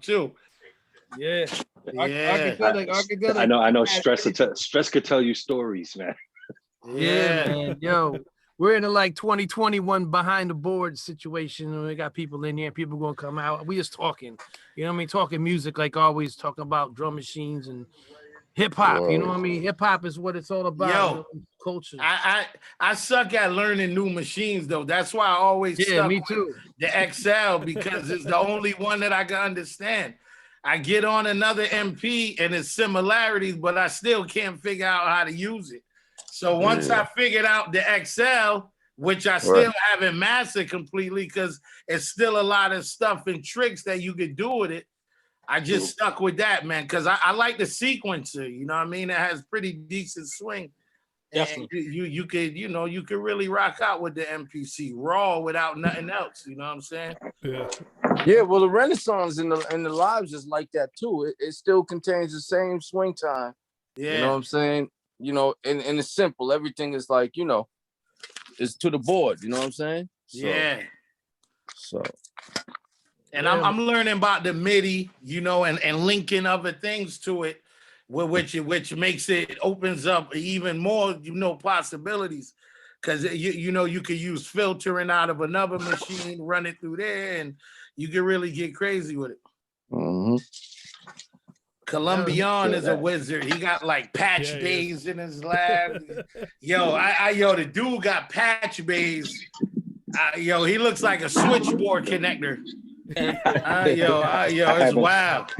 too. Yeah. Arkidelik. I know. Stress could tell you stories, man. Yeah, man. Yo, we're in a like 2021 behind the board situation. We got people in here. People gonna come out. We just talking. You know what I mean? Talking music like always. Talking about drum machines and hip hop. You know what I mean? Hip hop is what it's all about. Yo, you know, culture. I suck at learning new machines though. That's why I always stuck me too. The XL because it's the only one that I can understand. I get on another MP and it's similarities, but I still can't figure out how to use it. So once I figured out the XL, which I still haven't mastered completely because it's still a lot of stuff and tricks that you could do with it, I just stuck with that, man, because I like the sequencer, you know what I mean? It has pretty decent swing. Definitely. And you could really rock out with the MPC raw without nothing else, you know what I'm saying? Yeah, well, the Renaissance in the lives is like that too. It still contains the same swing time. Yeah. You know what I'm saying? You know, and it's simple. Everything is like, you know, it's to the board. You know what I'm saying? So. And I'm learning about the MIDI, you know, and linking other things to it, which makes it opens up even more, you know, possibilities. Because you could use filtering out of another machine, run it through there, and you can really get crazy with it. Mm-hmm. Colombian is a wizard. He got like patch bays in his lab. The dude got patch bays. He looks like a switchboard connector. It's wild.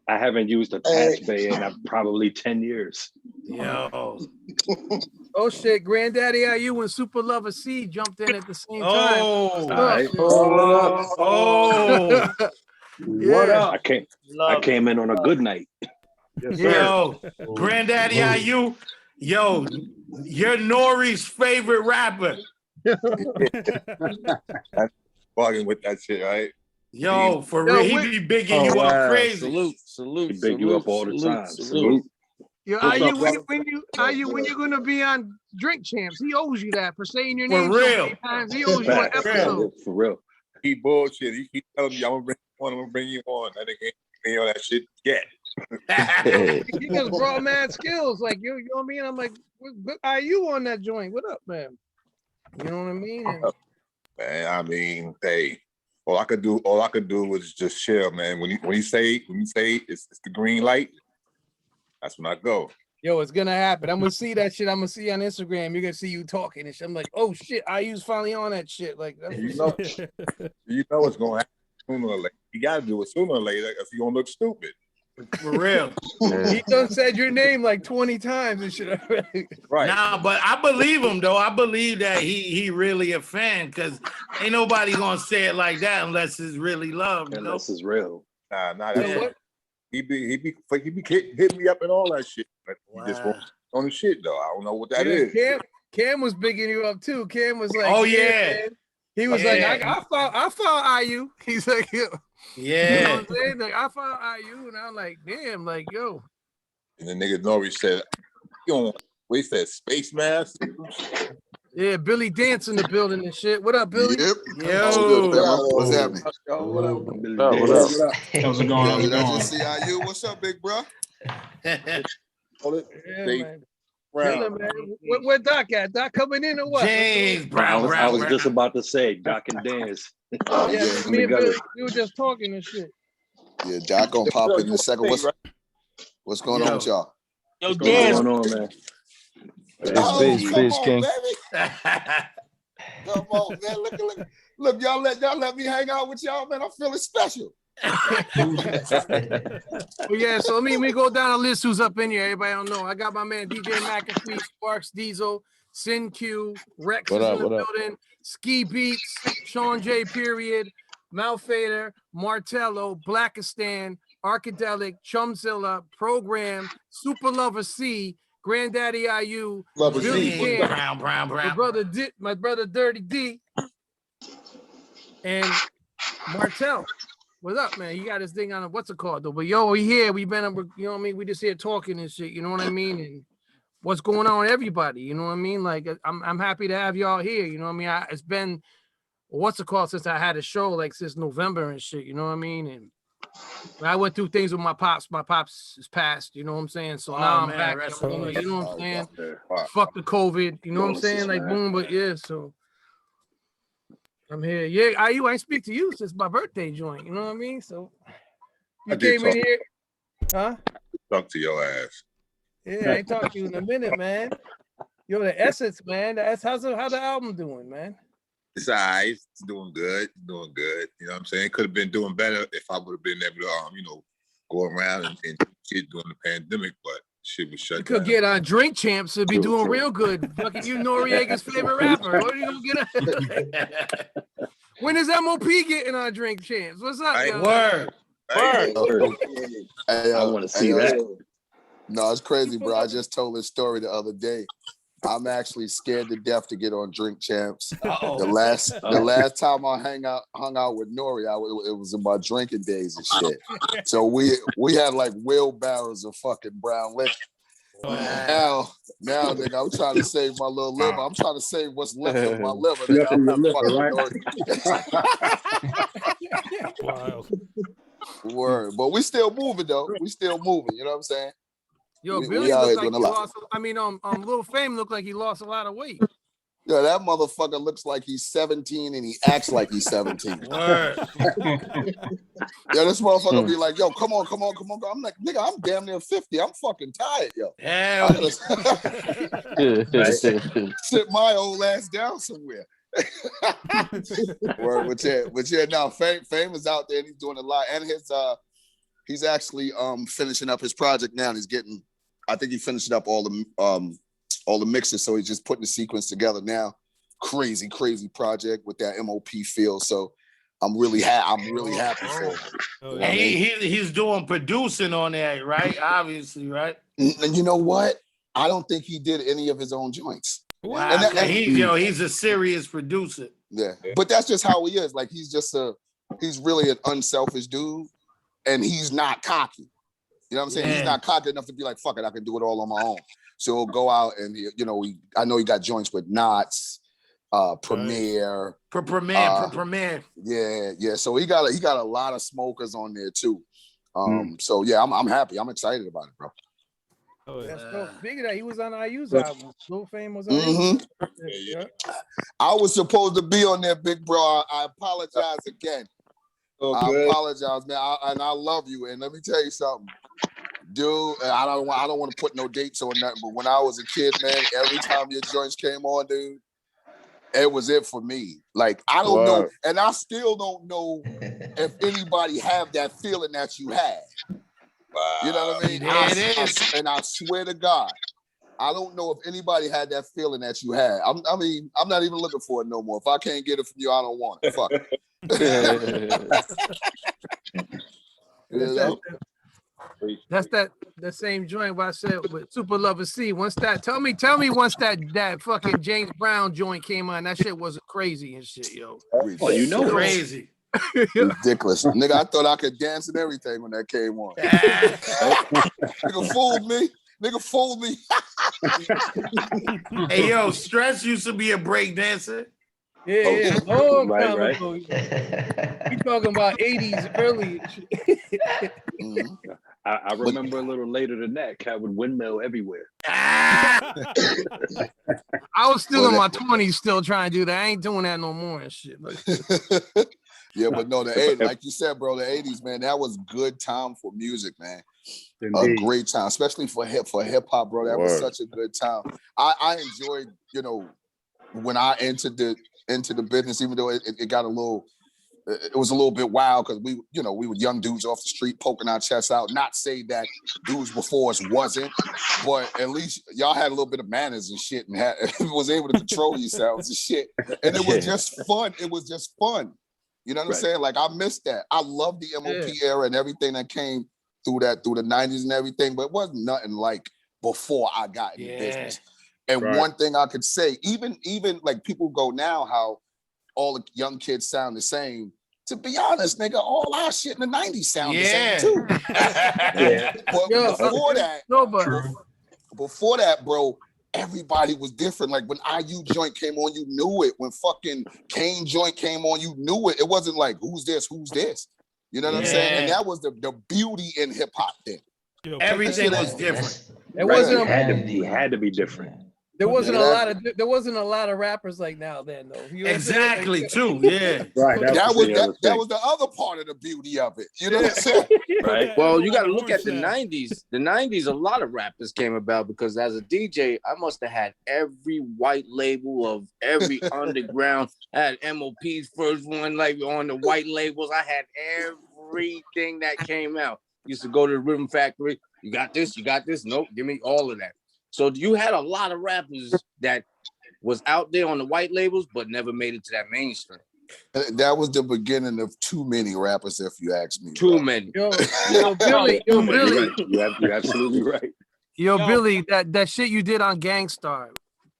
I haven't used a patch bay in probably 10 years. Yo. Oh shit, Granddaddy IU and Super Lover C jumped in at the same time. What up? I came in on a good night. Yo, Granddaddy IU, you're Nori's favorite rapper. Bargain with that shit, right? Yo, for real, he be bigging you up crazy. Salute. He big you up all the time. Salute. Yo, when you're gonna be on Drink Champs? He owes you that for saying your name so many times. He owes you an episode. For real. He bullshit. He keep telling me I'm gonna bring you on. That nigga ain't bring on that shit yet. He just brought mad skills. Like you know what I mean? I'm like, what are you on that joint? What up, man? You know what I mean? Man, I mean, all I could do was just chill, man. When you say it's the green light, that's when I go. Yo, it's gonna happen. I'm gonna see that shit. I'm gonna see on Instagram. You're gonna see you talking and shit. I'm like, oh shit, IU's finally on that shit. Like, that's you know what's gonna happen sooner or later. You gotta do it sooner or later if you're gonna look stupid. For real. He done said your name like 20 times and shit. Right. Nah, but I believe him though. I believe that he really a fan because ain't nobody gonna say it like that unless it's really love. Unless it's real. Nah, that's he be hitting me up and all that shit. But he just won't on the shit though. I don't know what that is. Cam was bigging you up too. Cam was like, oh yeah. Man. He was like, I found IU. He's like, yo. Yeah. You know what I'm saying? Like, I found IU, and I'm like, damn, like, yo. And the nigga Nori said, you don't waste that space mask. Yeah, Billy Dance in the building and shit. What up, Billy? Yep. Yo. What's happening? What up? How's it going? Did I just see IU? What's up, big bro? Yeah, man. Man. Where Doc at? Doc coming in or what? James Brown. I was just about to say, Doc and Danze. Yeah, me and Billy, we were just talking and shit. Yeah, Doc gonna pop in a second. What's going on with y'all? Yo, What's going on, man? Space King. Come on, man. Look, y'all let me hang out with y'all, man. I'm feeling special. Yeah, so let me go down a list who's up in here. Everybody don't know. I got my man DJ McAfee, Sparkz, Diesel, Sinque, Reks is in the building, Ski Beatz, Shawn J. Period, Malphador, Martello, Blacastan, Arkidelik, Chumzilla, Proegrayum, Super Lover C, Granddaddy IU, Billy Camp, Brown. my brother Dirty D, and Martello. What's up, man? You got this thing on what's it called though? But yo, we here. We been, you know what I mean? We just here talking and shit. You know what I mean? And what's going on with everybody? You know what I mean? Like I'm happy to have y'all here. You know what I mean? It's been what's it called since I had a show like since November and shit. You know what I mean? And I went through things with my pops. My pops is passed. You know what I'm saying? So now I'm back. You know what I'm saying? Fuck the COVID. You know what I'm saying? Like boom, but yeah. So I'm here. Yeah, I ain't speak to you since my birthday joint. You know what I mean? So you came in here, huh? Talk to your ass. Yeah, I ain't talked to you in a minute, man. Yo, the Essence, man. How's the album doing, man? It's all right. It's doing good. Doing good. You know what I'm saying? Could have been doing better if I would have been able to, go around and shit during the pandemic, but shit was shut down. You could get on Drink Champs to be doing real good. Fucking you, Noriega's favorite rapper. What are you gonna get? When is MOP getting on Drink Champs? What's up? Word. I want to see that. No, it's crazy, bro. I just told this story the other day. I'm actually scared to death to get on Drink Champs. The last time I hung out with Nori, it was in my drinking days and shit. So we had like wheelbarrows of fucking brown liquor. Now, nigga, I'm trying to save my little liver. I'm trying to save what's left of my liver. Nigga. I'm not fucking Wow. Word, but we still moving though. We still moving. You know what I'm saying? Yo, Billy looked like he lost. Lil Fame looked like he lost a lot of weight. Yo, that motherfucker looks like he's 17 and he acts like he's 17. Word. Yo, this motherfucker be like, yo, come on. I'm like, nigga, I'm damn near 50. I'm fucking tired, yo. Hell. Sit my old ass down somewhere. Word, but yeah, now Fame is out there and he's doing a lot. And he's actually finishing up his project now. And he's getting, I think he finished up all the mixes, so he's just putting the sequence together now. Crazy project with that MOP feel. So I'm really happy for him. And he's doing producing on that, right? Obviously, right? And you know what? I don't think he did any of his own joints. Wow. And he's a serious producer. Yeah, but that's just how he is. Like he's really an unselfish dude, and he's not cocky. You know what I'm saying? Yeah. He's not cocky enough to be like, fuck it, I can do it all on my own. So he'll go out and I know he got joints with Knots, Premier. Premier. Yeah. So he got a lot of smokers on there too. So yeah, I'm happy. I'm excited about it, bro. That's dope. Speaking of that, he was on IU's album. Lil Fame was on Yeah. I was supposed to be on there, big bro. I apologize again. I apologize, man. And I love you. And let me tell you something, dude. I don't want to put no dates on that, but when I was a kid, man, every time your joints came on, dude, it was it for me. Like I don't know, and I still don't know if anybody have that feeling that you had. Wow. You know what I mean? And I swear to God, I don't know if anybody had that feeling that you had. I'm not even looking for it no more. If I can't get it from you, I don't want it. Fuck it. That's that same joint where I said with Super Lover C. Once that tell me once that fucking James Brown joint came on, that shit was crazy and shit, yo. Oh, you know, crazy. Ridiculous. Nigga, I thought I could dance and everything when that came on. Nigga fooled me. Hey, yo, Stress used to be a break dancer. Yeah. Long time ago. You talking about 80s early. I remember a little later than that, Cat would windmill everywhere. I was still in my 20s still trying to do that. I ain't doing that no more and shit. Yeah, but no, the 80s, like you said, bro, the 80s, man, that was good time for music, man. Indeed. A great time, especially for hip hop, bro. That was such a good time. I enjoyed, when I entered the business, even though it got it was a little bit wild because we were young dudes off the street poking our chests out. Not say that dudes before us wasn't, but at least y'all had a little bit of manners and shit and was able to control yourselves and shit. And it was just fun. It was just fun. You know what I'm saying? Like I missed that. I love the MOP era and everything that came through the 90s and everything, but it wasn't nothing like before I got in the business. And one thing I could say, even like people go now how all the young kids sound the same. To be honest, nigga, all our shit in the 90s sound the same too. But before that, bro, everybody was different. Like when IU joint came on, you knew it. When fucking Kane joint came on, you knew it. It wasn't like, who's this? You You know what I'm saying? And that was the beauty in hip hop then. Everything was different. It wasn't. It had to be different. There wasn't a lot of rappers like now then though. You know exactly too. Yeah. Right. That was the other part of the beauty of it. You know what I'm saying? Right. Well, you got to look at the 90s. The 90s, a lot of rappers came about because as a DJ, I must have had every white label of every underground. I had MOP's first one, like on the white labels. I had everything that came out. Used to go to the Rhythm Factory. You got this. Nope. Give me all of that. So you had a lot of rappers that was out there on the white labels, but never made it to that mainstream. That was the beginning of too many rappers, if you ask me. Too many. Yo, Billy. You're absolutely right. Yo, Billy, that shit you did on Gangstar,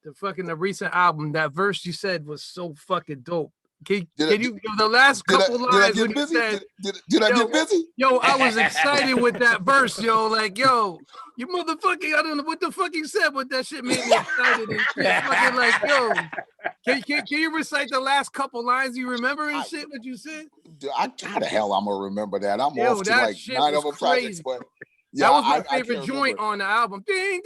the recent album, that verse you said was so fucking dope. Can you the last couple lines when you said, did I get busy? Yo, I was excited with that verse, yo. Like, yo, you motherfucking, I don't know what the fuck you said, but that shit made me excited and shit. Fucking like, yo, can you recite the last couple lines you remember and shit what you said? How the hell I'm gonna remember that? I'm off to like 9 other projects, but yeah, that was my favorite joint on the album. Yeah,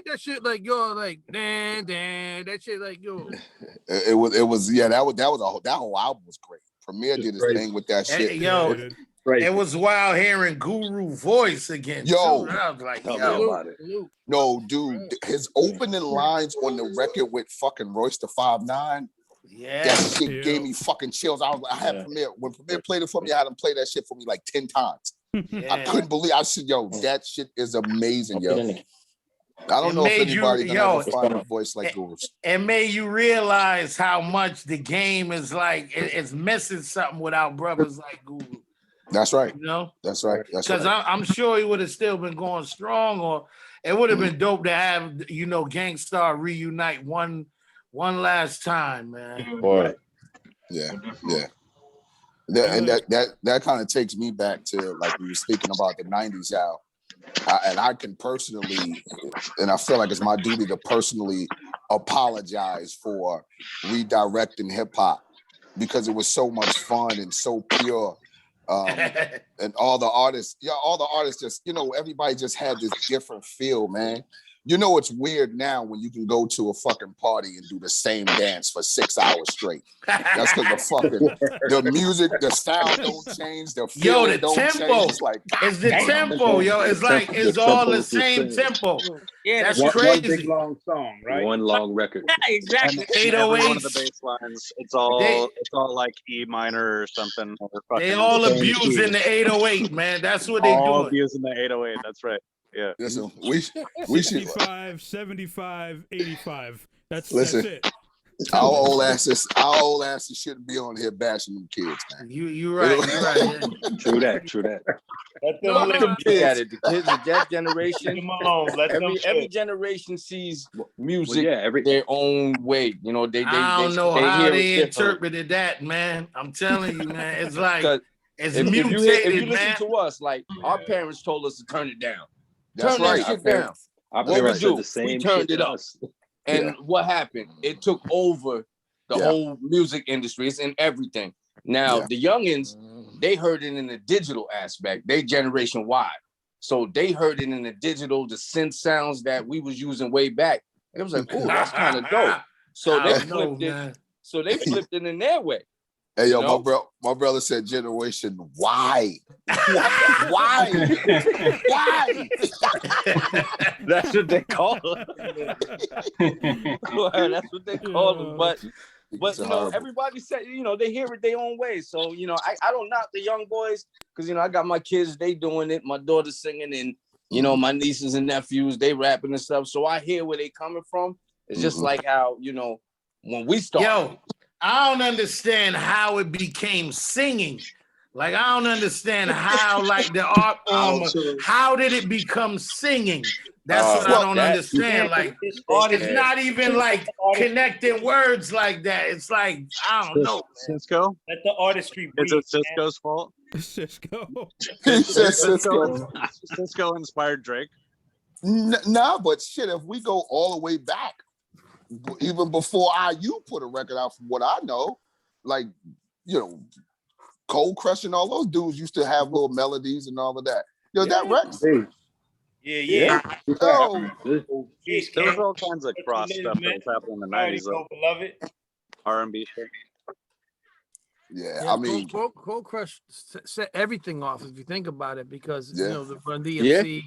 that shit like yo, like that shit like yo. It was that whole album was great. Premier did his thing with that shit. Yo, it was wild hearing Guru voice again. Yo, I was like, no, dude, his opening lines on the record with fucking Royce the 5'9". Yeah, that shit gave me fucking chills. I had Premier when Premier played it for me. I had him play that shit for me like 10 times. I couldn't believe. I said, "Yo, that shit is amazing, yo." I don't know if anybody can ever find a voice like Guru's. It made you realize how much the game is like. It's missing something without brothers like Guru. That's right. You know, that's right. Because I'm sure he would have still been going strong, or it would have been dope to have Gangstar reunite one last time, man. Boy. Yeah. And that kind of takes me back to like we were speaking about the 90s, y'all. And I can personally, and I feel like it's my duty to personally apologize for redirecting hip hop because it was so much fun and so pure. And all the artists just, everybody just had this different feel, man. It's weird now when you can go to a fucking party and do the same dance for 6 hours straight. That's because the music, the sound don't change, the feel the don't tempo. change. It's the tempo, yo. It's like it's all the same tempo. Yeah, that's crazy. One big long song, right? One long record. Yeah, exactly. 808. One of the bass lines, it's all like E minor or something. They all abusing the 808, man. That's what they all doing. abusing the 808. That's right. Yeah. Listen, we should 65, 75, 85. That's it. Our old asses shouldn't be on here bashing them kids, man. You're right. You're right. True that. Let them kids at it. The kids of that generation. Every generation sees music their own way. I don't know how they interpreted that, man. I'm telling you, man. It's like it's mutated, if you man. listen to us, like our parents told us to turn it down. That's right. That shit down. What we do? We turned it up. And what happened? It took over the whole music industry. It's in everything. Now, the youngins, they heard it in the digital aspect. They generation Y. So they heard it in the digital, the synth sounds that we was using way back. It was like, ooh, that's kind of dope. So they flipped it. So they flipped it in their way. Hey, yo, my brother said generation Y. Why? That's what they call it. That's what they call it. But everybody said, they hear it their own way. So, I don't knock the young boys because, I got my kids, they doing it. My daughter's singing and, my nieces and nephews, they rapping and stuff. So I hear where they coming from. It's just like how, when we started. Yo, I don't understand how it became singing. Like, I don't understand how, like, the art form, how did it become singing? That's what I don't understand. Like, it's not even, like, connecting words like that. It's like, I don't know. Cisco? Let the artistry breathe. Is it Cisco's fault? Cisco. Cisco inspired Drake? No, but shit, if we go all the way back, even before IU put a record out, from what I know, like, Cold Crush and all those dudes used to have little melodies and all of that. Yo, that Reks? Yeah. Yo. There was all kinds of cross stuff that was happening in the 90s. Beloved. R&B shit. Yeah, I mean, Cold Crush set everything off if you think about it, because you know the Run Yeah. DMC,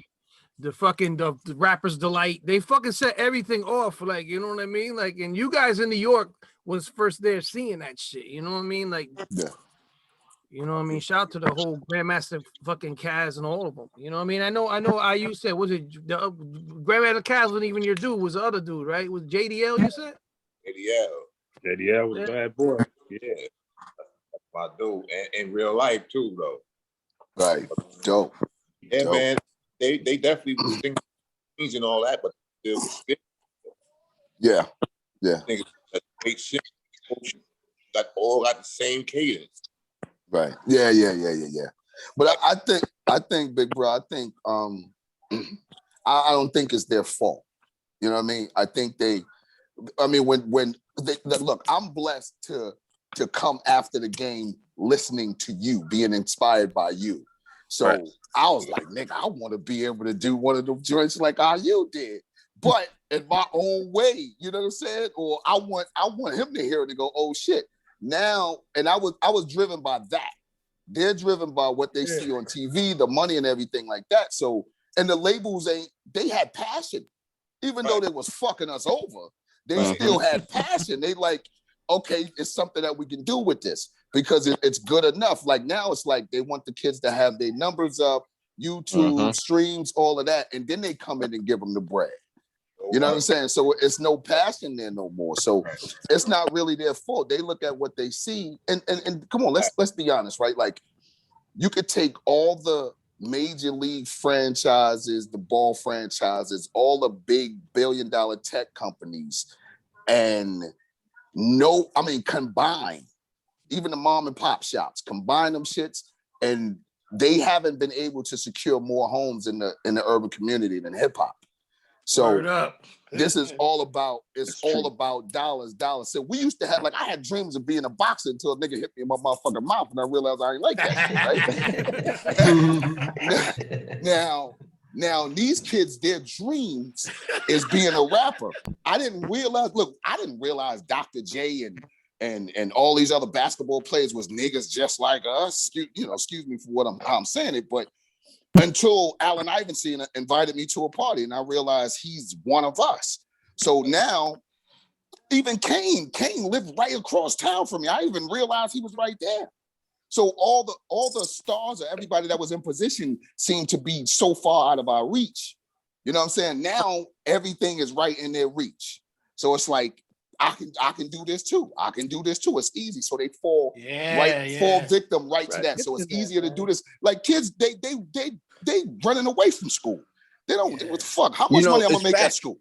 the fucking the Rapper's Delight, they fucking set everything off. Like, you know what I mean? Like, and you guys in New York was first there seeing that shit. You know what I mean? Like, yeah. You know what I mean? Shout out to the whole Grandmaster fucking Kaz and all of them. You know what I mean? I know. You said, was it the Grandmaster Kaz wasn't even your dude? Was the other dude, right? Was JDL? You said? JDL was a bad boy. Yeah, that's my dude, and in real life too, though. Right, dope. Yeah, dope. Man, they definitely was singing and all that, but still, yeah. Niggas that great shit, got all got the same cadence. Right. Yeah. But I think, big bro, I think I don't think it's their fault. You know what I mean? I think when they look, I'm blessed to come after the game listening to you, being inspired by you. So right. I was like, nigga, I want to be able to do one of the joints like how you did, but in my own way. You know what I'm saying? Or I want him to hear it and go, oh shit. Now, and I was driven by that. They're driven by what they see on TV, the money and everything like that. So, and the labels they had passion. Even though they was fucking us over, they still had passion. They like, okay, it's something that we can do with this because it's good enough. Like now it's like they want the kids to have their numbers up, YouTube, streams, all of that. And then they come in and give them the bread. You know what I'm saying? So it's no passion there no more. So it's not really their fault. They look at what they see. And come on, let's be honest, right? Like you could take all the major league franchises, the ball franchises, all the big billion-dollar tech companies, and combine, even the mom and pop shops, combine them shits, and they haven't been able to secure more homes in the urban community than hip hop. So this is all about, all about dollars. So we used to have, like, I had dreams of being a boxer until a nigga hit me in my motherfucking mouth and I realized I ain't like that shit, right? Now these kids, their dreams is being a rapper. I didn't realize Dr. J and all these other basketball players was niggas just like us. Excuse me for how I'm saying it, but until Allen Iverson invited me to a party and I realized he's one of us. So now, even Kane lived right across town from me. I even realized he was right there. So all the stars or everybody that was in position seemed to be so far out of our reach. You know what I'm saying? Now everything is right in their reach. So it's like, I can do this too. I can do this too. It's easy. So they fall victim to that. So it's easier to do this. Like kids, they running away from school. They don't what the fuck. How much money I'm gonna make at school?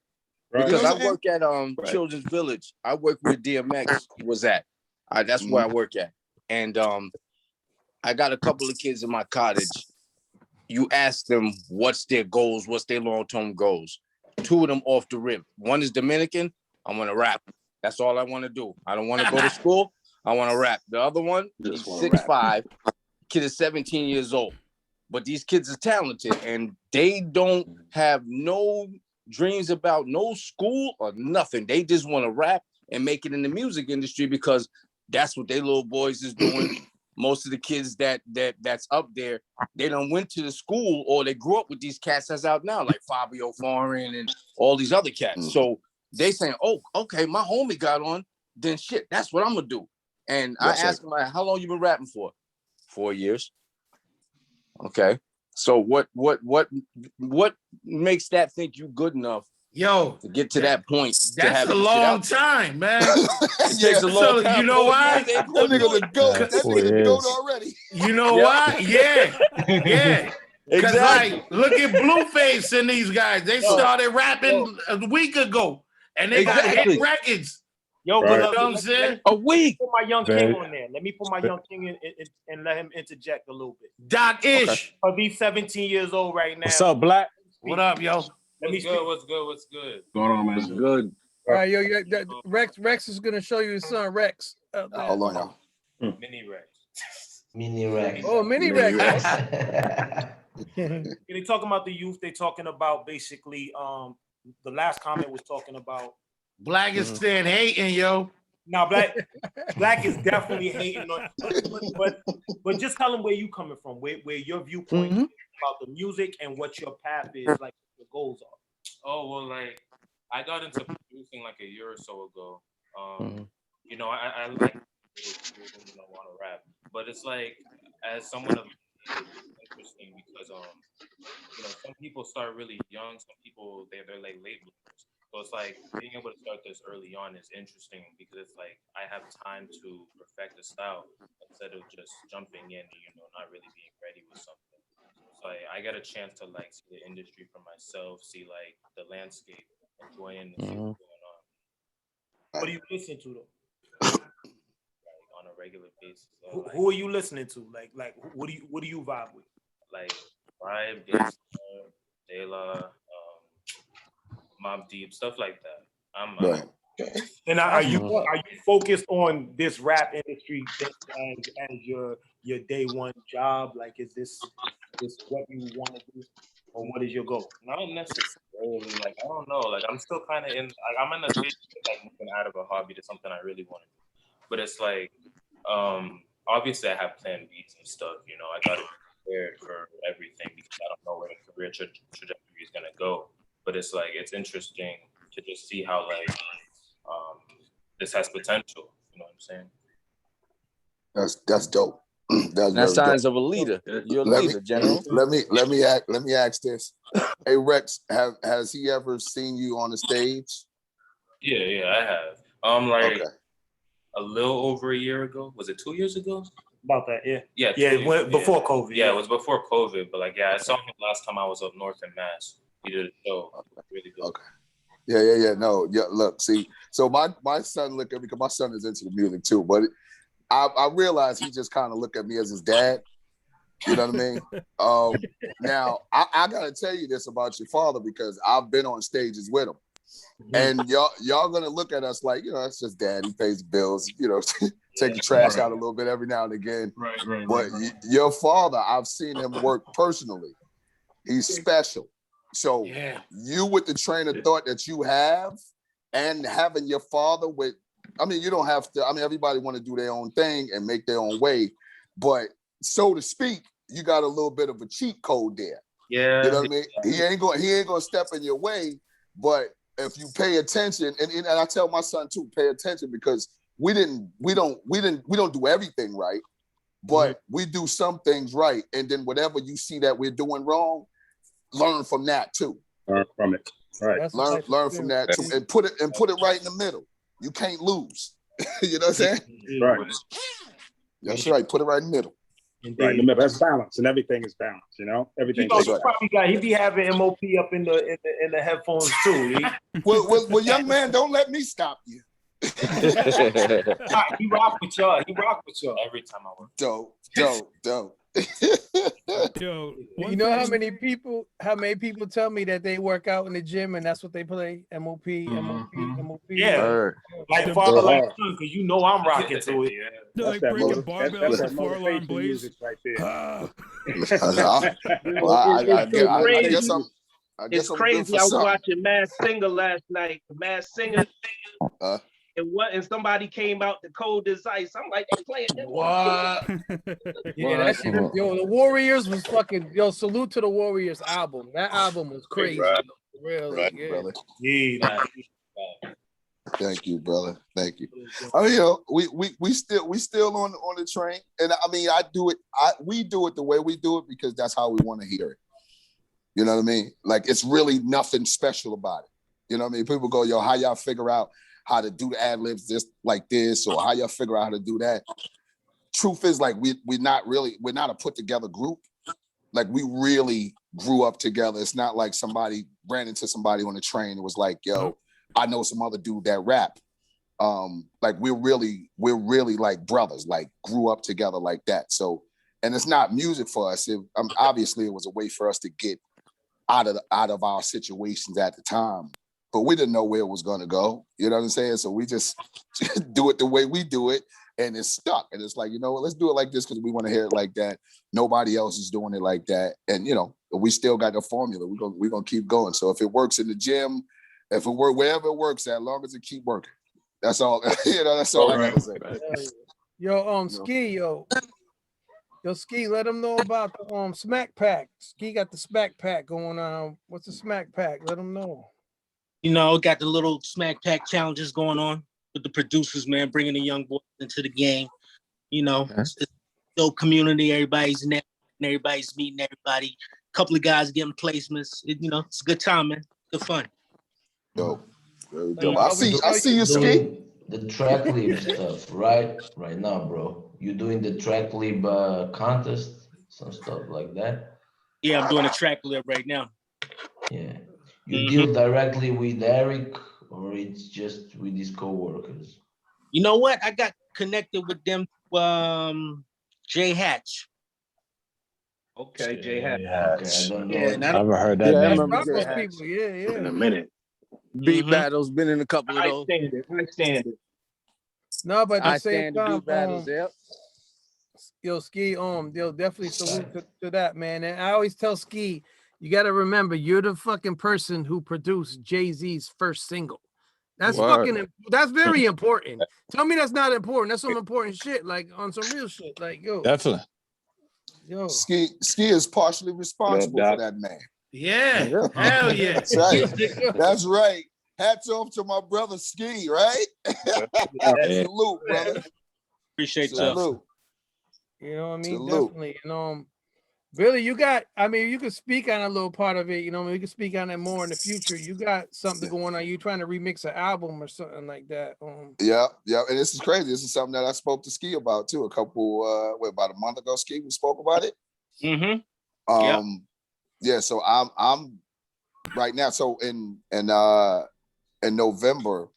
Right. Because I work at Children's Village. I work with DMX was at. That's where I work at. And I got a couple of kids in my cottage. You ask them what's their goals, what's their long-term goals. Two of them off the rip. One is Dominican. I want to rap. That's all I want to do. I don't want to go to school. I want to rap. The other one, he's 6'5", kid is 17 years old. But these kids are talented and they don't have no dreams about no school or nothing. They just want to rap and make it in the music industry because that's what they little boys is doing. Most of the kids that's up there, they done went to the school or they grew up with these cats that's out now, like Fabio Foreign and all these other cats. So they saying, oh, okay, my homie got on, then shit, that's what I'm gonna do. And I asked him, like, how long you been rapping for? 4 years. Okay. So what makes that think you good enough? Yo, to get to that point. That's a long time, man. It takes a long time. You know why? That nigga the goat already. You know why? Yeah. Because like, look at Blueface and these guys. They started rapping a week ago, and they got hit records. Yo, you know what I'm saying? A week. Put my young king on there. Let me put my young king in and let him interject a little bit. Doc Ish. He's 17 years old right now. What's up, Black? What up, yo? What's good? What's going on, man? It's good. All right, yo, Reks is gonna show you his son Reks. Hold on, y'all. Mini Reks. Mini Reks. Oh, Mini Reks. They talking about the youth. They talking about basically. The last comment was talking about Blacastan hating, yo. Now, Black is definitely hating on, but just tell them where you coming from, where your viewpoint is about the music and what your path is, like your goals are. Oh well, like I got into producing like a year or so ago. You know, I like want to rap, but it's like as someone of interesting because you know, some people start really young, some people they're like late bloomers. So it's like being able to start this early on is interesting because it's like I have time to perfect the style instead of just jumping in and, you know, not really being ready with something. So I get a chance to like see the industry for myself, see like the landscape, enjoy and see what's going on. What do you listen to though? Like, on a regular basis. So, who are you listening to? Like what do you vibe with? Like Vibe, De La, Mob Deep, stuff like that. Right. And are you focused on this rap industry as your day one job? Like, is this what you want to do, or what is your goal? Not necessarily. Like, I don't know. Like, I'm still kind of in. Like, I'm in the stage of like moving out of a hobby to something I really want to do. But it's like, obviously, I have planned beats and stuff. You know, I got to be prepared for everything because I don't know where the career trajectory is gonna go. But it's like it's interesting to just see how like this has potential. You know what I'm saying? That's dope. That's signs of a leader. You're a leader, General. Let me ask this. Hey Rex, has he ever seen you on the stage? Yeah, I have. Like a little over a year ago. Was it 2 years ago? About that, yeah. Yeah, it went before COVID. Yeah, it was before COVID, but like I saw him last time I was up north in Mass. He did a show. Really good. Okay. Yeah. No, yeah. Look, see, so my son look at me because my son is into the music too, but I realize he just kind of look at me as his dad. You know what I mean? Now I gotta tell you this about your father because I've been on stages with him, and y'all gonna look at us like, you know, that's just dad. He pays bills. You know, take the trash out a little bit every now and again. Right. But your father, I've seen him work personally. He's special. So you with the train of thought that you have and having your father with, I mean, you don't have to, I mean, everybody want to do their own thing and make their own way, but so to speak, you got a little bit of a cheat code there. Yeah. You know what I mean? He ain't gonna step in your way, but if you pay attention, and I tell my son too, pay attention because we don't do everything right, but we do some things right. And then whatever you see that we're doing wrong, learn from that too. Learn from it. Right. Learn from that too, and put it right in the middle. You can't lose. You know what I'm saying? Right. That's right. Put it right in the middle. Right in the middle. That's balance, and everything is balance. You know, everything. He be having MOP up in the headphones too. Well, young man, don't let me stop you. He rock with y'all. Every time I work. Dope. Yo, you know how many people tell me that they work out in the gym and that's what they play? MOP. Yeah, like father, like son, because you know I'm rocking to it. They're like breaking barbells and 4-alarm blaze. Right there. It's crazy. I was watching Masked Singer last night. Masked Singer. And somebody came out the cold as ice. I'm like, they playing that. What? Yeah, that shit. Yo, the Warriors was fucking. Yo, salute to the Warriors album. That album was crazy. Really, brother. Yeah. Thank you, brother. Thank you. I mean, you know, we still on the train, and I mean, we do it the way we do it because that's how we want to hear it. You know what I mean? Like it's really nothing special about it. You know what I mean? People go, yo, how y'all figure out how to do the ad-libs this like this, or how y'all figure out how to do that? Truth is, like, we're not a put-together group. Like, we really grew up together. It's not like somebody ran into somebody on the train and was like, yo, I know some other dude that rap. Like, we're really like brothers, like grew up together like that. So, and it's not music for us. Obviously, it was a way for us to get out of our situations at the time. But we didn't know where it was going to go. You know what I'm saying? So we just do it the way we do it. and it's stuck. And it's like, you know what, let's do it like this because we want to hear it like that. Nobody else is doing it like that. And, you know, we still got the formula. We're gonna keep going. So if it works in the gym, if it works, wherever it works at, as long as it keep working. That's all, you know, that's all I gotta say. Yo, Ski, Ski, let them know about the Smack Pack. Ski got the Smack Pack going on. What's the Smack Pack? Let them know. You know, got the little Smack Pack challenges going on with the producers, man, bringing the young boys into the game. You know, it's a dope community. Everybody's networking, everybody's meeting everybody. A couple of guys getting placements. You know, it's a good time, man. Good fun. Dope. Very dope. I see you, Ski. The track lead stuff, right now, bro. You doing the track lead contest, some stuff like that? Yeah, I'm doing a track lead right now. Yeah. You deal directly with Eric, or it's just with his co-workers? You know what? I got connected with them, Jay Hatch. Okay, Jay Hatch. Okay, I don't know. I haven't heard that name. I remember Jay Hatch. Yeah. In a minute. Beat battles been in a couple of those. I stand it. No, but at I the same stand the time, beat battles. Yep. Yo, Ski, they'll definitely salute to that, man. And I always tell Ski, you got to remember, you're the fucking person who produced Jay-Z's first single. That's that's very important. Tell me that's not important. That's some important shit, like on some real shit. Like, yo. Definitely. Yo. Ski is partially responsible for that, man. Yeah. Hell yeah. That's right. That's right. Hats off to my brother Ski, right? Salute, brother. Appreciate Salute. You know what I mean? Salute. Definitely. You know, Billy, you could speak on a little part of it. You know, we could speak on it more in the future. You got something going on. You trying to remix an album or something like that? Yeah. And this is crazy. This is something that I spoke to Ski about too. About a month ago, Ski, we spoke about it. Mm-hmm. Yeah. So I'm right now. So in November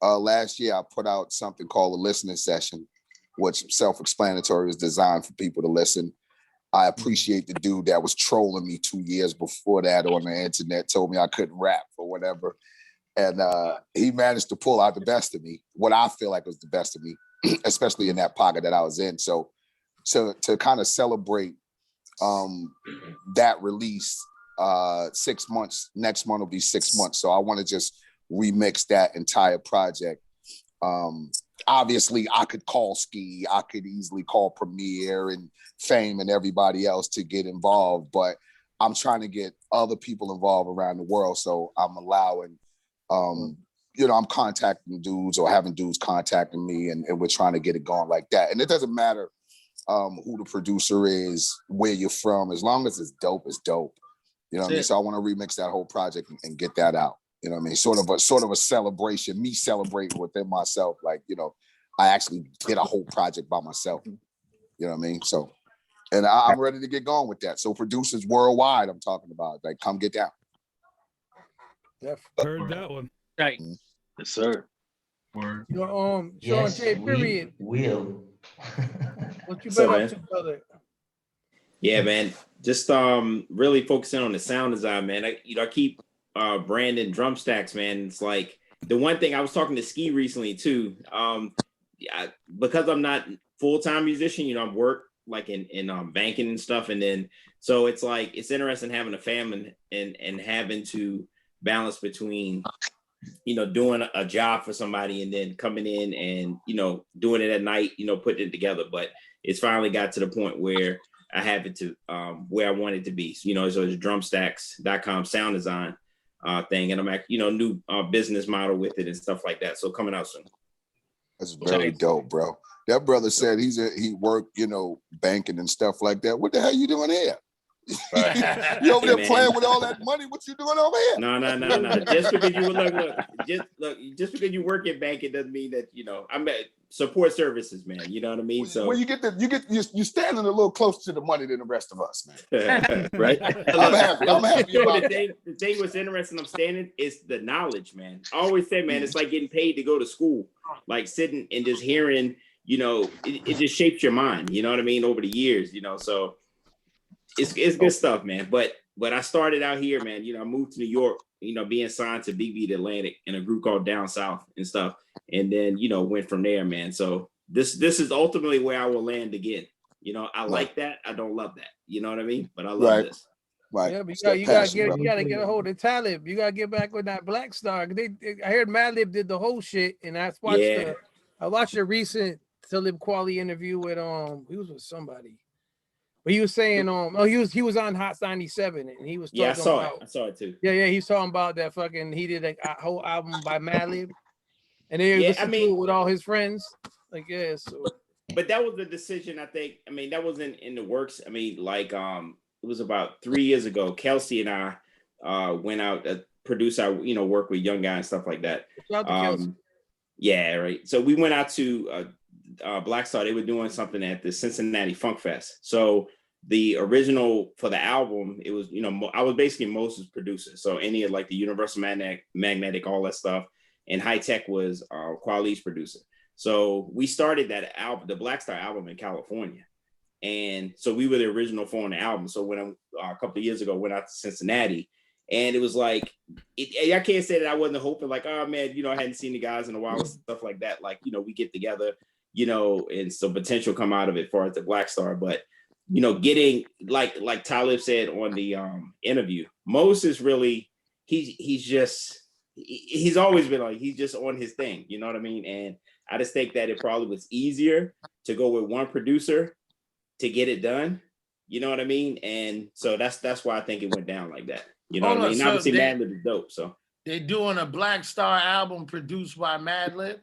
last year, I put out something called a listening session, which self-explanatory is designed for people to listen. I appreciate the dude that was trolling me 2 years before that on the internet, told me I couldn't rap or whatever. And he managed to pull out the best of me, what I feel like was the best of me, especially in that pocket that I was in. So to kind of celebrate that release, 6 months, next month will be 6 months. So I want to just remix that entire project. Obviously I could call Ski, I could easily call Premier and Fame and everybody else to get involved, but I'm trying to get other people involved around the world. So I'm allowing, I'm contacting dudes or having dudes contacting me, and we're trying to get it going like that. And it doesn't matter who the producer is, where you're from, as long as it's dope, it's dope. You know what I mean? So I want to remix that whole project and get that out. You know what I mean? Sort of a celebration, me celebrating within myself. Like, you know, I actually did a whole project by myself. You know what I mean? So, and I'm ready to get going with that. So producers worldwide, I'm talking about, like, come get down. Heard that one. Right. Yes, sir. Shawn Yes, J. Period. Will. What you been up to, brother? Yeah, man. Just really focusing on the sound design, man. I keep branding drum stacks, man. It's like the one thing I was talking to Ski recently too. Because I'm not full-time musician, I work like in banking and stuff, and then so it's like it's interesting having a family and having to balance between doing a job for somebody and then coming in and doing it at night, putting it together. But it's finally got to the point where I have it to where I want it to be. So it's drumstacks.com sound design thing, and I'm new business model with it and stuff like that. So coming out soon. That's very dope, bro. That brother said he worked, banking and stuff like that. What the hell you doing here? You over there playing with all that money? What you doing over here? No. Just because you just because you work in banking doesn't mean that I'm at support services, man. You know what I mean? So when you standing a little closer to the money than the rest of us, man. Right? I'm happy about the thing what's interesting, I'm standing is the knowledge, man. I always say, man, it's like getting paid to go to school, like sitting and just hearing. It just shapes your mind. You know what I mean? Over the years, so. It's good stuff, man. But I started out here, man. I moved to New York, being signed to Big Beat Atlantic in a group called Down South and stuff. And then, went from there, man. So this is ultimately where I will land again. You know, I like that. I don't love that. You know what I mean? But I love this. Right. Yeah, but you gotta get a hold of Talib. You gotta get back with that Black Star. I heard Madlib did the whole shit, and I watched a recent Talib Kweli interview with he was with somebody. But he was saying he was on Hot 97 and he was talking I saw it too. Yeah, he's talking about that fucking he did a whole album by Madlib, and they listened to it with all his friends. Like so. But that was the decision, I think. I mean, that wasn't in the works. I mean, like it was about 3 years ago. Kelsey and I went out to produce our, work with young guys and stuff like that. Yeah, right. So we went out to Black Star. They were doing something at the Cincinnati Funk Fest. So the original for the album, it was, I was basically Moses' producer. So any of like the Universal Magnetic, all that stuff. And High Tech was Kweli's producer. So we started that album, the Black Star album in California. And so we were the original four on the album. So when a couple of years ago, went out to Cincinnati, and it was like, I can't say that I wasn't hoping like, oh man, I hadn't seen the guys in a while and stuff like that. Like, we get together, and some potential come out of it for the Black Star. But, getting like Talib said on the interview, Moses really, he's always been like, he's just on his thing. You know what I mean? And I just think that it probably was easier to go with one producer to get it done, you know what I mean? And so that's why I think it went down like that. You know what I mean? So obviously Madlib is dope. So they're doing a Black Star album produced by Madlib?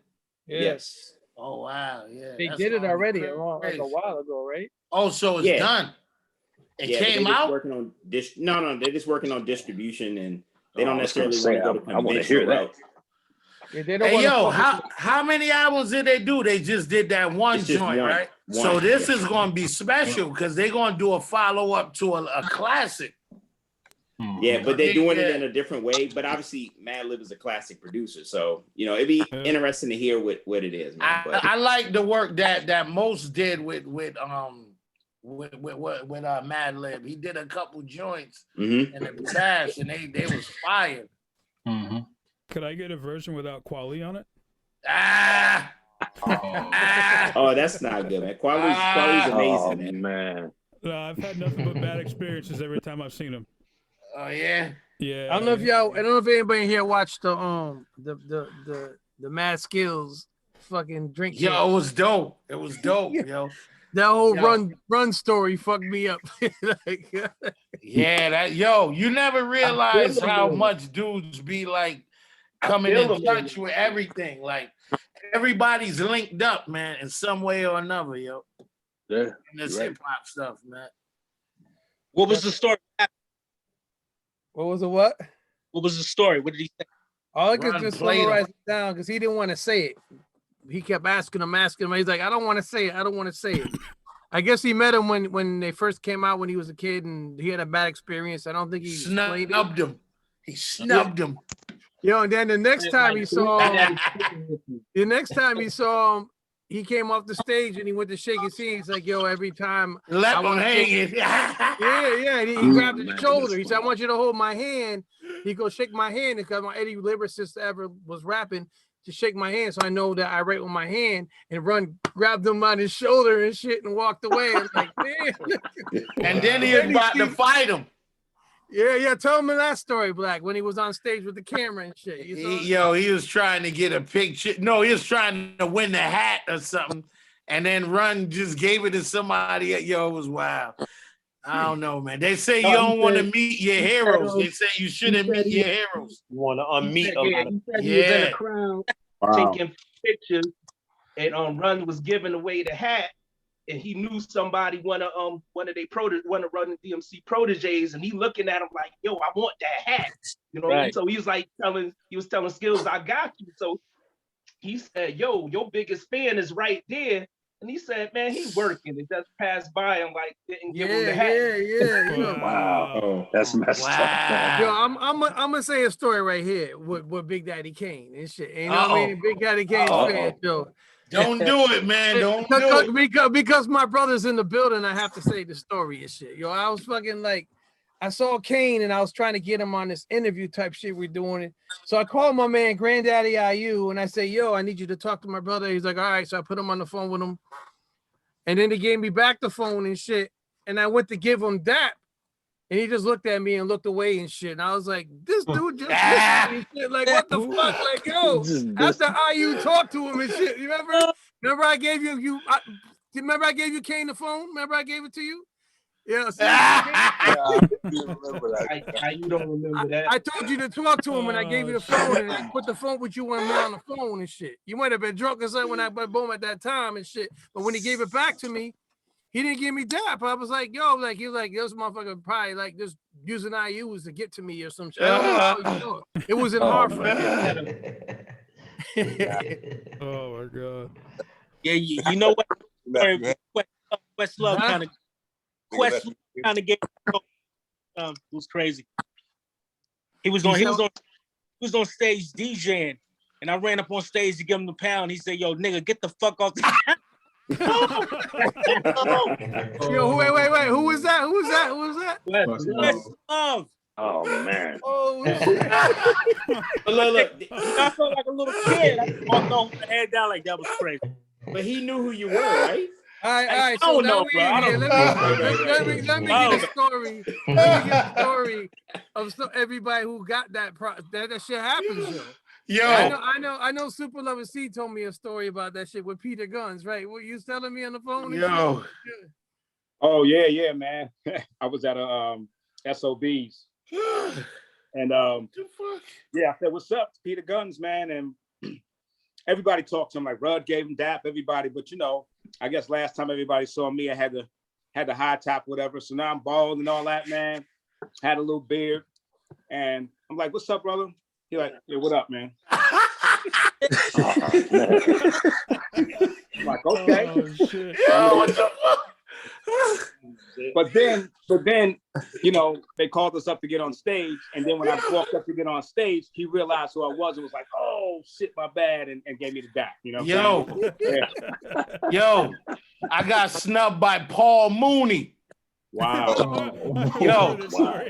Yes. Oh wow, yeah. They did it already like a while ago, right? Oh, so it's done. It came out? Working on no, they're just working on distribution, and they don't necessarily want to go to I want to hear that. Yeah, how many albums did they do? They just did that one joint, right? So this is going to be special because they're going to do a follow-up to a classic. Yeah, but they're doing it in a different way. But obviously, Madlib is a classic producer, so it'd be interesting to hear what it is. Man. I like the work that Most did with Madlib. He did a couple joints in the past, and they was fire. Mm-hmm. Could I get a version without Kweli on it? Oh, that's not good, man. Kweli's amazing, man. No, I've had nothing but bad experiences every time I've seen him. Oh yeah. Yeah. I don't know if anybody here watched the Mad Skills fucking drink. Yo, it was dope. It was dope, yo. That whole run story fucked me up. Yeah, you never realize how much dudes be like coming in touch with everything. Like everybody's linked up, man, in some way or another, yo. Yeah. And this hip hop stuff, man. What was the story? What was the what? What was the story? What did he say? All I could just summarize it down because he didn't want to say it. He kept asking him. He's like, I don't want to say it. I don't want to say it. I guess he met him when they first came out when he was a kid and he had a bad experience. I don't think he snubbed him. He snubbed him. Yo, and then the next time he saw him, he came off the stage and he went to shake his hand. He's like, yo, every time left him hanging. Yeah. He grabbed his shoulder. He said, I want you to hold my hand. He goes, shake my hand because my Eddie lyricist ever was rapping to shake my hand. So I know that I write with my hand and grabbed him on his shoulder and shit and walked away. I'm like, damn. And then he was about to fight him. Yeah. Tell him that story, Black, when he was on stage with the camera and shit. He was trying to get a picture. No, he was trying to win the hat or something. And then Run just gave it to somebody. Yo, it was wild. I don't know, man. They say you don't want to meet your heroes. They say you shouldn't meet your heroes. You want to unmeet them. He was in the crowd taking pictures, and Run was giving away the hat. And he knew somebody, one of Run DMC proteges, and he looking at him like, yo, I want that hat. You know what I mean? So he was telling Skills, I got you. So he said, yo, your biggest fan is right there. And he said, man, he's working. It just passed by him like didn't give him the hat. Yeah. Wow. That's messed up. Man. Yo, I'm gonna say a story right here with Big Daddy Kane and shit. You know what I mean? Big Daddy Kane's fan, yo. Don't do it, man. Don't do it. Because my brother's in the building, I have to say the story and shit. Yo, I was fucking like, I saw Kane and I was trying to get him on this interview type shit we're doing it. So I called my man Granddaddy IU and I say, yo, I need you to talk to my brother. He's like, all right. So I put him on the phone with him. And then he gave me back the phone and shit. And I went to give him dap. And he just looked at me and looked away and shit. And I was like, this dude just listened to me shit. Like, what the fuck? Like, yo, after IU talked to him and shit. You remember? Remember I gave you remember I gave you Kane the phone? Remember I gave it to you? Yeah. I remember that. You don't remember that? I told you to talk to him and I gave you the phone and I put the phone with you and me on the phone and shit. You might have been drunk or something when I went boom at that time and shit. But when he gave it back to me, he didn't give me dap. I was like, yo, like he was like, this motherfucker probably like just using IUs to get to me or some shit. I don't know. It wasn't hard for him. Oh my god. Yeah, you know what? Questlove kind of gave it was crazy. He was on stage DJing, and I ran up on stage to give him the pound. He said, "Yo, nigga, get the fuck off the." Yo, wait, who was that? Who was that? Questlove. Oh man. Oh, look. I felt like a little kid. I walked on with my head down like that was crazy. But he knew who you were, right? All right. I So don't now know, we bro. I don't let me get a story. Let me get a story of everybody who got that shit happens, yo. I know Super Lover C told me a story about that shit with Peter Guns, right? What you was telling me on the phone? Yo. Oh yeah, man. I was at a SOBs. And yeah, I said, what's up, Peter Guns, man? And everybody talked to him, like Rudd gave him dap, everybody, but you know, I guess last time everybody saw me, I had the high top, whatever. So now I'm bald and all that, man. Had a little beard. And I'm like, what's up, brother? He like, yeah, what up, man? I'm like, okay. Oh, shit. Yo, what the fuck? But then, you know, they called us up to get on stage. And then when I walked up to get on stage, he realized who I was and was like, oh, shit, my bad, and gave me the dap. You know what I'm saying? Yo, I got snubbed by Paul Mooney. Wow.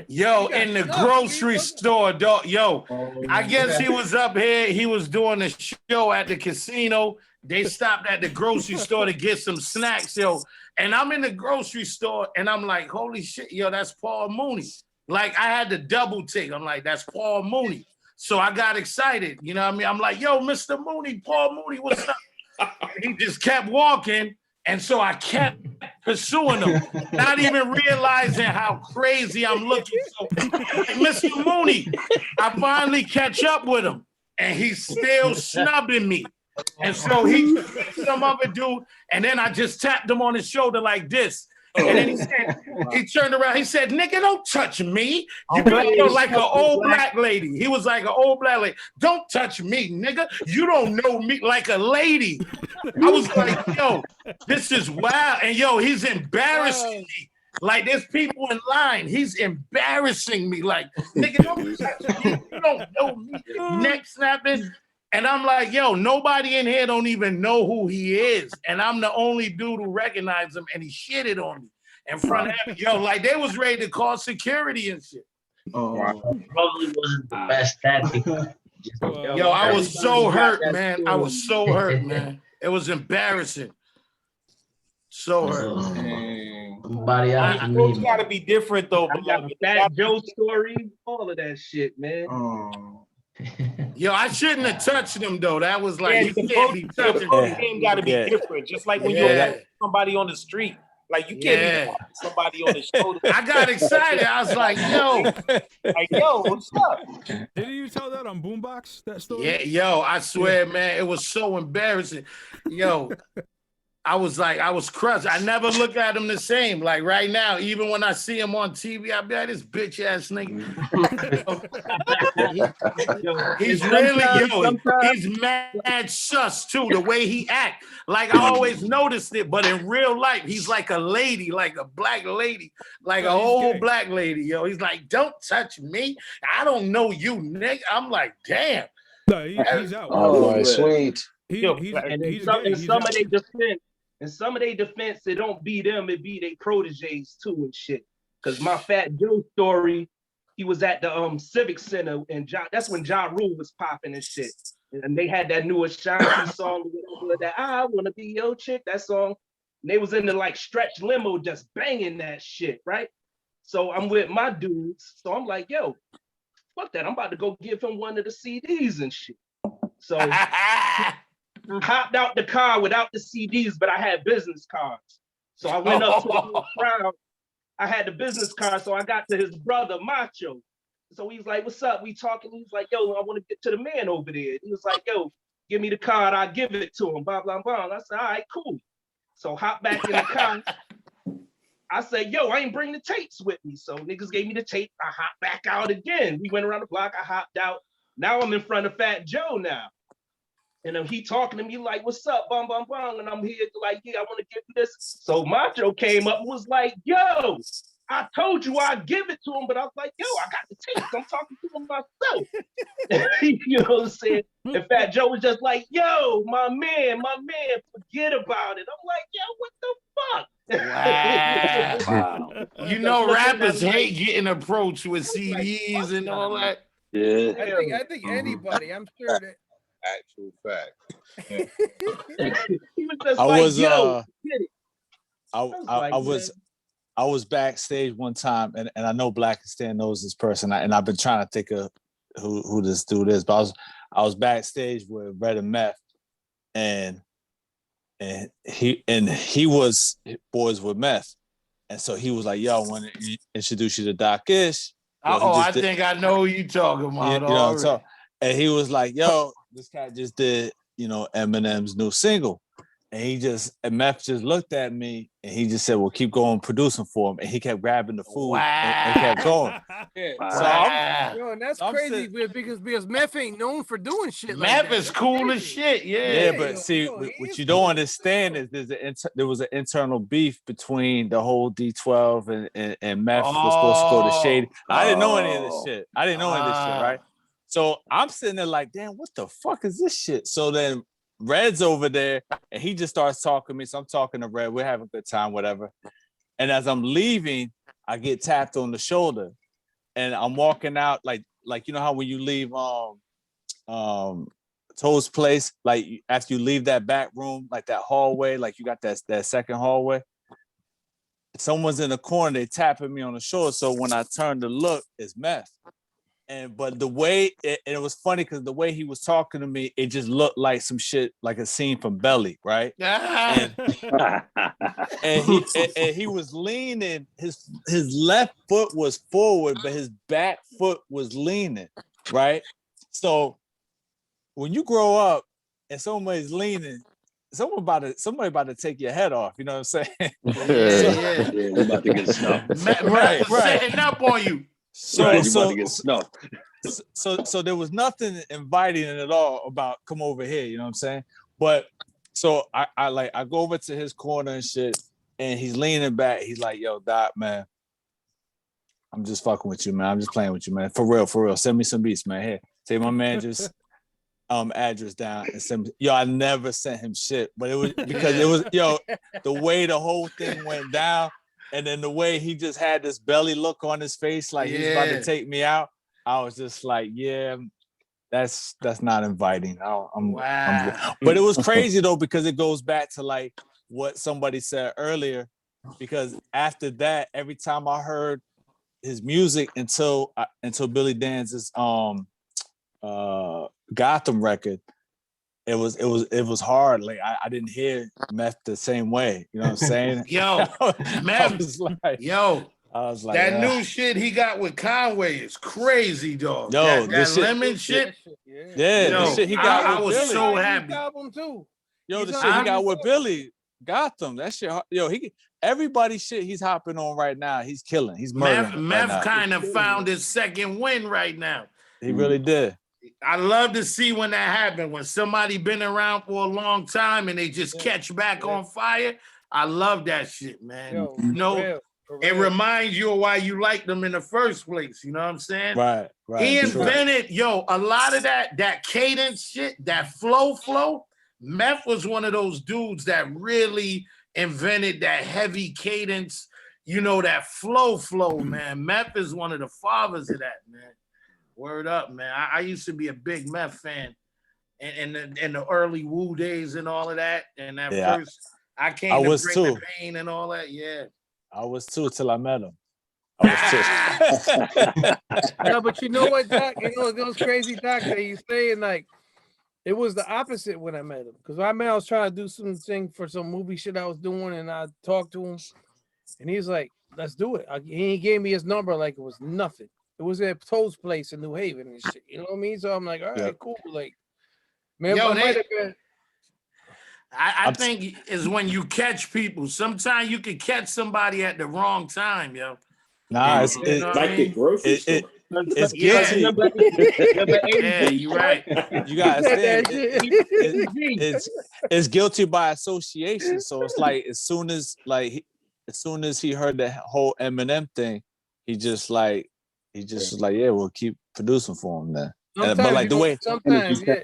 Yo, in the grocery store, dog. Yo, I guess he was up here. He was doing a show at the casino. They stopped at the grocery store to get some snacks, yo. And I'm in the grocery store and I'm like, holy shit, yo, that's Paul Mooney. Like, I had to double take. I'm like, that's Paul Mooney. So I got excited. You know what I mean? I'm like, yo, Mr. Mooney, Paul Mooney, what's up? He just kept walking. And so I kept pursuing him, not even realizing how crazy I'm looking. So, Mr. Mooney, I finally catch up with him and he's still snubbing me. And so he some other dude, and then I just tapped him on his shoulder like this. And then he turned around, he said, nigga, don't touch me. You feel like an old black lady. He was like an old black lady. Don't touch me, nigga. You don't know me like a lady. I was like, yo, this is wild. And yo, he's embarrassing me. Like, there's people in line. He's embarrassing me. Like, nigga, don't touch me. You don't know me. Neck snapping. And I'm like, yo, nobody in here don't even know who he is. And I'm the only dude who recognized him, and he shitted on me in front of me. Yo, like, they was ready to call security and shit. Probably wasn't the best tactic. Yo, I was so hurt, man. I was so hurt, man. It was embarrassing. So hurt. It's got to be different, though. That Joe story, all of that shit, man. Yo, I shouldn't have touched him though. That was like, the game got to be different. Just like when you're somebody on the street, like you can't be somebody on the shoulder. I got excited. I was like, yo, what's up? Didn't you tell that on Boombox? That story? Yeah, yo, I swear, man, it was so embarrassing. Yo, I was crushed. I never look at him the same. Like right now, even when I see him on TV, I be like, this bitch ass nigga. He's really, he's mad sus too, the way he act. Like I always noticed it, but in real life, he's like a lady, like a black lady, like a old black lady, yo. He's like, don't touch me. I don't know you, nigga. I'm like, damn. No, he's out. Oh, boy, sweet. In some of their defense, it don't be them, it be their proteges too and shit. Because my Fat Joe story, he was at the Civic Center, and that's when Ja Rule was popping and shit. And they had that new Ashanti song, that I Wanna Be Your Chick, that song. And they was in the like stretch limo just banging that shit, right? So I'm with my dudes. So I'm like, yo, fuck that. I'm about to go give him one of the CDs and shit. So I hopped out the car without the CDs, but I had business cards. So I went up to the crowd. I had the business card, so I got to his brother, Macho. So he's like, what's up? We talking. He's like, yo, I want to get to the man over there. He was like, yo, give me the card. I'll give it to him, blah, blah, blah. And I said, all right, cool. So hop back in the car. I said, yo, I ain't bring the tapes with me. So niggas gave me the tape. I hopped back out again. We went around the block. I hopped out. Now I'm in front of Fat Joe now. And he talking to me like, what's up, bum, bum, bum. And I'm here like, yeah, I want to give you this. So Macho came up and was like, yo, I told you I'd give it to him, but I was like, yo, I got the tapes. I'm talking to him myself. You know what I'm saying? And Fat Joe was just like, yo, my man, forget about it. I'm like, yo, what the fuck? Wow. You know, rappers hate getting approached with CDs and all that. Yeah. I think anybody, I'm sure that. Actual fact. He was just I like, was yo, get it. I was backstage one time, and I know Blacastan knows this person, and I've been trying to think of who this dude is, but I was backstage with Red and Meth, and he was boys with Meth, and so he was like, "Yo, I want to introduce you to Doc Ish." I think I know who you talking about. You know what I'm talking. And he was like, yo, this cat just did, Eminem's new single. And Meth just looked at me and he just said, well, keep going producing for him. And he kept grabbing the food and kept going. And that's crazy because Meth ain't known for doing shit like that. Meth is cool as shit, Yeah, but see, what you don't understand is there was an internal beef between the whole D12 and Meth was supposed to go to Shady. I didn't know any of this shit. Right? So I'm sitting there like, damn, what the fuck is this shit? So then Red's over there and he just starts talking to me. So I'm talking to Red. We're having a good time, whatever. And as I'm leaving, I get tapped on the shoulder and I'm walking out like you know how when you leave Toad's place, like after you leave that back room, like that hallway, like you got that second hallway. Someone's in the corner, they tapping me on the shoulder. So when I turn to look, it's Meth. But the way it was funny because the way he was talking to me, it just looked like some shit, like a scene from Belly, right? And he was leaning. His left foot was forward, but his back foot was leaning, right? So when you grow up and somebody's leaning, somebody about to take your head off. You know what I'm saying? Yeah, you're about to get snuffed. Right. Setting up on you. So there was nothing inviting at all about come over here, you know what I'm saying? But so I go over to his corner and shit, and he's leaning back. He's like, yo, Doc, man, I'm just fucking with you, man. I'm just playing with you, man. For real. Send me some beats, man. Here, take my manager's address down and send me. Yo, I never sent him shit, but it was because it was the way the whole thing went down. And then the way he just had this belly look on his face, like he's about to take me out, I was just like, yeah, that's not inviting. But it was crazy though, because it goes back to like what somebody said earlier, because after that, every time I heard his music until Billy Danze's Gotham record, it was hard. Like I didn't hear Meth the same way. You know what I'm saying? Meth, I was like, that new shit he got with Conway is crazy, dog. That lemon shit. The shit he got I with was Billy. so happy. The shit he got with Billy, Gotham. That shit. Everybody shit he's hopping on right now. He's killing. He's murdering. Meth kind of found his second win right now. He really did. I love to see when that happened, when somebody been around for a long time and they just catch back on fire. I love that shit, man. It reminds you of why you liked them in the first place. You know what I'm saying? Right. He invented, a lot of that cadence shit, that flow. Meth was one of those dudes that really invented that heavy cadence. you know, that flow, man. Meth is one of the fathers of that, man. Word up, man. I used to be a big Meth fan in the early Wu days and all of that. And at first, I came to bring the pain and all that. Yeah. I was too till I met him. No, but you know what, Doc? You know those crazy Doc that you saying, like, it was the opposite when I met him. Because I was trying to do something for some movie shit I was doing, and I talked to him, and he's like, "Let's do it." He gave me his number like it was nothing. It was at Toad's place in New Haven and shit. You know what I mean? So I'm like, all right, cool. Like, man, Yo, I might have been. I think is when you catch people. Sometimes you can catch somebody at the wrong time, yo. Nah, it's like the grocery store. It's guilty. Yeah, you're right. You gotta understand. It's guilty by association. So it's like as soon as he heard the whole Eminem thing, he just was like, yeah, we'll keep producing for him then. But like the way, sometimes, yeah.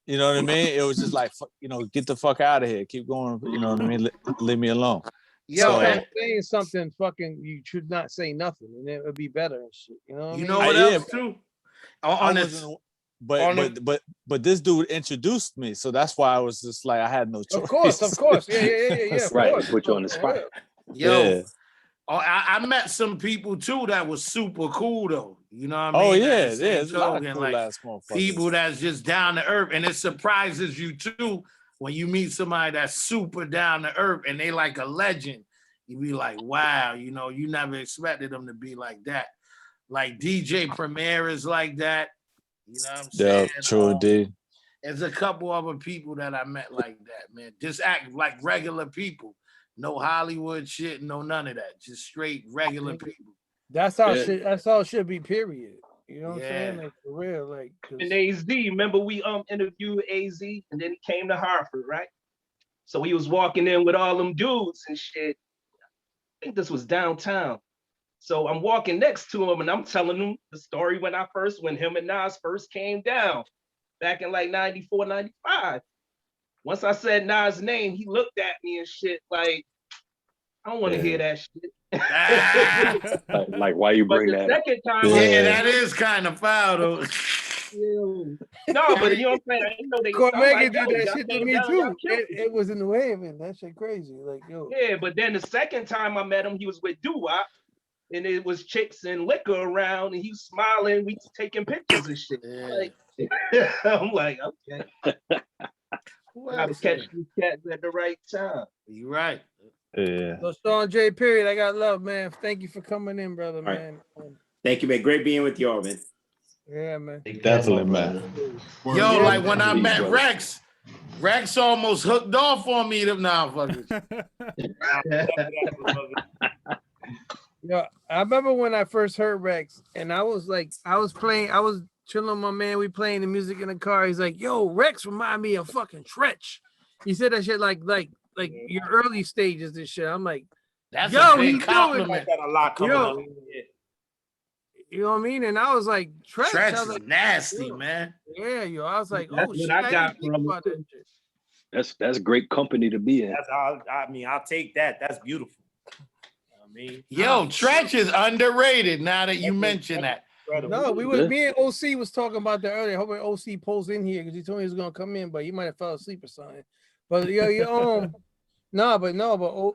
You know what I mean? It was just like, you know, get the fuck out of here. Keep going. You know what I mean? Leave me alone. Yo, saying something fucking, you should not say nothing, and it would be better and shit. You know what I mean? You know what else too? But this dude introduced me, so that's why I was just like, I had no choice. Of course, yeah. Right, put you on the spot. Yo, I met some people too that was super cool though. You know what I mean? Oh yeah, there's a lot of cool like ass motherfuckers. people that's just down to earth, and it surprises you too when you meet somebody that's super down to earth and they like a legend. You be like, wow, you know, you never expected them to be like that. Like DJ Premier is like that. You know what I'm saying? Yeah, true indeed. There's a couple other people that I met like that, man. Just act like regular people. No Hollywood shit, no none of that. Just straight regular people. That's how it should be, period. You know what I'm saying? Like for real. Like and AZ, remember we interviewed AZ and then he came to Hartford, right? So he was walking in with all them dudes and shit. I think this was downtown. So I'm walking next to him and I'm telling him the story when him and Nas first came down back in like 94, 95. Once I said Nas' name, he looked at me and shit like, I don't want to hear that shit. like, why you bring that? Second time, that is kind of foul though. No, but you know what I'm saying? I didn't know they Megan did that shit to me too. It was in New Haven. That shit crazy. Like, yo. Yeah, but then the second time I met him, he was with Doo-Wop, and it was chicks and liquor around, and he was smiling. We taking pictures and shit. Like, I'm like, okay. I was catching these cats at the right time. You're right. Yeah. So Shawn J. Period, I got love, man. Thank you for coming in, brother, All right. man. Thank you, man. Great being with y'all, man. Yeah, man. Definitely, man. Yo, like when I met Reks almost hooked off on me, them motherfuckers. Yo, I remember when I first heard Reks, and I was chilling with my man. We playing the music in the car. He's like, "Yo, Reks remind me of fucking Tretch." He said that shit like your early stages. This shit. I'm like, that's yo, a big he's compliment. doing Got a lot coming up. You know what I mean? And I was like, Tretch is like, nasty, man. Yeah, yo. I was like, That's oh shit. what I got didn't think about that shit. That's great company to be in. I'll take that. That's beautiful. Yo, Tretch is underrated now that you mention that. No, me and OC was talking about that earlier. Hoping OC pulls in here because he told me he was gonna come in, but he might have fell asleep or something. But but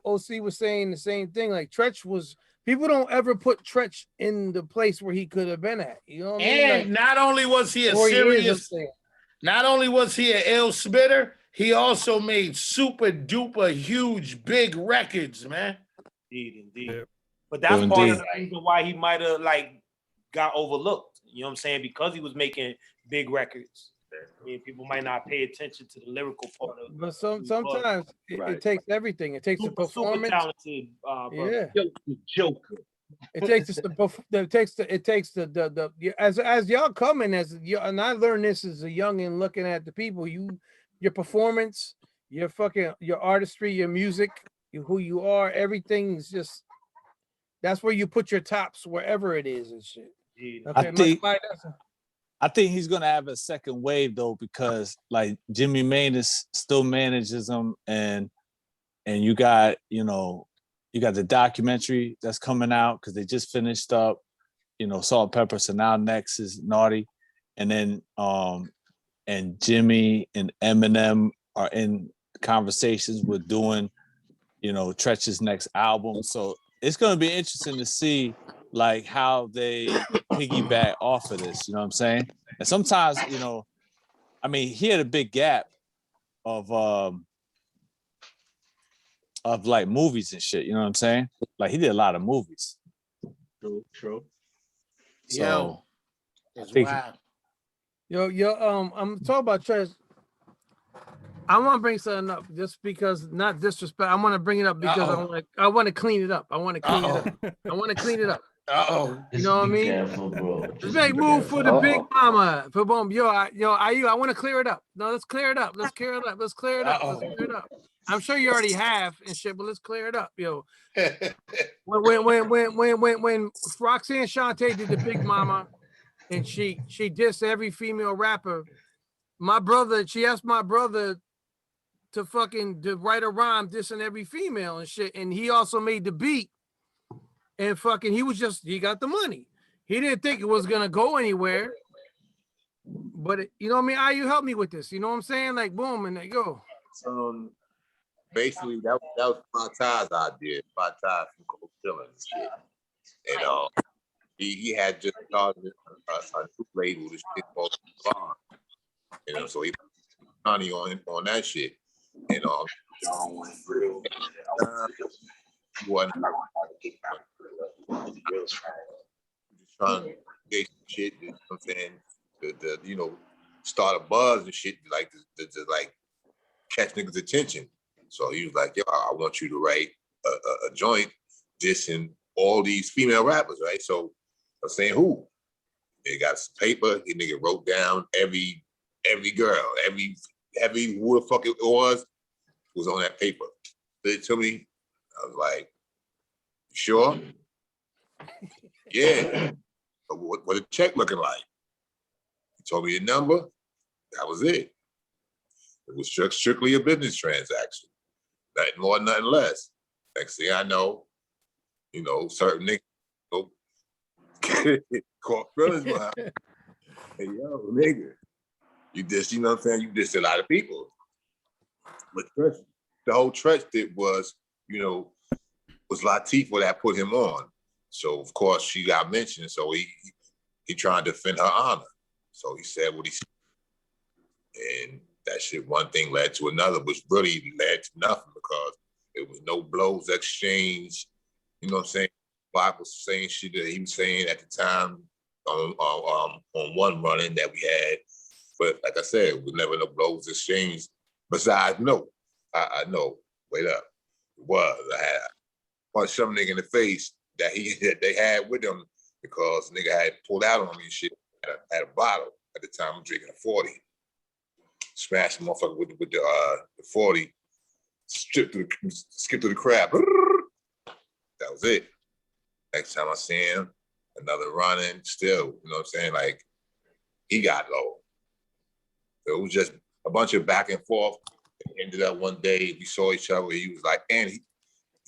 OC was saying the same thing. Like Tretch was, people don't ever put Tretch in the place where he could have been at. You know what I mean? And not only was he a serious, not only was he an ill spitter, he also made super duper huge big records, man. Indeed. But that's part of the reason why he might have got overlooked. You know what I'm saying? Because he was making big records. I mean, people might not pay attention to the lyrical part of it. But sometimes it takes everything. It takes the performance. Super talented, Joker. It takes as y'all coming and I learned this as a youngin' looking at the people, your performance, your artistry, your music, who you are, everything's just, that's where you put your tops wherever it is and shit. Okay, I think he's gonna have a second wave though, because like Jimmy Manus still manages him, and you got, You got the documentary that's coming out because they just finished up, Salt and Pepper. So now next is Naughty. And then and Jimmy and Eminem are in conversations with doing, Treach's next album. So it's gonna be interesting to see like how they piggyback off of this, you know what I'm saying? And sometimes, he had a big gap of like movies and shit, you know what I'm saying? Like he did a lot of movies. True. So it's wild. I'm talking about Treach. I want to bring something up just because, not disrespect. I want to bring it up because I want to clean it up. I want to clean it up. You know what I mean? Careful, bro. Let's make move for the big mama. For boom. I want to clear it up. No, let's clear it up. Let's clear it up. Let's clear it up. I'm sure you already have and shit, but let's clear it up, yo. When Roxanne Shante did the Big Mama, and she dissed every female rapper, she asked my brother to write a rhyme dissing every female and shit, and he also made the beat, and he got the money. He didn't think it was gonna go anywhere, but you know what I mean? You help me with this, you know what I'm saying? Like boom, and there you go. Basically, that was Montaz's idea. Montaz from Chumzilla and shit. And he had just started a new label, this shit called Shawn. So he put money on that shit. And trying to get shit, you know what I'm saying? The start a buzz and shit, like to like catch niggas' attention. So he was like, yo, I want you to write a joint dissing all these female rappers, right? So I'm saying who? They got some paper, the nigga wrote down every girl, every who the fuck it was on that paper. Did it to me. I was like, you sure? Yeah. So what the check looking like? He told me the number. That was it. It was strictly a business transaction. Nothing more, nothing less. Next thing I know, certain niggas caught feelings behind. Hey, yo, nigga, you dissed, you know what I'm saying? You dissed a lot of people. But the whole Treach did was Latifah that put him on. So of course she got mentioned. So he tried to defend her honor. So he said what he said. And that shit, one thing led to another, which really led to nothing because there was no blows exchange. You know what I'm saying? Bob was saying shit that he was saying at the time on one running that we had. But like I said, it was never no blows exchanged. Besides, no, I know. Wait up. It was. I had punched some nigga in the face that they had with them because nigga had pulled out on me and shit at a bottle. At the time, I'm drinking a 40. Smashed the motherfucker with the 40. Skip through the crab. That was it. Next time I see him, another running, still, you know what I'm saying? Like, he got low. So it was just a bunch of back and forth. It ended up one day, we saw each other. He was like, at the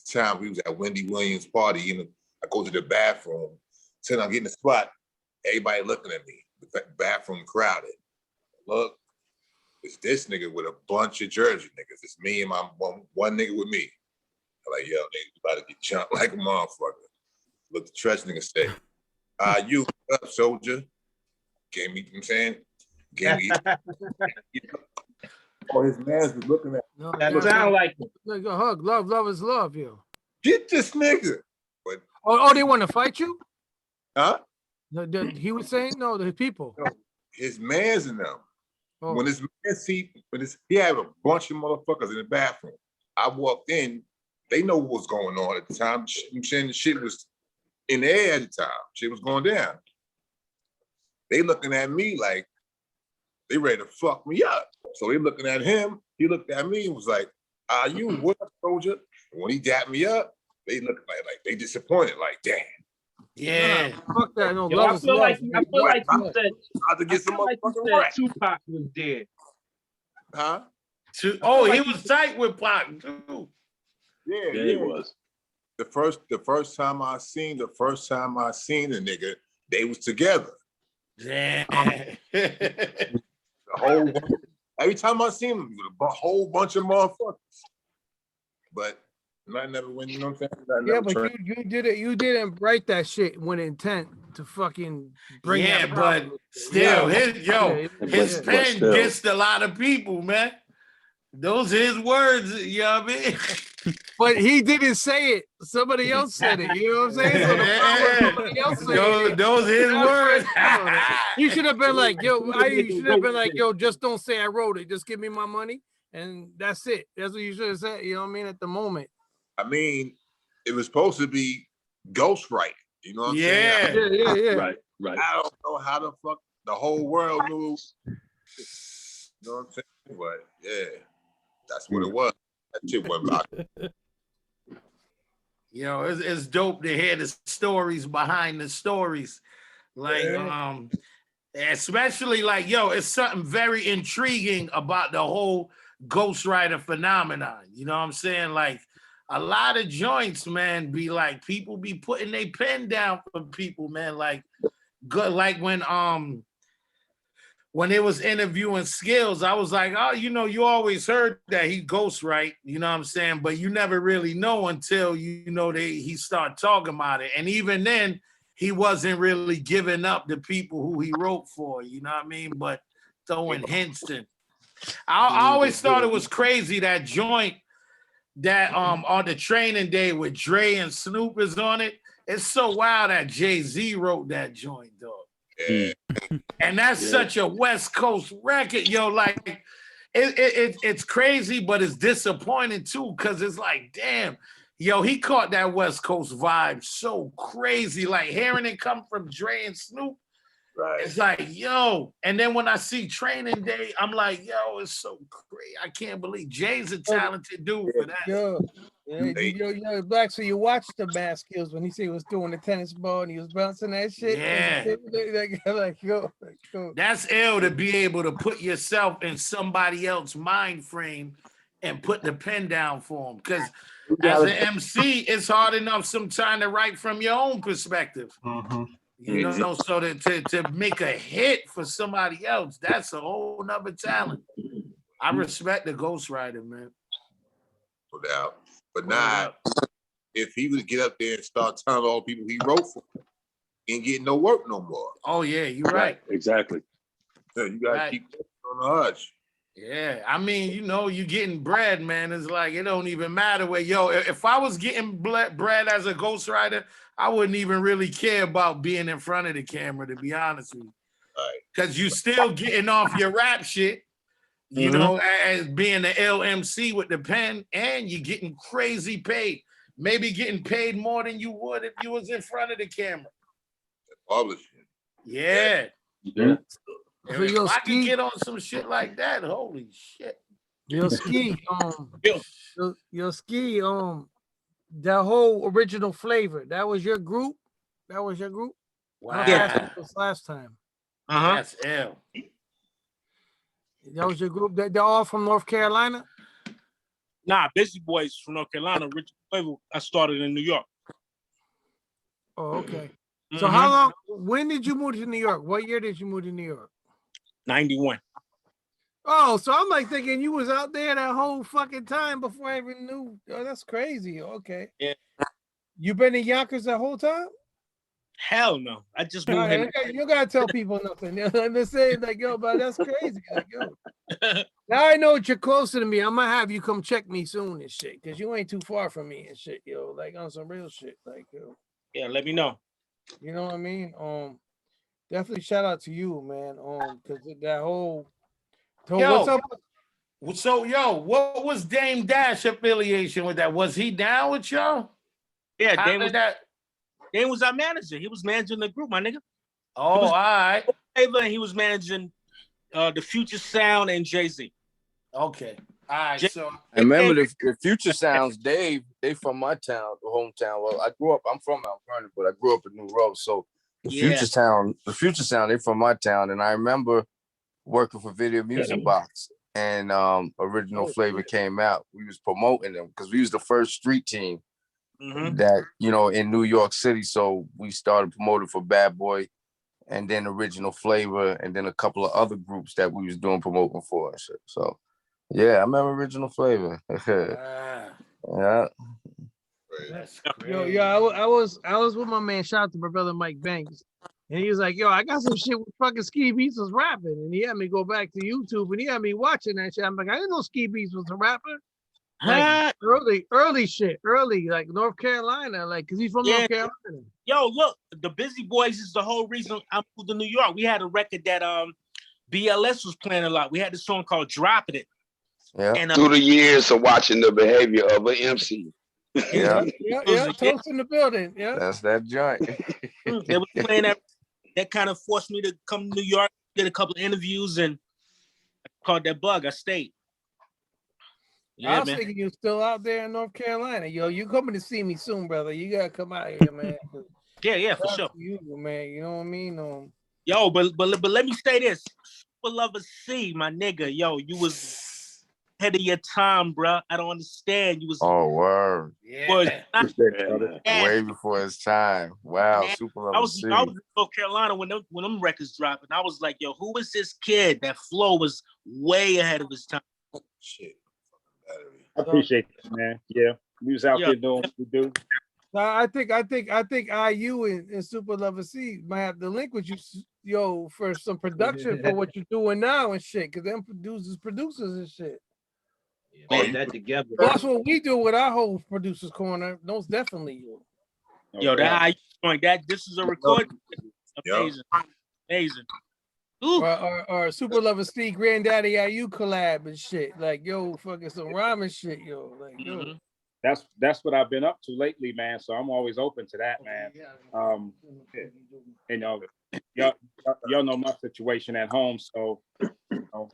time we was at Wendy Williams' party, I go to the bathroom, till I'm getting the spot, everybody looking at me. The bathroom crowded. Look, it's this nigga with a bunch of Jersey niggas. It's me and my one nigga with me. I'm like, yo, nigga, about to get jumped like a motherfucker. Look, the Treach nigga said, you up, soldier? Gave me, you know what I'm saying? Gave me. All his mans was looking at me. That sound like it. Look, a hug. Love is love, yo. Get this nigga. But, they want to fight you? Huh? He was saying, no, the people. His mans in them. Oh. When his man he had a bunch of motherfuckers in the bathroom. I walked in, they know what was going on at the time. Shit was in the air at the time. Shit was going down. They looking at me like they ready to fuck me up. So they looking at him. He looked at me and was like, you what up, soldier? And when he dapped me up, they looked like they disappointed, like, damn. Yeah. Fuck that. No, Yo, I feel like you said Tupac was dead. Huh? He was tight with Pac too. Yeah, he was. the first time I seen the nigga, they was together. Yeah. The whole every time I seen him, a whole bunch of motherfuckers. But I never went, you know what I'm saying? Yeah, but you didn't write that shit with intent to fucking bring that but problem. still, Yeah. his pen gets a lot of people, man. Those his words, you know what I mean? But he didn't say it. Somebody else said it. You know what I'm saying? So the problem, somebody else saying it. Those his words. You should have been like, you should have been like, just don't say I wrote it. Just give me my money. And that's it. That's what you should have said. You know what I mean? At the moment. I mean, it was supposed to be ghostwriting. You know what I'm saying? Yeah. Right. I don't know how the fuck the whole world knew. You know what I'm saying? But yeah, that's what it was. That shit went by. Yo, it's dope to hear the stories behind the stories. Like, especially like, it's something very intriguing about the whole ghostwriter phenomenon. You know what I'm saying? Like, a lot of joints, man, be like, people be putting their pen down for people, man. Like, good, like when they was interviewing Skills, I was like, oh, you always heard that he ghostwrite, you know what I'm saying? But you never really know until, he start talking about it. And even then, he wasn't really giving up the people who he wrote for, you know what I mean? But throwing hints in. I always thought it was crazy, that joint that on the training day with Dre and Snoop is on it. It's so wild that Jay-Z wrote that joint, dog. Yeah. And that's such a West Coast record, like it's crazy, but it's disappointing too, because it's like, damn, he caught that West Coast vibe so crazy. Like hearing it come from Dre and Snoop, right? It's like, and then when I see Training Day, I'm like, it's so crazy. I can't believe Jay's a talented dude for that. Black. So you watched the Mass Skills when he said he was doing the tennis ball and he was bouncing that shit. Yeah, that's ill to be able to put yourself in somebody else's mind frame and put the pen down for him. Because as an MC, it's hard enough sometimes to write from your own perspective. You know, so to make a hit for somebody else, that's a whole nother talent. I respect the ghostwriter, man. No doubt. But now, if he would get up there and start telling all the people he wrote for, he ain't getting no work no more. Oh, yeah, you're right. Exactly. So you got to keep on the hush. Yeah, I mean, you getting bread, man. It's like, it don't even matter where, if I was getting bread as a ghostwriter, I wouldn't even really care about being in front of the camera, to be honest with you. Because you still getting off your rap shit, as being the LMC with the pen, and you're getting crazy paid. Maybe getting paid more than you would if you was in front of the camera. Publishing. Yeah. So if I could get on some shit like that, holy shit. Ski, that whole Original Flavor, that was your group? Wow. Yeah. Last time. That's L. That was your group? They're all from North Carolina? Nah, Busy Boys from North Carolina. Original Flavor, I started in New York. Oh, okay. So how long, when did you move to New York? What year did you move to New York? 91. Oh, so I'm like thinking you was out there that whole fucking time before I even knew. Oh, that's crazy. Okay. Yeah. You been in Yonkers the whole time? Hell no. I just moved here. You gotta tell people nothing. They're saying like, but that's crazy. Like, now I know you're closer to me. I'm gonna have you come check me soon and shit, because you ain't too far from me and shit, like on some real shit. Like, Yeah, let me know. You know what I mean? Definitely shout out to you, man. Because that whole what's up? So what was Dame Dash affiliation with that? Was he down with y'all? Yeah, Dame was our manager. He was managing the group, my nigga. Oh, all right. He was managing the Future Sound and Jay-Z. Okay. All right. So I remember the Future Sounds, Dave, they from my town, the hometown. Well, I'm from Mount Vernon, but I grew up in New Road. So the Future Sound, they from my town. And I remember working for Video Music Box, and Original Flavor came out. We was promoting them because we was the first street team that, you know, in New York City. So we started promoting for Bad Boy and then Original Flavor and then a couple of other groups that we was doing promoting for and shit. So yeah, I remember Original Flavor. Yeah. Yo, I was with my man. Shout out to my brother Mike Banks, and he was like, "Yo, I got some shit with fucking Ski Beatz was rapping," and he had me go back to YouTube, and he had me watching that shit. I'm like, I didn't know Ski Beatz was a rapper. Like early shit, like North Carolina, like because he's from North Carolina. Yo, look, the Busy Boys is the whole reason I moved to New York. We had a record that BLS was playing a lot. We had this song called "Dropping It." Yeah. And, through the years of watching the behavior of an MC. Yeah. Toast in the building. Yeah. That's that joint. They were playing that. That kind of forced me to come to New York, did a couple of interviews, and I caught that bug. I stayed. Yeah, I was thinking you're still out there in North Carolina. Yo, you coming to see me soon, brother. You gotta come out here, man. Yeah, for sure. You, man, you know what I mean? Yo, but let me say this. Super Lover C, my nigga. Yo, you was ahead of your time, bro. I don't understand. You was word. Yeah. Way before his time. Wow, Super Lover C. I was in North Carolina when them records dropped, and I was like, yo, who is this kid? That flow was way ahead of his time. Shit. I appreciate that, man. Yeah, we was out there doing what we do. I think IU and Super Lover C might have to link with you, yo, for some production for what you're doing now and shit. Cause them producers and shit. Man, that together. That's what we do with our whole producers corner. Most definitely, you. Yo, that IU joint, this is a recording. Amazing. Or Super Lover C, Granddaddy IU collab and shit. Like, yo, fucking some rhyming shit, yo. Like, yo. That's what I've been up to lately, man. So I'm always open to that, man. You know, y'all know my situation at home, so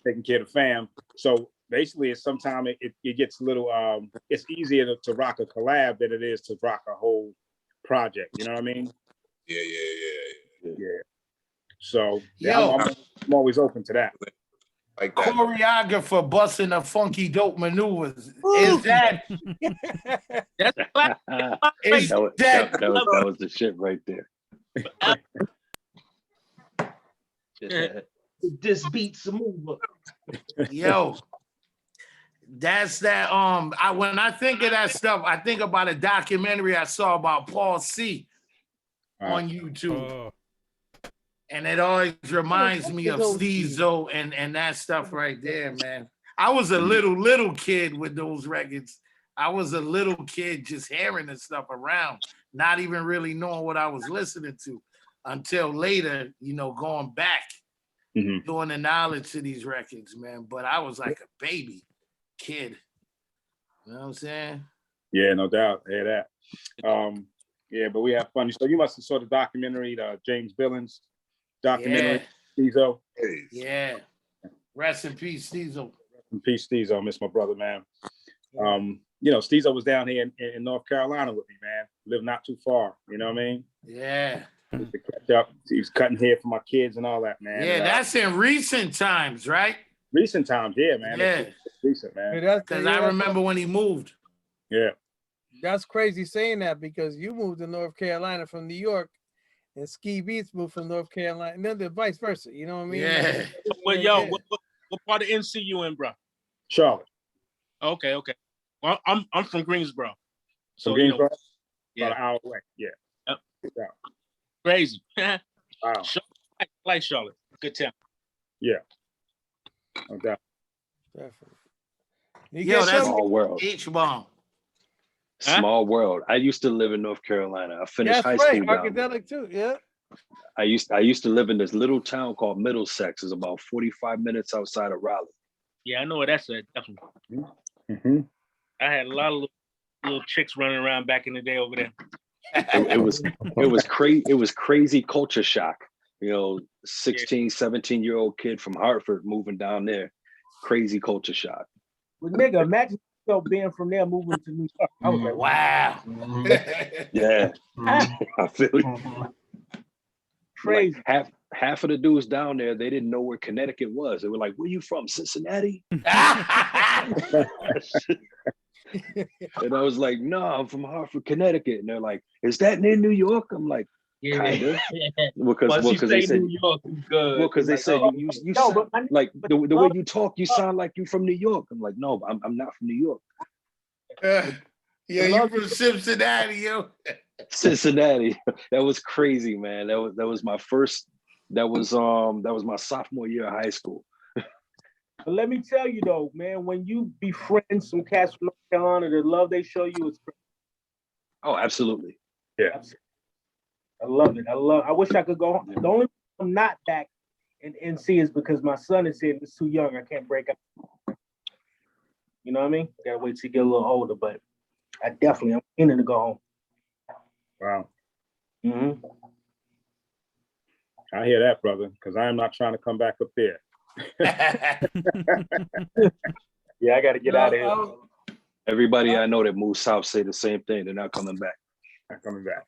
taking care of the fam. So basically, it's sometimes it gets a little. It's easier to rock a collab than it is to rock a whole project. You know what I mean? Yeah. So I'm always open to that. Like choreographer busting the funky dope maneuvers. Is that that was the shit right there. This beats a mover. Yo, that's that. When I think of that stuff, I think about a documentary I saw about Paul C on YouTube. And it always reminds me of Steezo and that stuff right there, man. I was a little kid with those records. I was a little kid just hearing the stuff around, not even really knowing what I was listening to until later, going back, doing the knowledge to these records, man. But I was like a baby kid. You know what I'm saying? Yeah, no doubt. I hear that. Yeah, but we have fun. So you must have saw the documentary, the James Billings documentary, Steezo. Yeah. Rest in peace, Steezo. Rest in peace, Steezo. Miss my brother, man. Steezo was down here in North Carolina with me, man. Lived not too far. You know what I mean? Yeah. To catch up. He was cutting hair for my kids and all that, man. Yeah, that's in recent times, right? Recent times, yeah, man. Yeah. It's recent, man. Because I remember when he moved. Yeah. That's crazy saying that because you moved to North Carolina from New York. And Ski Beatz moved from North Carolina, and then the vice versa. You know what I mean? Yeah. Well, yo, what part of NC you in, bro? Charlotte. Okay. Well, I'm from Greensboro. So Greensboro? Yeah. About an hour away. Yeah. Yep. Yeah. Crazy. Wow. I like Charlotte. Good town. Yeah. No doubt. Definitely. Yo, that's Small world. H-bomb. Small world. I used to live in North Carolina. I finished high school down Arkidelik too, yeah. I used to live in this little town called Middlesex. It's about 45 minutes outside of Raleigh. Yeah, I know where that's at. Definitely. Mm-hmm. I had a lot of little chicks running around back in the day over there. It was crazy culture shock. 16, 17-year-old kid from Hartford moving down there. Crazy culture shock. Well, nigga, imagine yourself being from there moving to New York. I was like, wow. Yeah. I feel you. Crazy. Like half of the dudes down there, they didn't know where Connecticut was. They were like, "Where you from? Cincinnati?" And I was like, no, I'm from Hartford, Connecticut. And they're like, is that near New York? I'm like, kinda. Because they said New York is good. well, because they said you no, sound like the way you talk, you sound like you from New York. I'm like, no, I'm not from New York. Yeah, you from Cincinnati, yo. Cincinnati. That was crazy, man. That was my first. That was my sophomore year of high school. But let me tell you though, man, when you befriend some cats from North Carolina, the love they show you is crazy. Oh, absolutely. Yeah. I love it. I wish I could go home. The only reason I'm not back in NC is because my son is here. He's too young. I can't break up. You know what I mean? Gotta wait till you get a little older, but I'm keen to go home. Wow. Mm-hmm. I hear that, brother, because I am not trying to come back up there. Yeah, I got to get out of here. Everybody I know that moved south say the same thing. They're not coming back. Not coming back.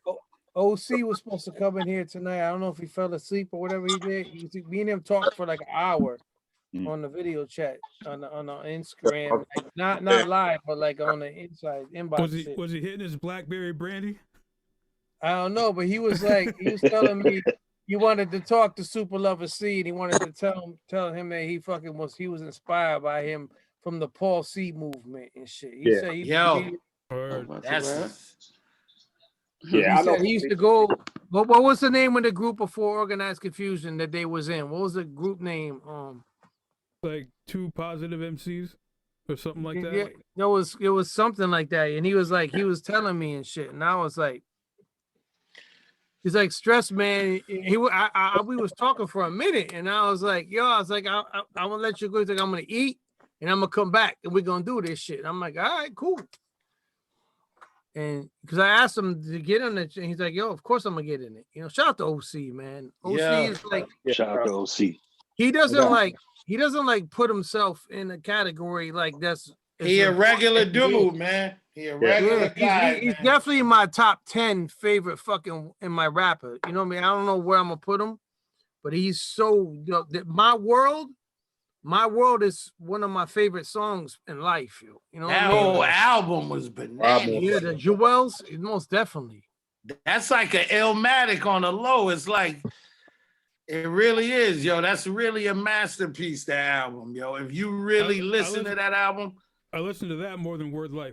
OC was supposed to come in here tonight. I don't know if he fell asleep or whatever he did. Me and him talked for like an hour on the video chat on the Instagram, like, not live, but like on the inside inbox. Was he hitting his BlackBerry brandy? I don't know, but he was telling me he wanted to talk to Super Lover C, and he wanted to tell him that he was inspired by him from the Paul C movement and shit. He said I know. He used to go. What was the name of the group before Organized Confusion that they was in? What was the group name? Like Two Positive MCs or something like that. Yeah, it was something like that, and he was telling me and shit, and I was like, he's like, Stress Man. We was talking for a minute, and I was like, I'm gonna let you go. He's like, I'm gonna eat, and I'm gonna come back, and we're gonna do this shit. I'm like, all right, cool. And because I asked him to get in it, and he's like, yo, of course I'm gonna get in it. You know, shout out to OC, man. OC is like, shout out to OC. He doesn't like put himself in a category like that's. He a regular dude, man. He a regular guy. He's definitely in my top 10 favorite fucking in my rapper. You know what I mean? I don't know where I'm gonna put him, but he's so My World is one of my favorite songs in life. You know, that whole album was bananas. Yeah, the Jewels, most definitely. That's like an Illmatic on the low. It's like it really is, yo. That's really a masterpiece. That album, yo. If you really listen to that album, I listen to that more than Word Life.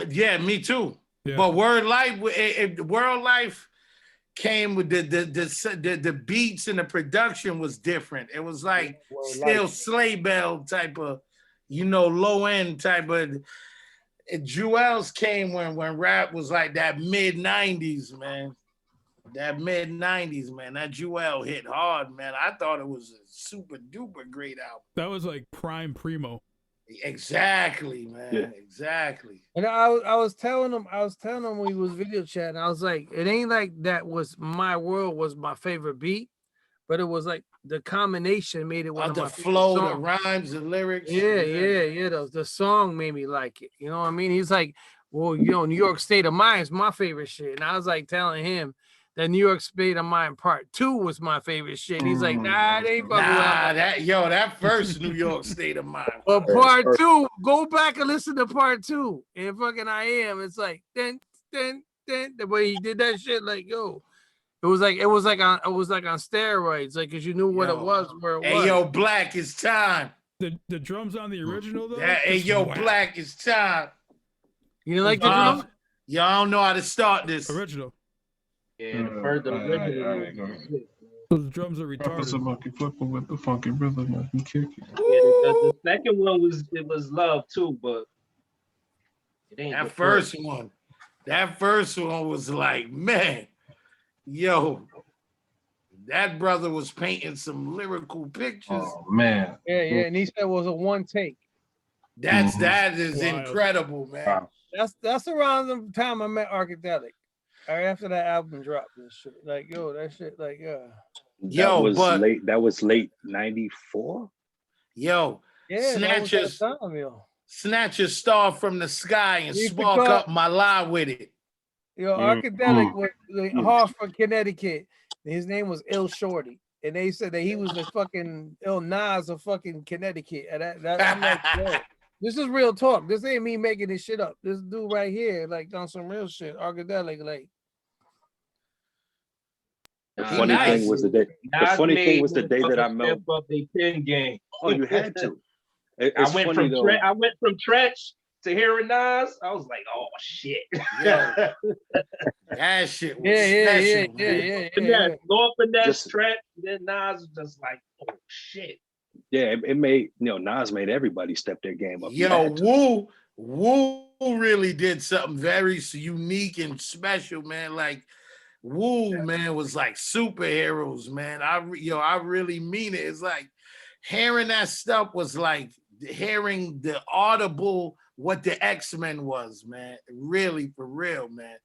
Yeah, me too. Yeah. But Word Life, World Life came with the beats and the production was different. It was like still sleigh bell type of, low end type of. Jewels came when rap was like that mid 90s, man. That mid 90s, man. That Jewel hit hard, man. I thought it was a super duper great album. That was like prime primo. Exactly, man. Yeah. Exactly. And I was telling him when we was video chatting, I was like, it ain't like that was My World was my favorite beat, but it was like the combination made it one of my flow, songs. the rhymes, the lyrics. Yeah. The song made me like it. You know what I mean? He's like, well, New York State of Mind is my favorite shit. And I was like telling him that New York State of Mind Part 2 was my favorite shit. He's like, nah, they ain't fucking that first New York State of Mind. But Part 2, go back and listen to Part 2. And fucking I Am. It's like then the way he did that shit, like, yo. It was like on steroids, like, cause you knew what it was, where it was. Hey, yo, Black, it's time. The drums on the original though. Hey, yo, Black, it's time. You like the drums? Y'all don't know how to start this. Original. Yeah, the first original. Those drums are retarded. That's a monkey flipping with the funky rhythm and he kick it. Yeah, the second one was Love too, but it ain't that first one. That first one was like, man, yo, that brother was painting some lyrical pictures. Oh man. Yeah, and he said it was a one take. That is incredible, man. Wow. That's around the time I met Arkidelik. Right after that album dropped and shit. Like, yo, that shit, like, that was late 94. Yo, yeah, snatch a star from the sky and spark up my lie with it. Yo, Arkidelik was in Hartford, Connecticut. His name was Ill Shorty. And they said that he was the fucking Ill Nas of fucking Connecticut. And I'm like, yo, This is real talk. This ain't me making this shit up. This dude right here, like on some real shit. Arkidelik, like. The funny thing was the day. The funny thing was the day that I met. Up the pin game. Oh, you had to. I went from Trench to hearing Nas. I was like, oh shit. Yo, that shit was special. Yeah. Lord Finesse, Trench, then Nas was just like, oh shit. Yeah, it made Nas made everybody step their game up. Yo, Woo really did something very unique and special, man. Like Woo, man, was like superheroes, man. I really mean it. It's like hearing that stuff was like hearing the audible what the X-Men was, man. Really, for real, man.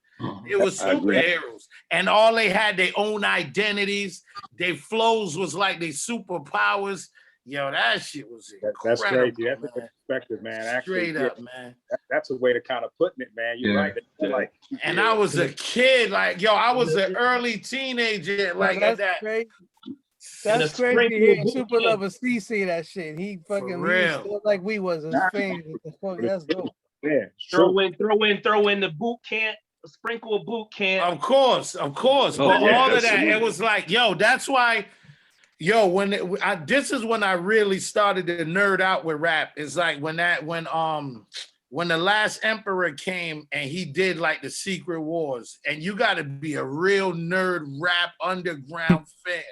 It was superheroes. And all they had their own identities. Their flows was like their superpowers. Yo, that shit was incredible. That's crazy. That's a good perspective, man. Actually, straight up, man. That's a way to kind of putting it, man. You're right. Like, and I was a kid, like, yo, I was an early teenager, like that's that. Crazy. That's crazy. Hearing Super Lover CC that shit. He fucking still like we was his fans. That's dope. Yeah. Throw in the boot camp. Sprinkle a boot camp. Of course. But all of that, it was like, yo, that's why. Yo, this is when I really started to nerd out with rap. It's like when the Last Emperor came and he did like the Secret Wars, and you got to be a real nerd rap underground fan.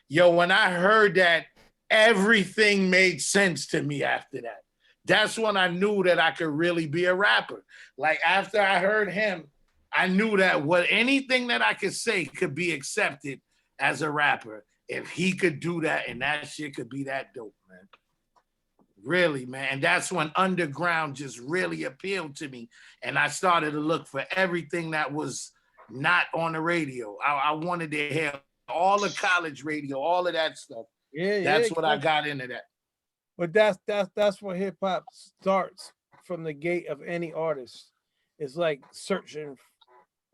Yo, when I heard that, everything made sense to me after that. That's when I knew that I could really be a rapper. Like after I heard him, I knew that anything that I could say could be accepted as a rapper. If he could do that and that shit could be that dope, man. Really, man. And that's when underground just really appealed to me. And I started to look for everything that was not on the radio. I wanted to hear all the college radio, all of that stuff. That's what I got into that. But that's where hip hop starts from the gate of any artist. It's like searching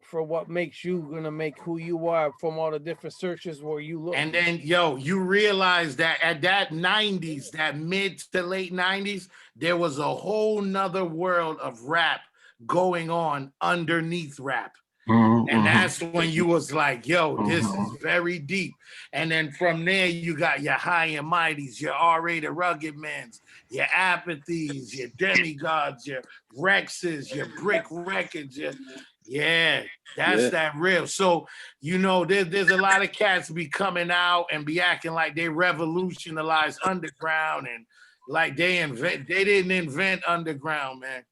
for what makes you gonna make who you are from all the different searches where you look. And then, yo, you realize that at that 90s, that mid to late 90s, there was a whole nother world of rap going on underneath rap. And that's when you was like, yo, this is very deep. And then from there, you got your high and mighties, your R-rated rugged mens, your apathies, your demigods, your Rexes, your brick records, that real. So, there's a lot of cats be coming out and be acting like they revolutionized underground and like they didn't invent underground, man.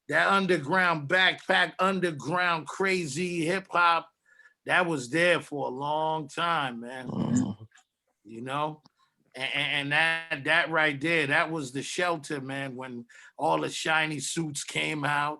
That underground backpack, underground crazy hip hop, that was there for a long time, man. And that right there, that was the shelter, man, when all the shiny suits came out.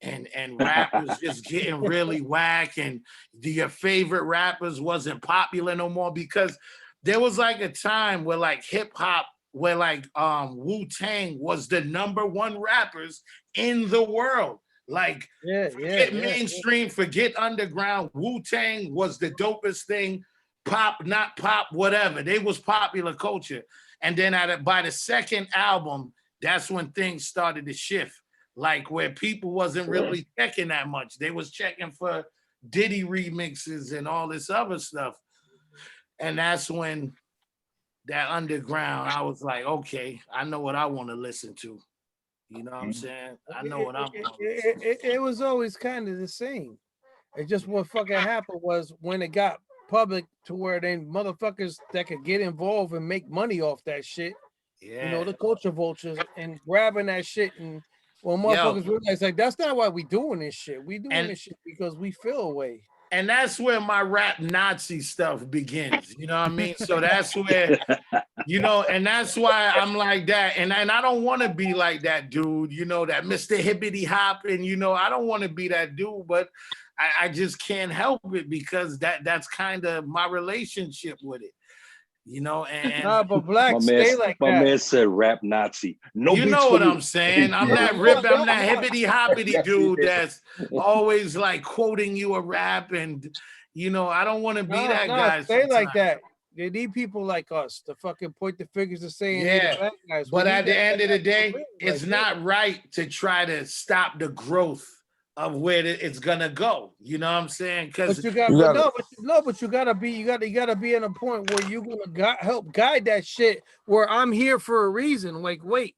And rap was just getting really whack, and your favorite rappers wasn't popular no more, because there was like a time where like hip hop, where like Wu-Tang was the #1 rappers in the world. Like forget mainstream, forget underground. Wu-Tang was the dopest thing. Pop, not pop, whatever. They was popular culture. And then by the second album, that's when things started to shift. Like where people wasn't really checking that much. They was checking for Diddy remixes and all this other stuff. And that's when that underground, I was like, okay, I know what I want to listen to. You know what I'm saying? I know what I'm it was always kind of the same. It just what fucking happened was when it got public to where then motherfuckers that could get involved and make money off that shit. The culture vultures and grabbing that shit, and well, motherfuckers realize like that's not why we doing this shit. We doing this shit because we feel a way. And that's where my rap Nazi stuff begins. You know what I mean? So that's where, and that's why I'm like that. And I don't want to be like that dude, that Mr. Hibbity Hop. And, I don't want to be that dude, but I just can't help it because that's kind of my relationship with it. But Black stay like that. My man said rap Nazi. You know what I'm saying? I'm that hippity hoppity dude that's always like quoting you a rap, and I don't want to be that guy. Stay like that. They need people like us to fucking point the fingers and say, Yeah, bad guys. but We at need the that end of the day, like, it's yeah. not right to try to stop the growth of where it's gonna go. You know what I'm saying? Because But you got, but you gotta be, you gotta be in a point where you're gonna help guide that shit. Where I'm here for a reason. Like, wait,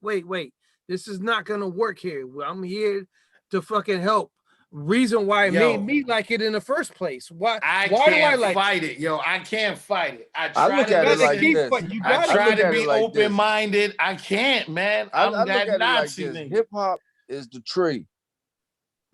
this is not gonna work here. I'm here to fucking help. Reason why it made me like it in the first place. Why I do I can't like fight it, yo. I can't fight it. I I try look to at it listen. like this. I try to be like this. open-minded. I can't, man. I I'm look that at it like Nazi this. nigga. Hip hop is the tree.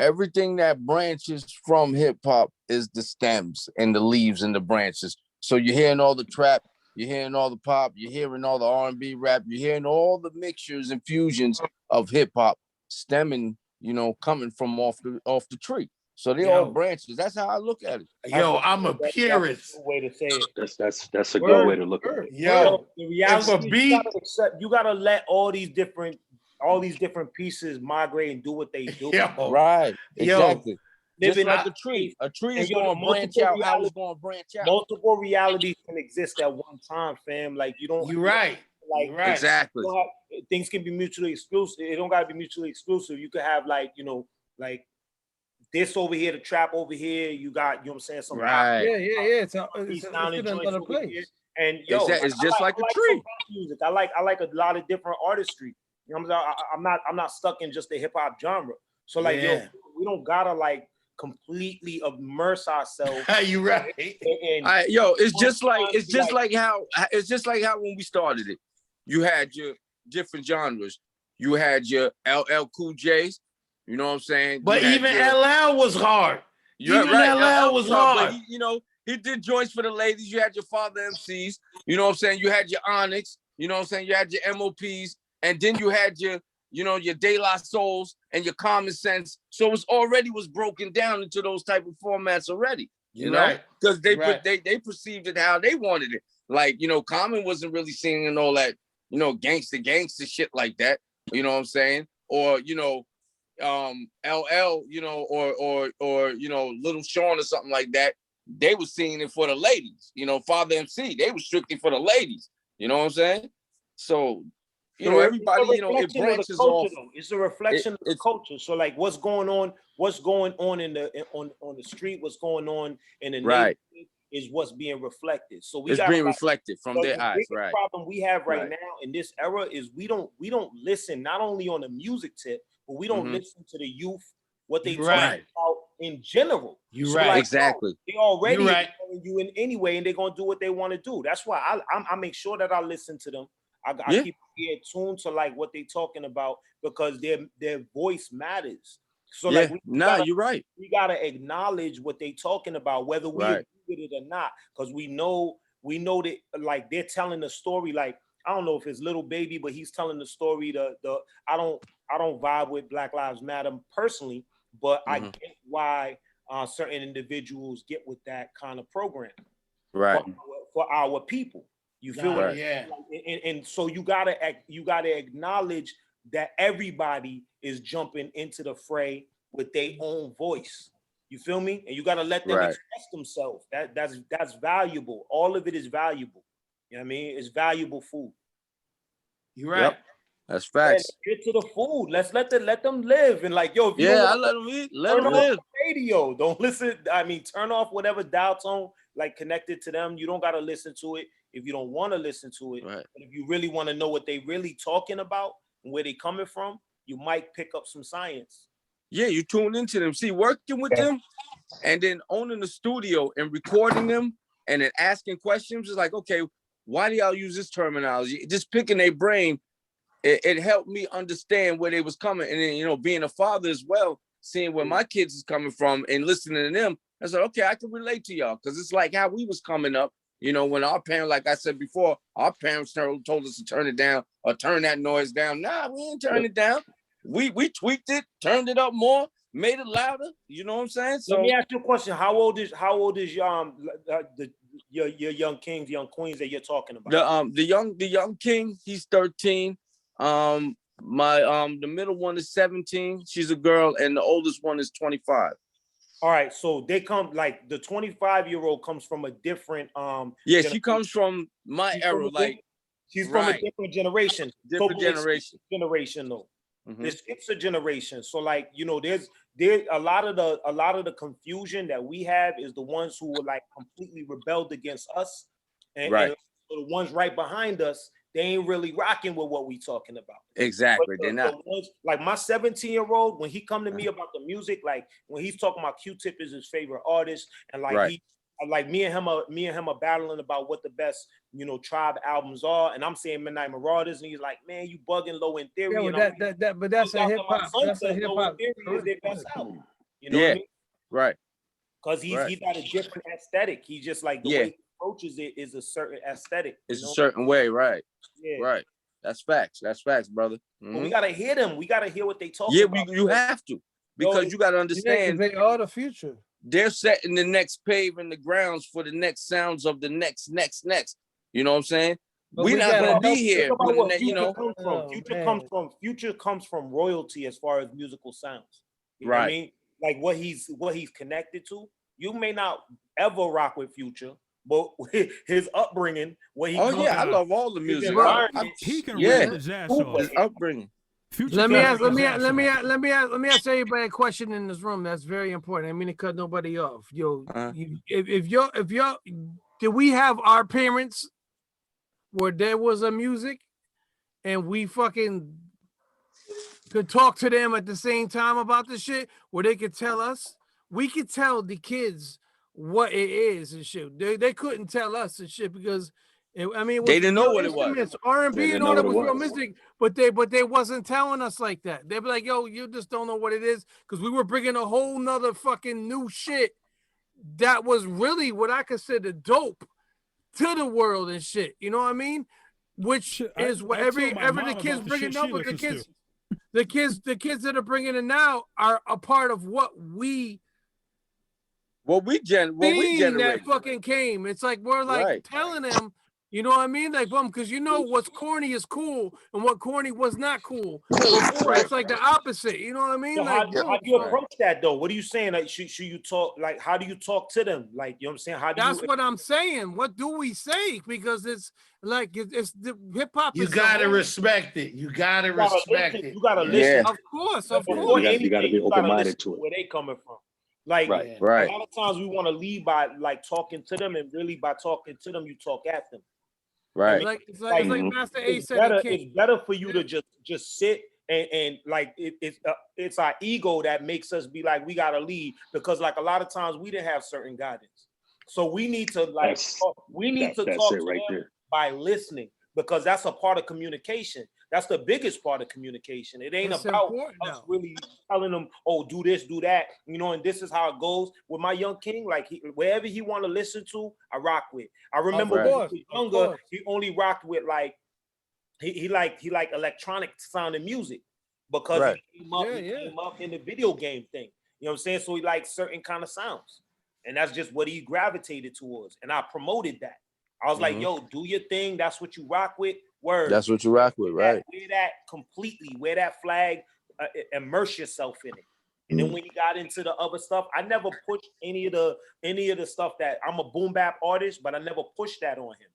Everything that branches from hip hop is the stems and the leaves and the branches. So you're hearing all the trap, you're hearing all the pop, you're hearing all the R&B rap, you're hearing all the mixtures and fusions of hip hop stemming, coming from off the tree. So they all branches. That's how I look at it. Yo, I'm a purist. Way to say it. That's a good way to look at it. Yo, the reality is you gotta let all these different pieces migrate and do what they do. Right. Exactly. Just Living like out a tree. A tree and is going to branch out. How it's going to branch out. Multiple realities can exist at one time, fam. Like you don't. You're right. Like You're right. Exactly. you don't have, things can be mutually exclusive. It don't gotta be mutually exclusive. You could have like this over here, the trap over here. You got, you know what I'm saying? Some right. Yeah. It's sounding in another joints over place. here. And yo, it's just like a I tree. some rap music. I like a lot of different artistry. You know what I'm saying? I'm not stuck in just the hip hop genre. So like, yo, we don't gotta like completely immerse ourselves. You right. It's just like how when we started it, you had your different genres. You had your LL Cool J's. You know what I'm saying? But even LL was hard. Even LL was hard. But he did joints for the ladies. You had your father MCs. You know what I'm saying? You had your Onyx. You know what I'm saying? You had your MOPs. And then you had your De La Souls and your Common Sense. So it already was broken down into those type of formats already. You know? Because they perceived it how they wanted it. Like, Common wasn't really singing all that, gangster shit like that. You know what I'm saying? Or, LL, or Little Shawn or something like that. They were singing it for the ladies. Father MC, they were strictly for the ladies. You know what I'm saying? So, everybody, it branches off. It's a reflection of the culture. So, like, what's going on in the street, what's going on in the neighborhood is what's being reflected. So it's being reflected from their eyes. The problem we have right now in this era is we don't listen not only on the music tip, but we don't listen to the youth what they talk about in general. Exactly. They already telling you in any way, and they're gonna do what they want to do. That's why I make sure that I listen to them. I keep ear tuned to like what they talking about because their voice matters. So like you're right. We gotta acknowledge what they talking about, whether we agree with it or not, because we know that like they're telling the story. Like I don't know if it's Little Baby, but he's telling the story. I don't vibe with Black Lives Matter personally, but I get why certain individuals get with that kind of program, for our people. You feel it? Yeah. And so you gotta acknowledge that everybody is jumping into the fray with their own voice. You feel me? And you gotta let them express themselves. That's valuable. All of it is valuable. You know what I mean? It's valuable food. You're right. Yep. That's facts. Get to the food. Let's let them live. And like, yo, if you I let them eat. Let them live. Radio. Don't listen. I mean, turn off whatever dial tone like connected to them. You don't gotta listen to it if you don't want to listen to it. But if you really want to know what they really talking about and where they coming from, you might pick up some science. Yeah, you tune into them. See, working with them and then owning the studio and recording them and then asking questions is like, okay, why do y'all use this terminology? Just picking their brain, it helped me understand where they was coming. And then, being a father as well, seeing where my kids is coming from and listening to them, I said, okay, I can relate to y'all because it's like how we was coming up. When our parents, like I said before, our parents told us to turn it down or turn that noise down. Nah, we ain't turn it down. We tweaked it, turned it up more, made it louder. You know what I'm saying? So let me ask you a question. How old is your young kings, young queens that you're talking about? The young king, he's 13. The middle one is 17. She's a girl, and the oldest one is 25. All right, so they come like the 25-year-old comes from a different Yeah, she comes from my era, she's from a different generation. Different generation. Generation though. It's a generation. So like, you know, there's a lot of the confusion that we have is the ones who were like completely rebelled against us. And the ones right behind us, they ain't really rocking with what we talking about. Exactly. They're not. Ones, like my 17-year-old, when he come to me about the music, like when he's talking about Q-Tip is his favorite artist, and like me and him are battling about what the best, you know, Tribe albums are, and I'm saying Midnight Marauders, and he's like, man, you bugging Low in Theory. Yeah, but that's a hip hop. That's a hip hop. Is their best album. You know what I mean? Right. Because he's got a different aesthetic. He's just like the way he approaches it is a certain aesthetic. It's a certain way, right? Yeah. Right. That's facts. That's facts, brother. But we gotta hear them. We gotta hear what they talk about. You have to, because you gotta understand they are the future. They're setting the next paving the grounds for the next sounds of the next. You know what I'm saying? We're not gonna be here. You know, Future comes from royalty as far as musical sounds. You know what I mean? Like what he's connected to. You may not ever rock with Future, but his upbringing, what he I love all the music. He can rap his ass off. His upbringing. Let me ask everybody a question in this room that's very important. I mean to cut nobody off. Yo, if y'all did we have our parents where there was a music and we fucking could talk to them at the same time about the shit, where they could tell us? We could tell the kids what it is and shit. They couldn't tell us and shit because they didn't know what it was. R&B and all that was real music, but they wasn't telling us like that. They'd be like, yo, you just don't know what it is, because we were bringing a whole nother fucking new shit that was really what I consider dope to the world and shit. You know what I mean? Which is what every the kids bringing up, but the kids that are bringing it now are a part of what we generated. That fucking came. It's like we're like telling them, you know what I mean? Like, because you know what's corny is cool and what corny was not cool. It's like the opposite. You know what I mean? So like, how do you approach that though? What are you saying? Like, should you talk? Like, how do you talk to them? Like, you know what I'm saying? That's what I'm saying. What do we say? Because it's like it's the hip hop. You gotta respect it. You gotta respect it. You gotta listen. Of course. You gotta be open-minded to it. Where they coming from? Like, right. A lot of times we want to lead by like talking to them, and really by talking to them, you talk at them. Right. It's like Master A said. It's better for you to just sit and like it's our ego that makes us be like we gotta lead, because like a lot of times we didn't have certain guidance, so we need to like talk to them by listening, because that's a part of communication. That's the biggest part of communication. It ain't about us really telling them, oh, do this, do that, you know, and this is how it goes. With my young king, like wherever he want to listen to, I rock with. I remember when he was younger, he only rocked with like he liked electronic sounding music, because he came up in the video game thing. You know what I'm saying? So he liked certain kind of sounds, and that's just what he gravitated towards. And I promoted that. I was like, yo, do your thing. That's what you rock with. Word. That's what you rock with, right? Wear that completely. Wear that flag. Immerse yourself in it. And then when he got into the other stuff, I never pushed any of the stuff that I'm a boom bap artist, but I never pushed that on him.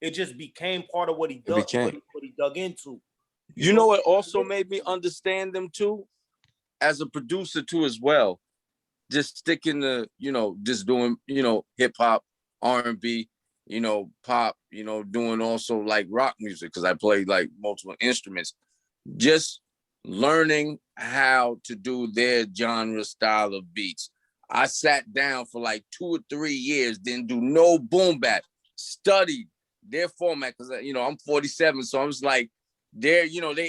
It just became part of what he dug. What he dug into. You know what also made me understand them too, as a producer too as well. Just sticking to, you know, just doing, you know, hip hop, R&B. You know, pop, you know, doing also like rock music, because I play like multiple instruments. Just learning how to do their genre style of beats. I sat down for like 2 or 3 years, didn't do no boom bap, studied their format, because, you know, I'm 47, so I'm just like, their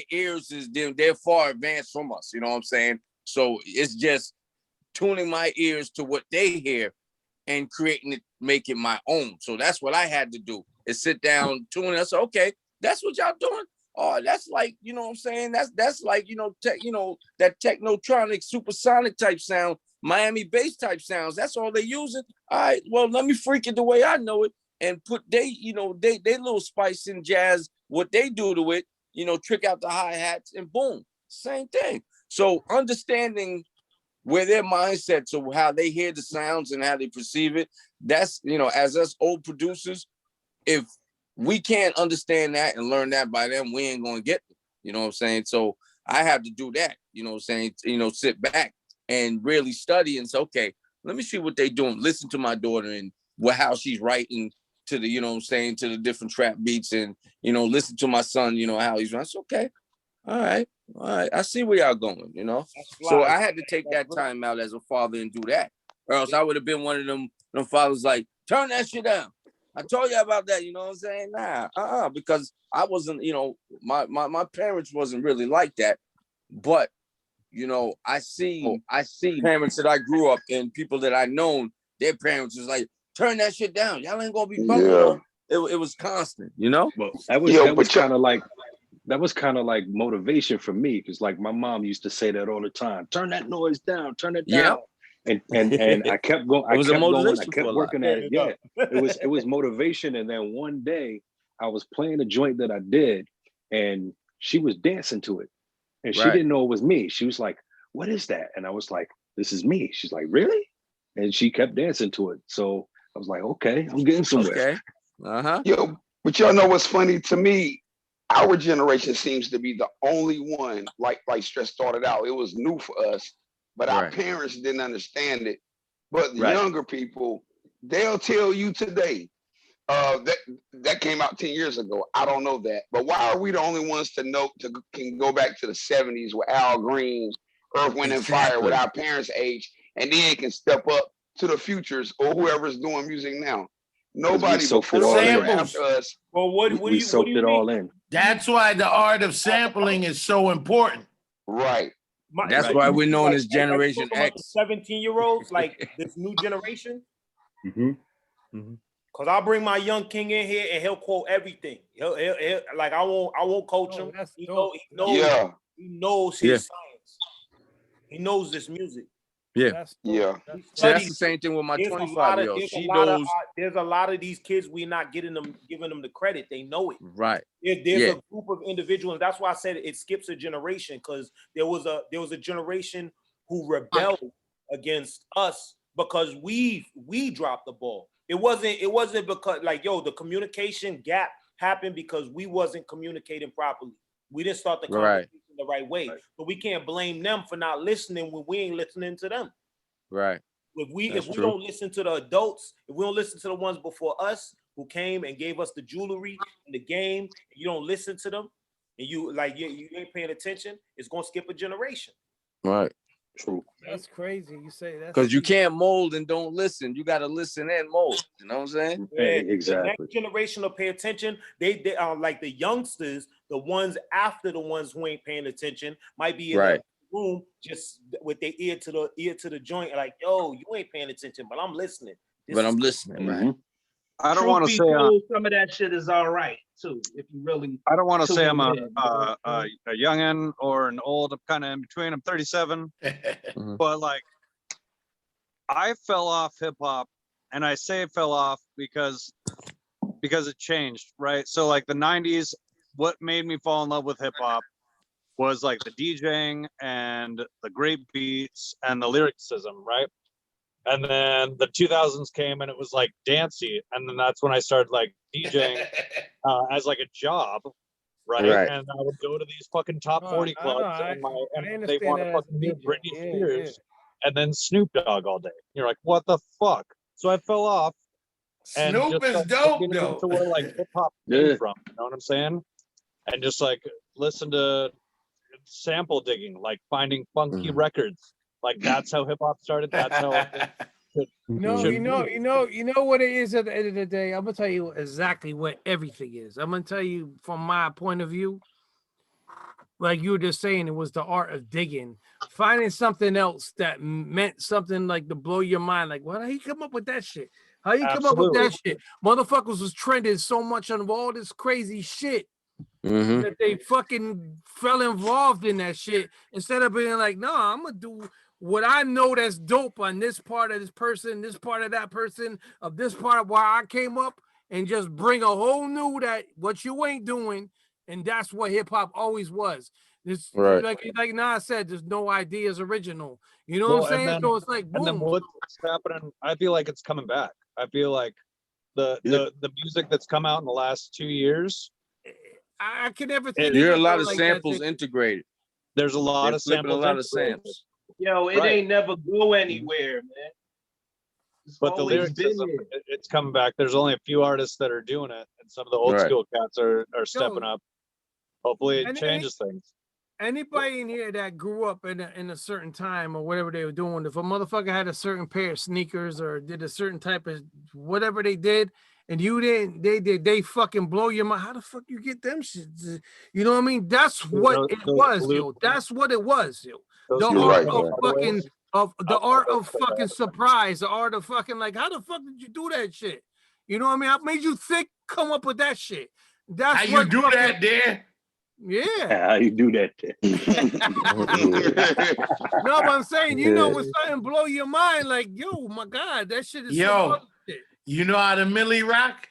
ears is they're far advanced from us, you know what I'm saying? So it's just tuning my ears to what they hear and creating it, make it my own. So that's what I had to do, is sit down, tune it. I said, okay, that's what y'all doing? Oh, that's like, you know what I'm saying? That's like, you know, that technotronic, supersonic type sound, Miami bass type sounds. That's all they using. All right, well, let me freak it the way I know it and put they little spice in jazz, what they do to it, you know, trick out the hi-hats and boom, same thing. So understanding where their mindset to how they hear the sounds and how they perceive it. That's, you know, as us old producers, if we can't understand that and learn that by them, we ain't gonna get them. You know what I'm saying? So I have to do that, you know what I'm saying? You know, sit back and really study and say, okay, let me see what they're doing. Listen to my daughter and how she's writing to the, you know what I'm saying, to the different trap beats, and, you know, listen to my son, you know, how he's running. Okay. All right. I see where y'all going, you know? So I had to take that time out as a father and do that. Or else I would have been one of them fathers like, turn that shit down. I told you about that, you know what I'm saying? Nah, because I wasn't, you know, my parents wasn't really like that. But, you know, I see parents that I grew up in, people that I known, their parents was like, turn that shit down. Y'all ain't gonna be bumping. Yeah. It was constant, you know? Well, that was kind of like motivation for me, because like my mom used to say that all the time. Turn that noise down, turn it down. And I kept going, I kept working at it. Yeah. It was motivation. And then one day I was playing a joint that I did, and she was dancing to it. And she didn't know it was me. She was like, what is that? And I was like, this is me. She's like, really? And she kept dancing to it. So I was like, okay, I'm getting somewhere. Okay. Yo, but y'all know what's funny to me? Our generation seems to be the only one, like Stress started out. It was new for us, but our parents didn't understand it. But the younger people, they'll tell you today, that came out 10 years ago. I don't know that. But why are we the only ones can go back to the 70s with Al Green, Earth, Wind, and Fire with our parents' age, and then can step up to the futures or whoever's doing music now? Nobody before or after us. Well, we soaked it all in. That's why the art of sampling is so important. Right. That's why we're known as Generation X. 17-year-olds, like this new generation. Cause I'll bring my young king in here and he'll quote everything. He'll like I won't coach him. He knows his science. He knows this music. Yeah. So that's the same thing with my 25-year-old. She knows. There's a lot of these kids we're not giving them the credit. They know it. Right. There's a group of individuals. That's why I said it skips a generation, because there was a generation who rebelled against us because we dropped the ball. It wasn't because like, yo, the communication gap happened because we wasn't communicating properly. We didn't start the conversation the right way. But we can't blame them for not listening when we ain't listening to them. Right. If we don't listen to the adults, if we don't listen to the ones before us who came and gave us the jewelry and the game, and you don't listen to them, and you ain't paying attention, it's gonna skip a generation. Right. True. That's crazy. You say that because you can't mold and don't listen. You got to listen and mold. You know what I'm saying? Exactly. The next generation will pay attention. They are like the youngsters, the ones after the ones who ain't paying attention might be in the room just with their ear to the joint, like, yo, you ain't paying attention, but I'm listening. I'm listening, right? I don't want to say some of that shit is all right too. If you really, I don't want to say I'm a youngin or an old. I'm kind of in between. I'm 37, but like I fell off hip hop, and I say it fell off because it changed, right? So like the 90s, what made me fall in love with hip hop was like the DJing and the great beats and the lyricism, right? And then the 2000s came and it was like dancey, and then that's when I started like DJing as like a job, right? And I would go to these fucking top 40 clubs, and they want to fucking hear Britney Spears and then Snoop Dogg all day. You're like, what the fuck? So I fell off. Snoop is dope, though. To where like hip hop came from, you know what I'm saying? And just like listen to sample digging, like finding funky records. Like that's how hip hop started. That's how. You know what it is at the end of the day. I'm gonna tell you exactly what everything is. I'm gonna tell you from my point of view. Like you were just saying, it was the art of digging, finding something else that meant something like to blow your mind. Like, how he come up with that shit? How you come up with that shit? Motherfuckers was trending so much on all this crazy shit. That they fucking fell involved in that shit instead of being like, no, I'm gonna do what I know that's dope on this part of this person, this part of that person, of this part of where I came up, and just bring a whole new that what you ain't doing. And that's what hip hop always was. It's Right. like Nas said, there's no ideas original. You know what I'm saying? So it's like and then boom. what's happening? I feel like it's coming back. I feel like the music that's come out in the last 2 years. I can never think. You hear a lot of like samples that. integrated. There's a lot They're of flipping samples. a lot of samples. Yo, it ain't never go anywhere, man. It's But the always been lyricism, there. it's coming back. There's only a few artists that are doing it, and some of the old school cats are stepping up. Hopefully, it changes things. Anybody in here that grew up in a certain time or whatever they were doing, if a motherfucker had a certain pair of sneakers or did a certain type of whatever they did, and you didn't, they fucking blow your mind. How the fuck you get them shit? You know what I mean? That's what it was, yo. That's what it was, yo. The art of fucking fucking surprise, the art of fucking like, how the fuck did you do that shit? You know what I mean? I made you think, come up with that shit. That's how what you do fucking, that, there. Yeah. How you do that? No, but I'm saying, you know, when something blow your mind, like, yo, my God, that shit is some other shit. You know how to Millie rock?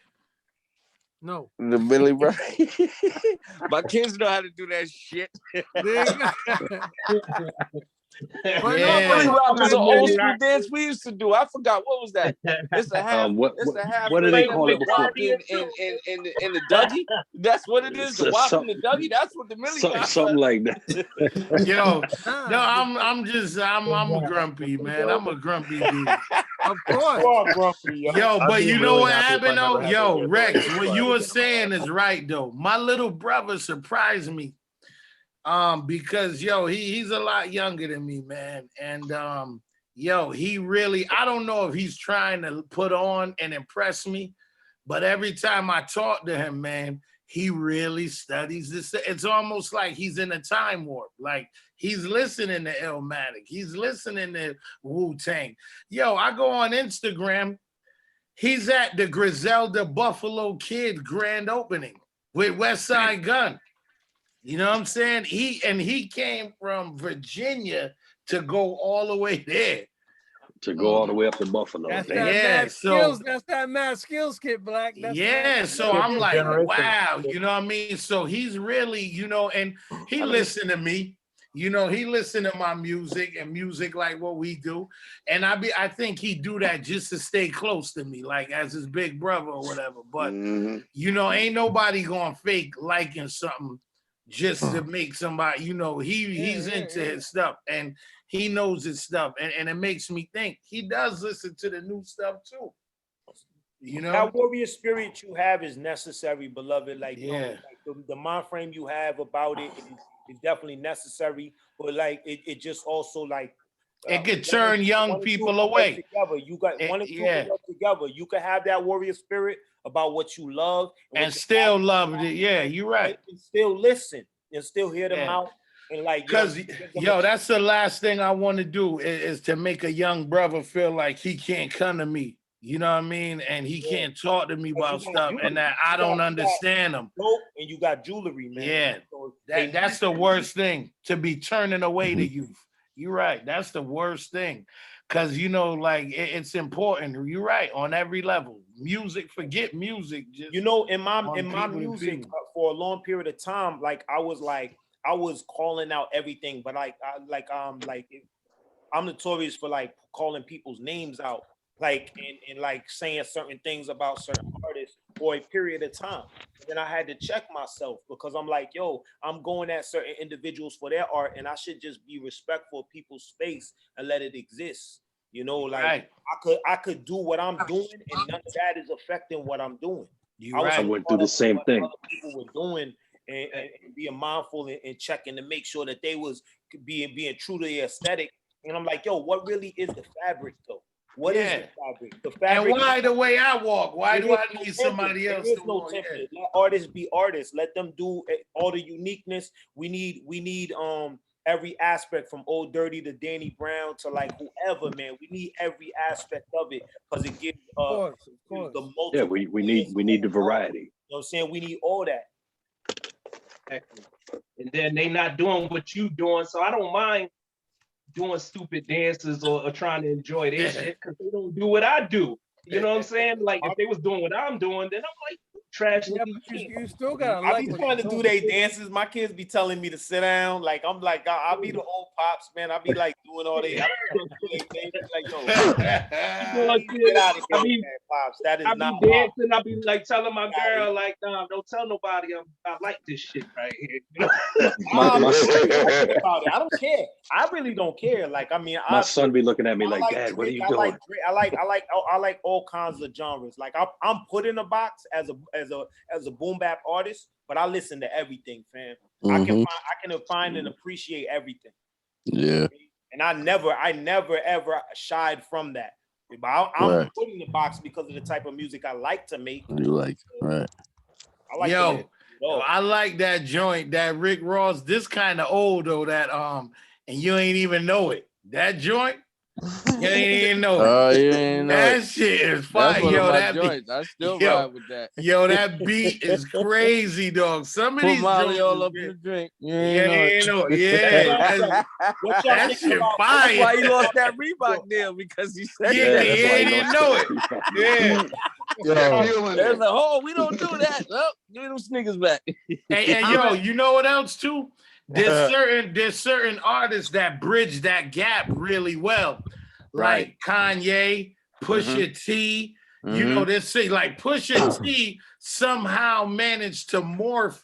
No. The Millie rock. My kids know how to do that shit. Millie rock was an old school dance we used to do. I forgot, what was that? It's a half. What did they call it before? In the Dougie. That's what it is. The walk in the Dougie. That's what the Millie rock. Something like that. Yo, no, I'm grumpy, man. I'm a grumpy dude. Of course. Yo, but you know what happened though? Yo, Rex, what you were saying is right though. My little brother surprised me. Because yo, he's a lot younger than me, man. And yo, he really, I don't know if he's trying to put on and impress me, but every time I talk to him, man, he really studies this. It's almost like he's in a time warp. Like he's listening to Illmatic, he's listening to Wu-Tang. Yo, I go on Instagram, he's at the Griselda Buffalo Kid grand opening with West Side Gun. You know what I'm saying? He came from Virginia to go all the way there. To go all the way up to Buffalo. That's that mad skills kit, Black. So I'm like, wow, you know what I mean? So he's really, you know, and he listened to me. You know, he listened to my music and music like what we do. And I think he do that just to stay close to me, like as his big brother or whatever. But, you know, ain't nobody going to fake liking something just to make somebody, you know, he's into his stuff and he knows his stuff. And it makes me think he does listen to the new stuff too. You know, that warrior spirit you have is necessary, beloved. Like, like the mind frame you have about it is definitely necessary. But like, it just also like it could turn young people away. Together, you got one and two together. You can have that warrior spirit about what you love and still love it. Yeah, you're right. And still listen and still hear them out. And like, because that's the last thing I want to do is to make a young brother feel like he can't come to me. You know what I mean? And he can't talk to me about stuff and that I don't understand him. And you got jewelry, man. Yeah, that's the worst thing, to be turning away the youth. You're right. That's the worst thing. Because, you know, like, it's important. You're right, on every level. Music, forget music. Just you know, in my music, for a long period of time, like, I was calling out everything. But, I'm notorious for, like, calling people's names out. Like, and like saying certain things about certain artists for a period of time. And then I had to check myself because I'm like, yo, I'm going at certain individuals for their art and I should just be respectful of people's space and let it exist. You know, like I could do what I'm doing and none of that is affecting what I'm doing. I went through the same thing. Other people were doing and being mindful and checking to make sure that they was being true to the aesthetic. And I'm like, yo, what really is the fabric though? What is the fabric? The fabric. And why the way I walk? Why do I need somebody else to walk? Let artists be artists. Let them do all the uniqueness. We need every aspect from Old Dirty to Danny Brown to like whoever, man. We need every aspect of it because it gives the most. Yeah, we need the variety. You know what I'm saying? We need all that. And then they not doing what you doing, so I don't mind doing stupid dances or trying to enjoy their shit because they don't do what I do. You know what I'm saying? Like if they was doing what I'm doing, then I'm like, trash Yeah, nigga. but you still gotta I like be what trying to you're do doing. their dances. My kids be telling me to sit down. Like I'm like, I'll be the old pops, man. I'll be like doing all they. I be like, yo, get out of here, man, pops. That is I not be mom. dancing. I be like telling my girl, like, nah, don't tell nobody I like this shit right here. You know? I'm open about it. I don't care. I really don't care. Like, I mean, My son be looking at me I like, Dad, what are Drake, you doing? I like all kinds of genres. Like I'm put in a box as a boom bap artist, but I listen to everything, fam. I can find and appreciate everything. Yeah. And I never ever shied from that. But I'm put in the box because of the type of music I like to make. You like, right? I like yo, I like that joint, that Rick Ross. This kind of old though, that and you ain't even know it. That joint, you ain't even know it. Oh, you ain't know that it. shit is fire. That's one Yo, of my that joints. beat, I still ride with that. Yo, that beat is crazy, dog. Some of Put these Molly joints all is up in the drink. You Yeah, ain't know it. yeah. That shit fire. That's why he lost that Reebok deal, because he said Yeah, that. he didn't know it. Yeah. There's a hole. We don't do that. Oh, give me them sneakers back. And yo, you know what else too? There's certain artists that bridge that gap really well. Like Kanye, Pusha T. You know, this like Pusha T somehow managed to morph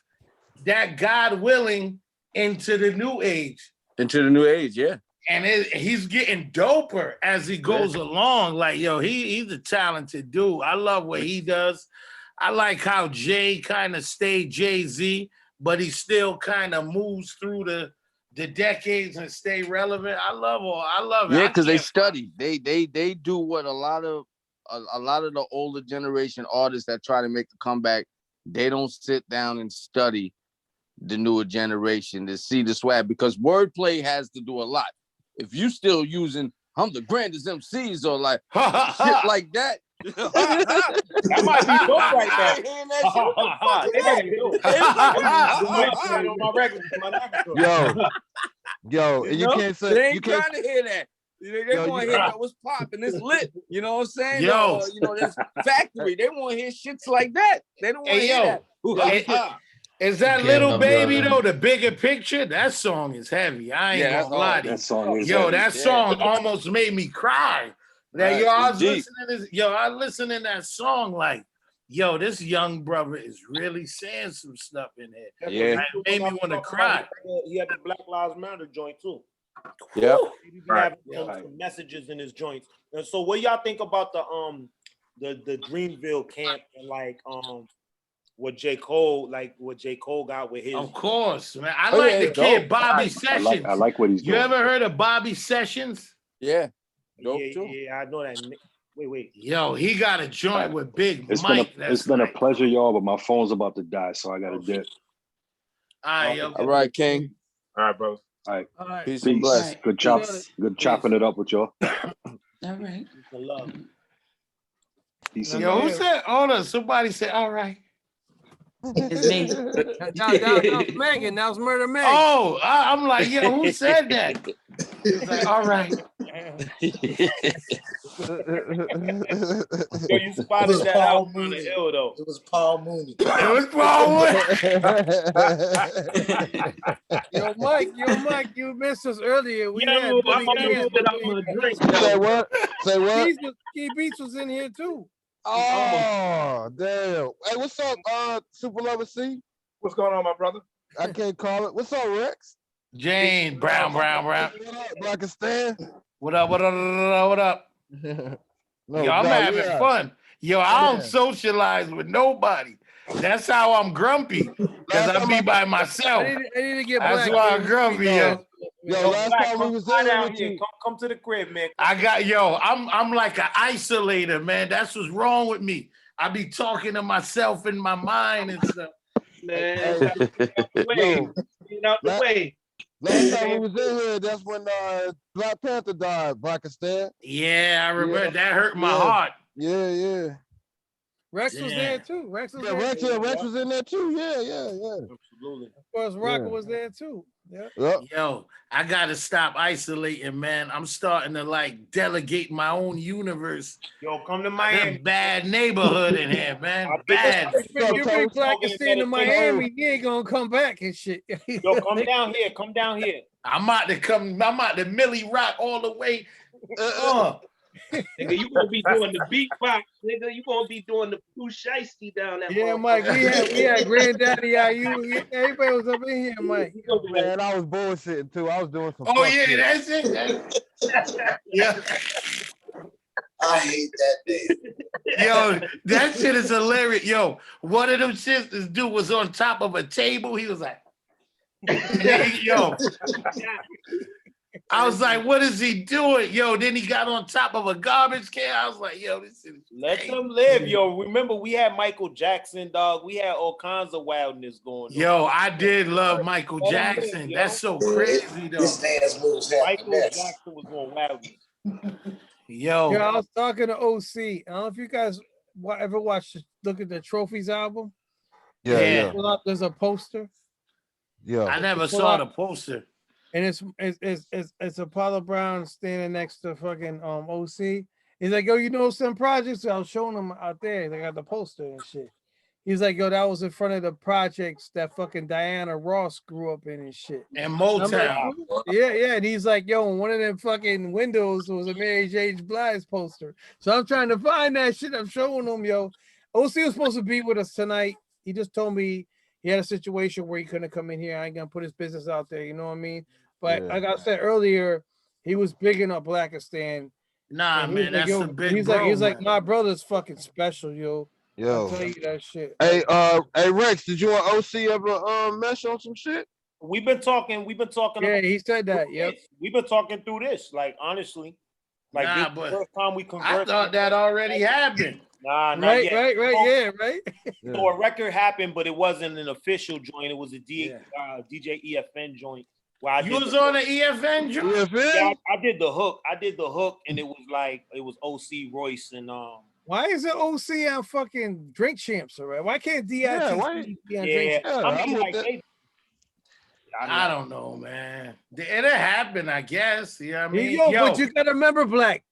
that God willing into the new age. Into the new age, yeah. And he's getting doper as he goes along. Like, yo, he's a talented dude. I love what he does. I like how Jay kind of stayed Jay-Z, but he still kind of moves through the decades and stay relevant. I love it. Yeah, because they study. They do what a lot of the older generation artists that try to make the comeback, they don't sit down and study the newer generation to see the swag, because wordplay has to do a lot. If you still using I'm the grandest MCs or like shit like that, that might be dope right now. Yo, and you can't say they ain't you can't trying to hear that. They want to hear that what's popping. It's lit. You know what I'm saying? Yo. You know, this factory. They want to hear shits like that. They don't want to hear that. Is that Little Baby though the bigger picture? That song is heavy. I ain't gonna lie to you. That song is yo, heavy. that song almost made me cry. That I was listening to I listening to that song like, yo, this young brother is really saying some stuff in there. Yeah, it made me want to cry. He had the Black Lives Matter joint too. Yeah, he be having some messages in his joints. And so, what y'all think about the Dreamville camp and like what J. Cole got with his? Of course, man. I like the kid Bobby Sessions. I like what he's doing. You ever heard of Bobby Sessions? Yeah. Yeah, I know that. Wait. Yo, he got a joint with Big It's Mike. It's been a pleasure, y'all, but my phone's about to die, so I gotta dip. All right, King. All right, bro. All right. Peace and bless. Good chopping it up with y'all. All right. Yo, who said? Hold on, somebody said, all right. It's me. That was Megan. That was Murda Megz. Oh, I'm like, yo, who said that? It's like, all right. Yo, you spotted that out on the hill though. It was Paul Mooney. It was Paul Mooney. Yo, Mike, you missed us earlier. We had Say what? Say what? Beatz was in here too. Oh, damn. Hey, what's up, Super Lover C? What's going on, my brother? I can't call it. What's up, Reks? Jane, Brown. Blacastan? What up? No Yo, I'm doubt, having yeah. fun. Yo, I don't socialize with nobody. That's how I'm grumpy, because I be by myself. I need to get That's Black. why I'm grumpy, yo. Yo, last time we was in with you. Come to the crib, man. I'm like an isolator, man. That's what's wrong with me. I be talking to myself in my mind and stuff. Man, out the way. Last time we was in here, that's when Black Panther died, Blacastan. Yeah, I remember. That hurt my heart. Yeah. Rex was there too. Rex was there. Rex was in there too. Yeah. Absolutely. Of course, Rocker was there too. Yeah. Yo, I gotta stop isolating, man. I'm starting to like delegate my own universe. Yo, come to Miami. Bad neighborhood in here, man. Bad. You bring Blacastan to Miami, he ain't gonna come back and shit. Yo, come down here. Come down here. I'm out to Millie Rock all the way. Nigga, you gonna be doing the beatbox, nigga. You gonna be doing the Pooh Shiesty down there. Yeah, Mike. We had Granddaddy IU. Everybody was up in here, Mike. Man, I was bullshitting too. I was doing some. Oh yeah, shit. That's it. Yeah. I hate that day. Yo, that shit is hilarious. Yo, one of them shits this dude was on top of a table. He was like, yo. I was like, what is he doing? Yo, then he got on top of a garbage can. I was like, yo, this is let them live, yo. Remember, we had Michael Jackson, dog. We had all kinds of wildness going on. Yo, I did love Michael Jackson. That's so crazy, though. This dance moves Michael Jackson was going wildness. Yo, I was talking to OC. I don't know if you guys ever look at the Trophies album. Yeah. There's a poster. Yeah. I never saw the poster. And it's Apollo Brown standing next to fucking OC. He's like, yo, you know some projects? I was showing him out there. They got the poster and shit. He's like, yo, that was in front of the projects that fucking Diana Ross grew up in and shit. And Motown. Like, yeah. And he's like, yo, one of them fucking windows was a Mary J. Blige poster. So I'm trying to find that shit. I'm showing him, yo. OC was supposed to be with us tonight. He just told me he had a situation where he couldn't come in here. I ain't gonna put his business out there, you know what I mean? But like I said earlier, he was bigging up Blacastan. Nah, man, that's a big he's like, my brother's fucking special, yo. I'll tell you that shit. Hey, Rex, did you and OC ever mesh on some shit? We've been talking. Yeah, he said that. Yep. We've been talking through this, like honestly. Like Nah, this but first time we conversed. I thought that already happened. Nah, not right, yet. right. So a record happened, but it wasn't an official joint. It was a DJ EFN joint. You was on the EFN joint? Yeah, I did the hook. And it was OC Royce and Why is it OC on fucking Drink Champs, all right? Why can't DIT be on Drink Champs? I mean, like, I don't know, man. It happened, I guess. You know what I mean? Yo, but you gotta remember, Black.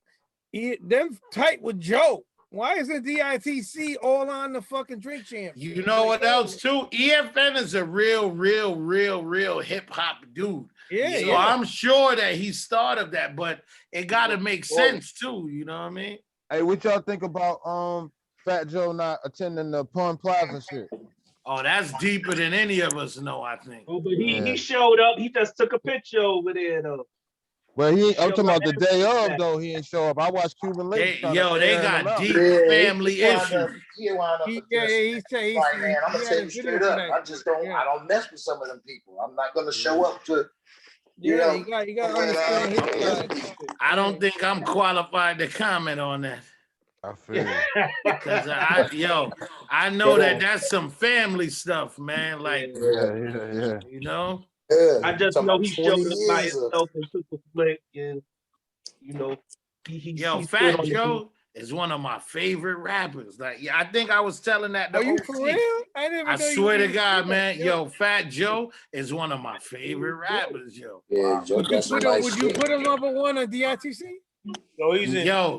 Them tight with Joe. Why isn't DITC all on the fucking Drink Champs? You know what else too? EFN is a real hip hop dude. Yeah, so I'm sure that he started that, but it gotta make sense too. You know what I mean? Hey, what y'all think about Fat Joe not attending the Pun Plaza shit? Oh, that's deeper than any of us know, I think. Oh, but he showed up. He just took a picture over there though. Well, I'm talking about the day of though. He didn't show up. I watched Cuban Links. They got deep family issues. He wound up. He's like, man, I'm gonna tell you straight up. I don't mess with some of them people. I'm not gonna show up to. You know, you got to understand. I don't think I'm qualified to comment on that. I feel because I know that's some family stuff, man. Like, yeah. You know. Yeah, I just know he showed up by himself and took a flick, and you know, Fat Joe is one of my favorite rappers. Like, I think I was telling that. Are you for real? I swear to God, man. Yo, Fat Joe is one of my favorite rappers, yo. Yeah, Joe, would you put him number one on DITC?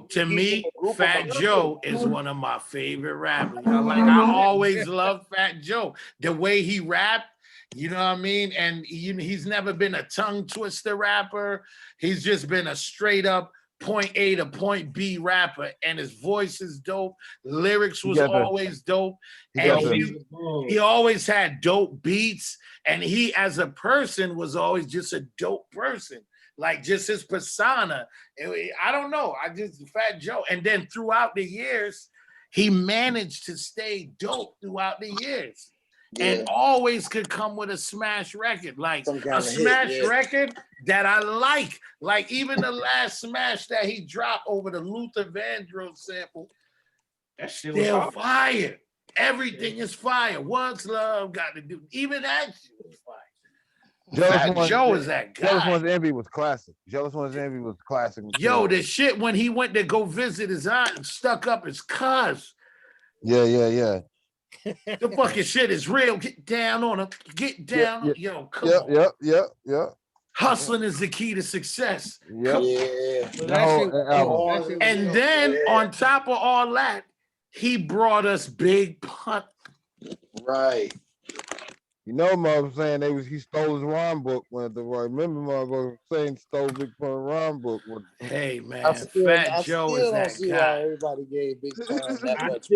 To me, Fat Joe is one of my favorite rappers. I always loved Fat Joe. The way he rapped. You know what I mean? And he's never been a tongue twister rapper. He's just been a straight up point A to point B rapper. And his voice is dope. Lyrics was always dope. And he always had dope beats. And he, as a person, was always just a dope person. Like just his persona. I don't know. Fat Joe. And then throughout the years, he managed to stay dope throughout the years. And always could come with a smash record, like a smash record that I like. Like even the last smash that he dropped over the Luther Vandross sample, that shit was fire. Everything is fire. What's love got to do? Even that shit was fire. Joe is that guy. Jealous One's Envy was classic. Jealous One's Envy was classic. Yo, the shit when he went to go visit his aunt and stuck up his cuz. Yeah. The fucking shit is real. Get down on it. Get down. Yo, come on. Yeah. Hustling is the key to success. Yep. And then on top of all that, he brought us Big Pun. Right. You know, mother saying he stole his rhyme book when the remember mother saying stole Big Pun rhyme book. Hey man, I Fat Joe still is don't that see guy. why everybody gave Big Pun that much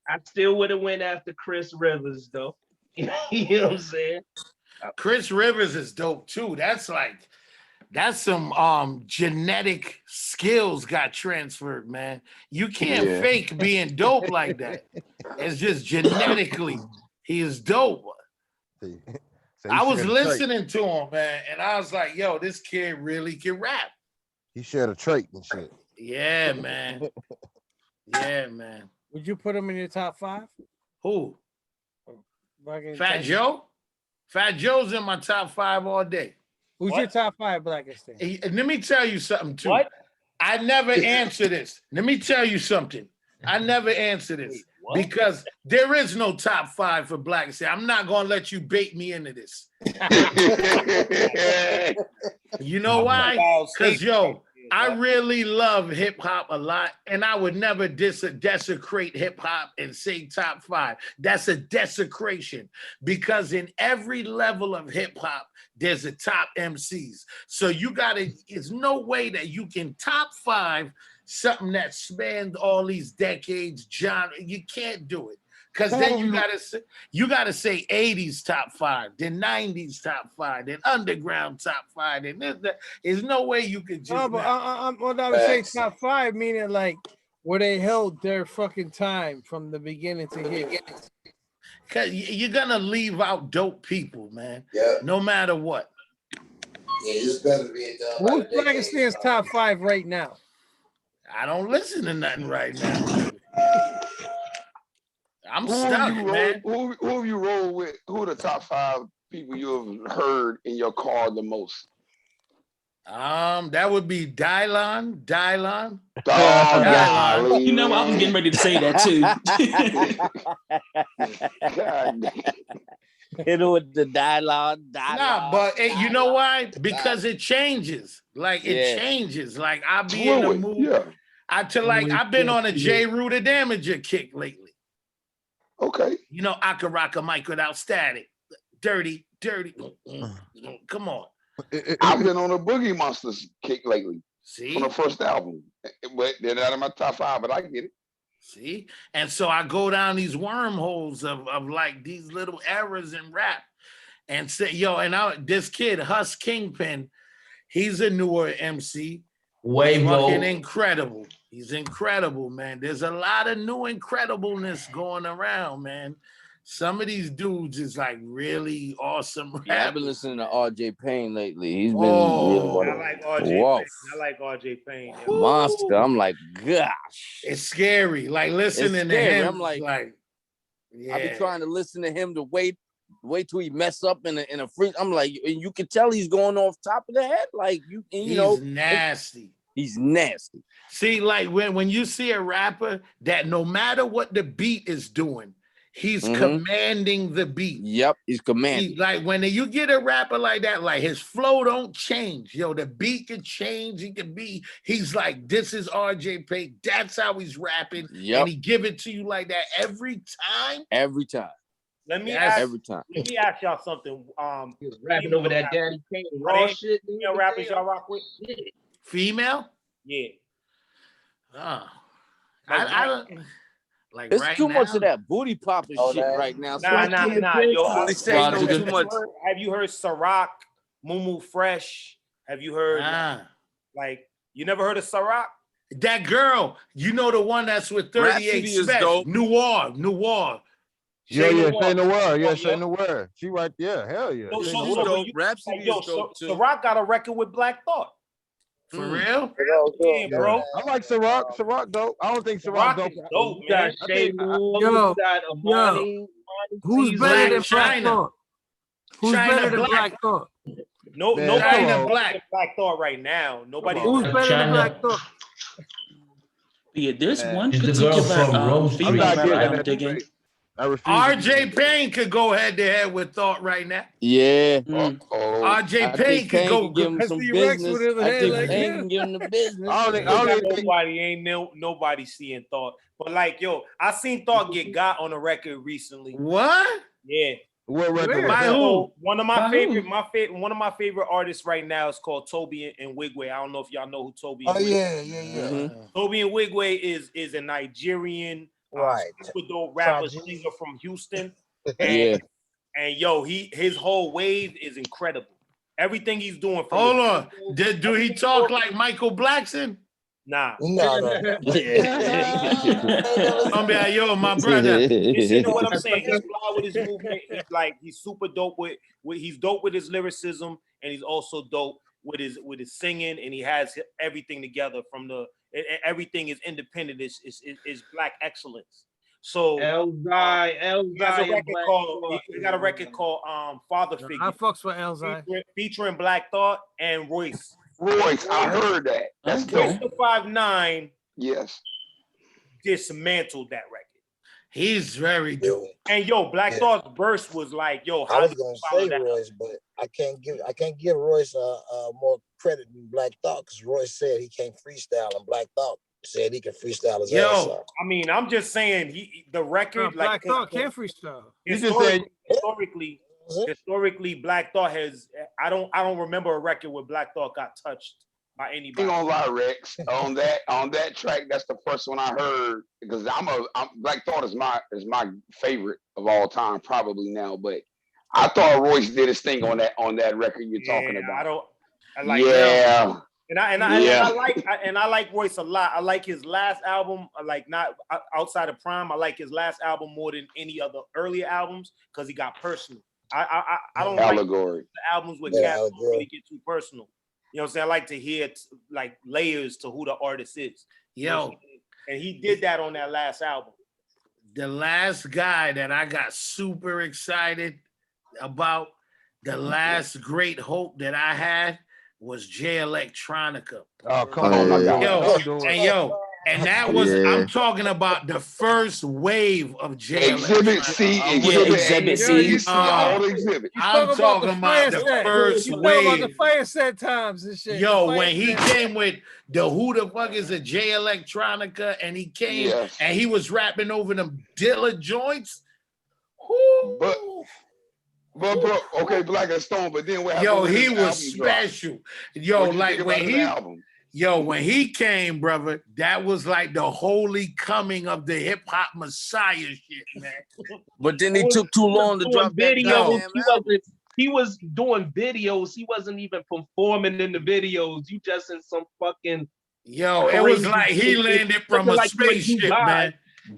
I still would have went after Chris Rivers though. You know what I'm saying? Chris Rivers is dope too. That's some genetic skills got transferred, man. You can't fake being dope like that. It's just genetically, he is dope. I was listening to him, man, and I was like, yo, this kid really can rap. He shared a trait and shit. Yeah, man. Yeah, man. Would you put him in your top 5? Who? Fat Joe? Fat Joe's in my top 5 all day. Who's your top 5 Blacastan? Let me tell you something, too. What? I never answer this. Let me tell you something. I never answer this because there is no top 5 for Blacastan. I'm not going to let you bait me into this. You know why? Because, yo, I really love hip hop a lot, and I would never desecrate hip hop and say top 5. That's a desecration because in every level of hip hop, there's a top MCs. So it's no way that you can top 5 something that spanned all these decades, genre. You can't do it. Because then you gotta say 80s top 5, then 90s top 5, then underground top 5, and there's no way you could just. No, but what I would say top 5 meaning like where they held their fucking time from the beginning to here. Because you're gonna leave out dope people, man. Yeah. No matter what. Yeah, it's better to be done. Who's Blacastan's top 5 right now? I don't listen to nothing right now. I'm who stuck, man. Who have you rolled with? Who are the top 5 people you have heard in your car the most? That would be Dylon. Oh, you know, I was getting ready to say that too. Hit it with the Dylon. Nah, but you know why? Because it changes. Like it changes. Like I'll be in a mood. Yeah. I've been on a J. Rooter Damager kick lately. Okay. You know, I could rock a mic without static. Dirty. Come on. I've been on a Boogie Monsters kick lately. See? From the first album. But they're not in my top 5, but I get it. See? And so I go down these wormholes of like these little errors in rap and say, this kid, Hus Kingpin, he's a newer MC. He's fucking incredible. He's incredible, man. There's a lot of new incredibleness going around, man. Some of these dudes is like really awesome rappers. Yeah, I've been listening to RJ Payne lately. He's been I like RJ Payne. I like RJ Payne. Yeah. Monster. I'm like, gosh. It's scary. Like listening to him. I'm like yeah. I've been trying to listen to him to wait till he mess up in a freak. I'm like, and you can tell he's going off top of the head. Like he's nasty. He's nasty. See, like when you see a rapper that no matter what the beat is doing, he's commanding the beat. Yep, he's commanding. Like when you get a rapper like that, like his flow don't change. The beat can change. He's like, this is RJ Payne. That's how he's rapping. Yep. And he give it to you like that every time. Every time. Let me ask y'all something. He was rapping over that Daddy Kane raw shit. Rappers y'all rock with? Female? Yeah. I don't like. It's right too now, much of that booty popping shit right now. Nah. Yo, too much. Have you heard Ciroc, Mumu Fresh? Have you heard like you never heard of Ciroc? That girl, the one that's with 38 Specs. Noir. Say no word. Say no word. She right there. Hell yeah. Rhapsody is dope too. Ciroc got a record with Black Thought. For real? Yeah, bro. I like Ciroc. Ciroc dope. I don't think Ciroc dope. You got Shay Moon. You got Amani. Who's better than Black Thought? Who's better than Black Thought? Nobody better than Black Thought right now. Nobody. Who's better than Black Thought? Yeah, there's one She's the girl particular from Rose Tree. female I'm not rapper getting I'm that digging. debate. RJ Payne could go head to head with Thought right now. Yeah. RJ I Payne think could Payne go. can give him some business. I think Payne can give him the business. Nobody seeing Thought. But like, yo, I seen Thought get got on a record recently. What? Yeah. What record? By who? One of my By favorite, who? one of my favorite artists right now is called Toby and Wigway. I don't know if y'all know who Toby and Oh Wigway yeah, is. yeah. Toby and Wigway is a Nigerian Right. super dope rapper singer from Houston. And, Yeah. and yo, his whole wave is incredible. Everything he's doing. From Hold on. Do he talk like Michael Blackson? Nah. No. I'm be like, yo, my brother. Listen to what I'm saying. He's fly with his movement. He's super dope with he's dope with his lyricism, and he's also dope with his singing, and he has everything together. Everything is independent. Is black excellence. So he got a record called Father Figure. I fucks with Elzai. Featuring Black Thought and Royce. Royce, I heard that. That's Royce dope. the 5'9" Yes. dismantled that record. He's very dope. And yo, Black Thought's burst was like, yo, I was gonna say Royce, but I can't give Royce more credit than Black Thought because Royce said he can't freestyle and Black Thought said he can freestyle his ass off. I mean, I'm just saying the record Black Thought can't freestyle. Historically, Black Thought has. I don't remember a record where Black Thought got touched by anybody. I ain't gonna lie, Rex. on that track, that's the first one I heard because Black Thought is my favorite of all time, probably now. But I thought Royce did his thing on that record you're talking about. I like Royce a lot. I like his last album. Not outside of Prime. I like his last album more than any other earlier albums because he got personal. I don't Allegory. like the albums with cats really get too personal. You know what I'm saying? I like to hear like layers to who the artist is. Yo, and he did that on that last album. The last guy that I got super excited about, the last great hope that I had was J Electronica. Oh, come on, my guy. And that was, I'm talking about the first wave of J Exhibit C, Exhibit C. All exhibit. I'm talking about the first wave. About the fire set times and shit. When he came with the who the fuck is a J Electronica, and he came and he was rapping over them Dilla joints. But bro, okay, Blacastan, but then what happened? He was special. When he came, brother, that was like the holy coming of the hip hop messiah shit, man. But then he took too long to drop videos. He was doing videos. He wasn't even performing in the videos. You just in some fucking it was like he landed from a spaceship, man.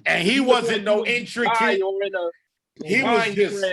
And he wasn't no intricate. He was just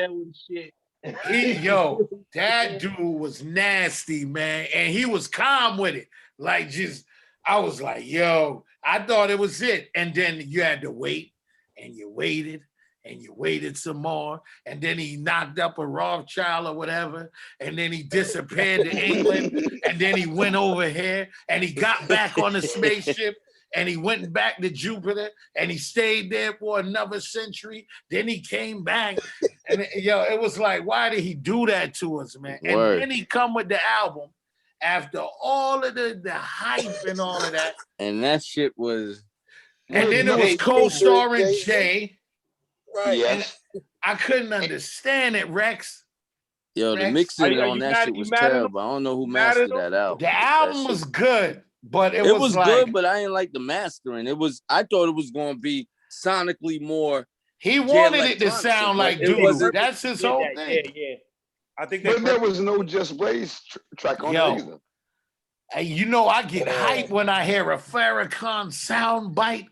shit. That dude was nasty, man, and he was calm with it. I was like, I thought it was it, and then you had to wait, and you waited, and you waited some more, and then he knocked up a Rothschild or whatever, and then he disappeared to England, and then he went over here, and he got back on the spaceship. And he went back to Jupiter, and he stayed there for another century. Then he came back, and it was like, why did he do that to us, man? Word. And then he come with the album after all of the hype and all of that. And that shit was. And then it was co-starring Jay. Right. Yes. I couldn't understand it, Reks. The mixing on that shit was terrible. I don't know who mastered that album. The album was good. But it was like, good, but I didn't like the mastering. I thought it was going to be sonically more. He wanted it to sound like Doodoo. That's his whole thing. Yeah. I think but there was no Just Blaze track on it either. Hey, I get hype when I hear a Farrakhan sound bite.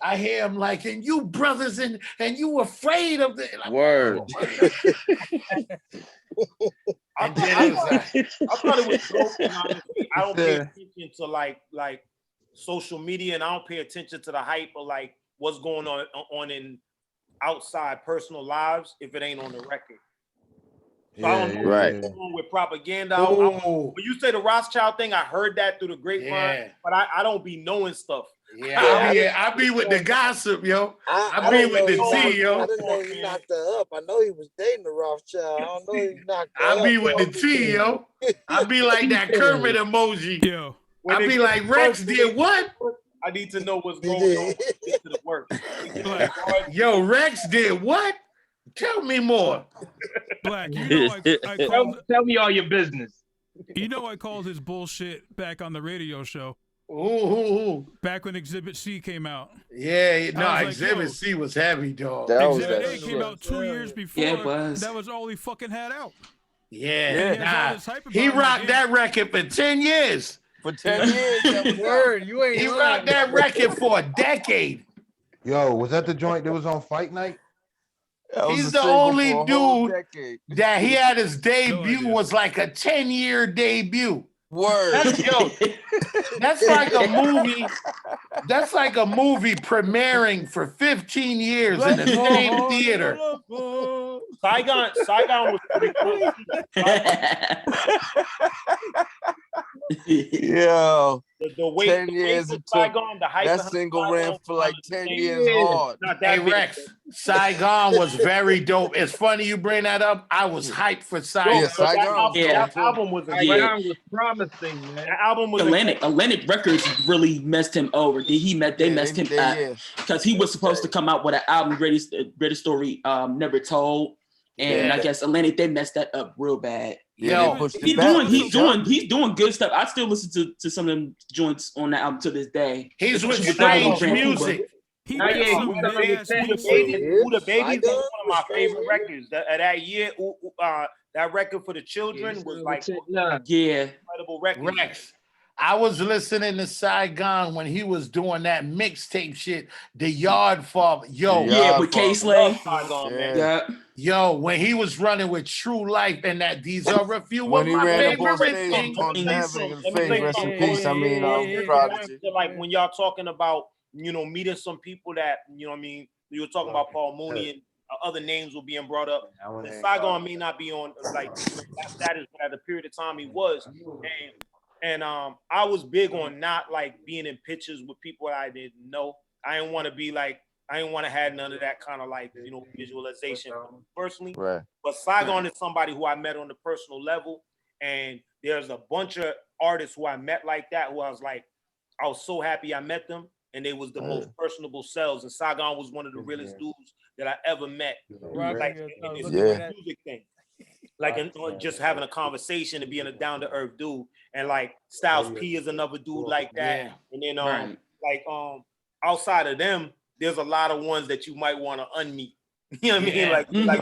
I hear him like, and you brothers and you afraid of the word. I thought it was dope. Honestly. I don't pay attention to like social media, and I don't pay attention to the hype of like what's going on in outside personal lives if it ain't on the record. So I don't know what's going on with propaganda. When you say the Rothschild thing, I heard that through the grapevine, but I don't be knowing stuff. Yeah, I be with the gossip, yo. I be with the tea, yo. I didn't know he knocked her up. I know he was dating the Rothschild. I don't know he knocked her up. I be with the tea, yo. I be like that Kermit emoji. Yo. I be like, Reks did what? I need to know what's going on to the work. Yo, Reks did what? Tell me more. Black, you know I tell me all your business. You know I called his bullshit back on the radio show. Ooh. Back when Exhibit C came out. Yeah, no, I was Exhibit C was heavy, dog. Exhibit A came out 2 years before. Yeah, it was. That was all he fucking had out. Yeah. He rocked that record for 10 years. For 10 years. That was word. You ain't He lying. rocked that record for a decade. Yo, was that the joint that was on Fight Night? He's the only dude that he had his debut was like a 10-year debut. Word. That's like a movie. That's like a movie premiering for 15 years in the same theater. Saigon was pretty cool. Yo, the way 10 years it took. Saigon, the hype That single ran for like 10 years hard. Hey, Reks, Saigon was very dope. It's funny you bring that up. I was hyped for Saigon. Yeah, Saigon. That album was promising, man. That album was Atlantic Records really messed him over. They messed him up because he was supposed to come out with an album, Greatest Story Never Told, and I guess Atlantic they messed that up real bad. Yo, he's doing good stuff. I still listen to some of them joints on the album to this day. He's with strange music. Who the Babies was one of my favorite records. That year, that record for the children was like incredible record. Reks, I was listening to Saigon when he was doing that mixtape shit, The Yard Father. With K-Slay. Yo, when he was running with True Life and that these are a few of my favorite things. Rest in peace. I mean, Prodigy. Like when y'all talking about, meeting some people that, you were talking about Paul Mooney and other names were being brought up. And Saigon may not be on like that status, but at the period of time he was. And I was big on not like being in pictures with people I didn't know. I didn't want to have none of that kind of like, visualization personally. Right. But Saigon is somebody who I met on the personal level. And there's a bunch of artists who I met like that, who I was so happy I met them. And they was the most personable selves. And Saigon was one of the realest dudes that I ever met. Like in this music thing. Like just having a conversation and being a down-to-earth dude. And like Styles P is another dude like that. And then outside of them, there's a lot of ones that you might want to unmeet. You know what I mean? Like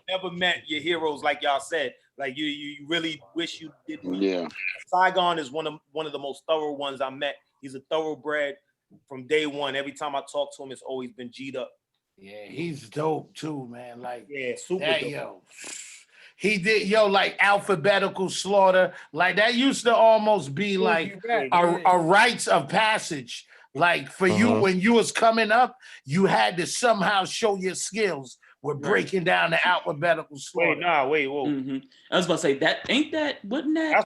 never met your heroes, like y'all said. Like you really wish you didn't. Yeah. Saigon is one of the most thorough ones I met. He's a thoroughbred from day one. Every time I talk to him, it's always been G'd up. Yeah, he's dope too, man. Like super that, dope. yo. He did, like Alphabetical Slaughter. Like that used to almost be like a rites of passage. Like for you, when you was coming up, you had to somehow show your skills with breaking down the Alphabetical Slaughter. Wait, whoa. I was about to say wasn't that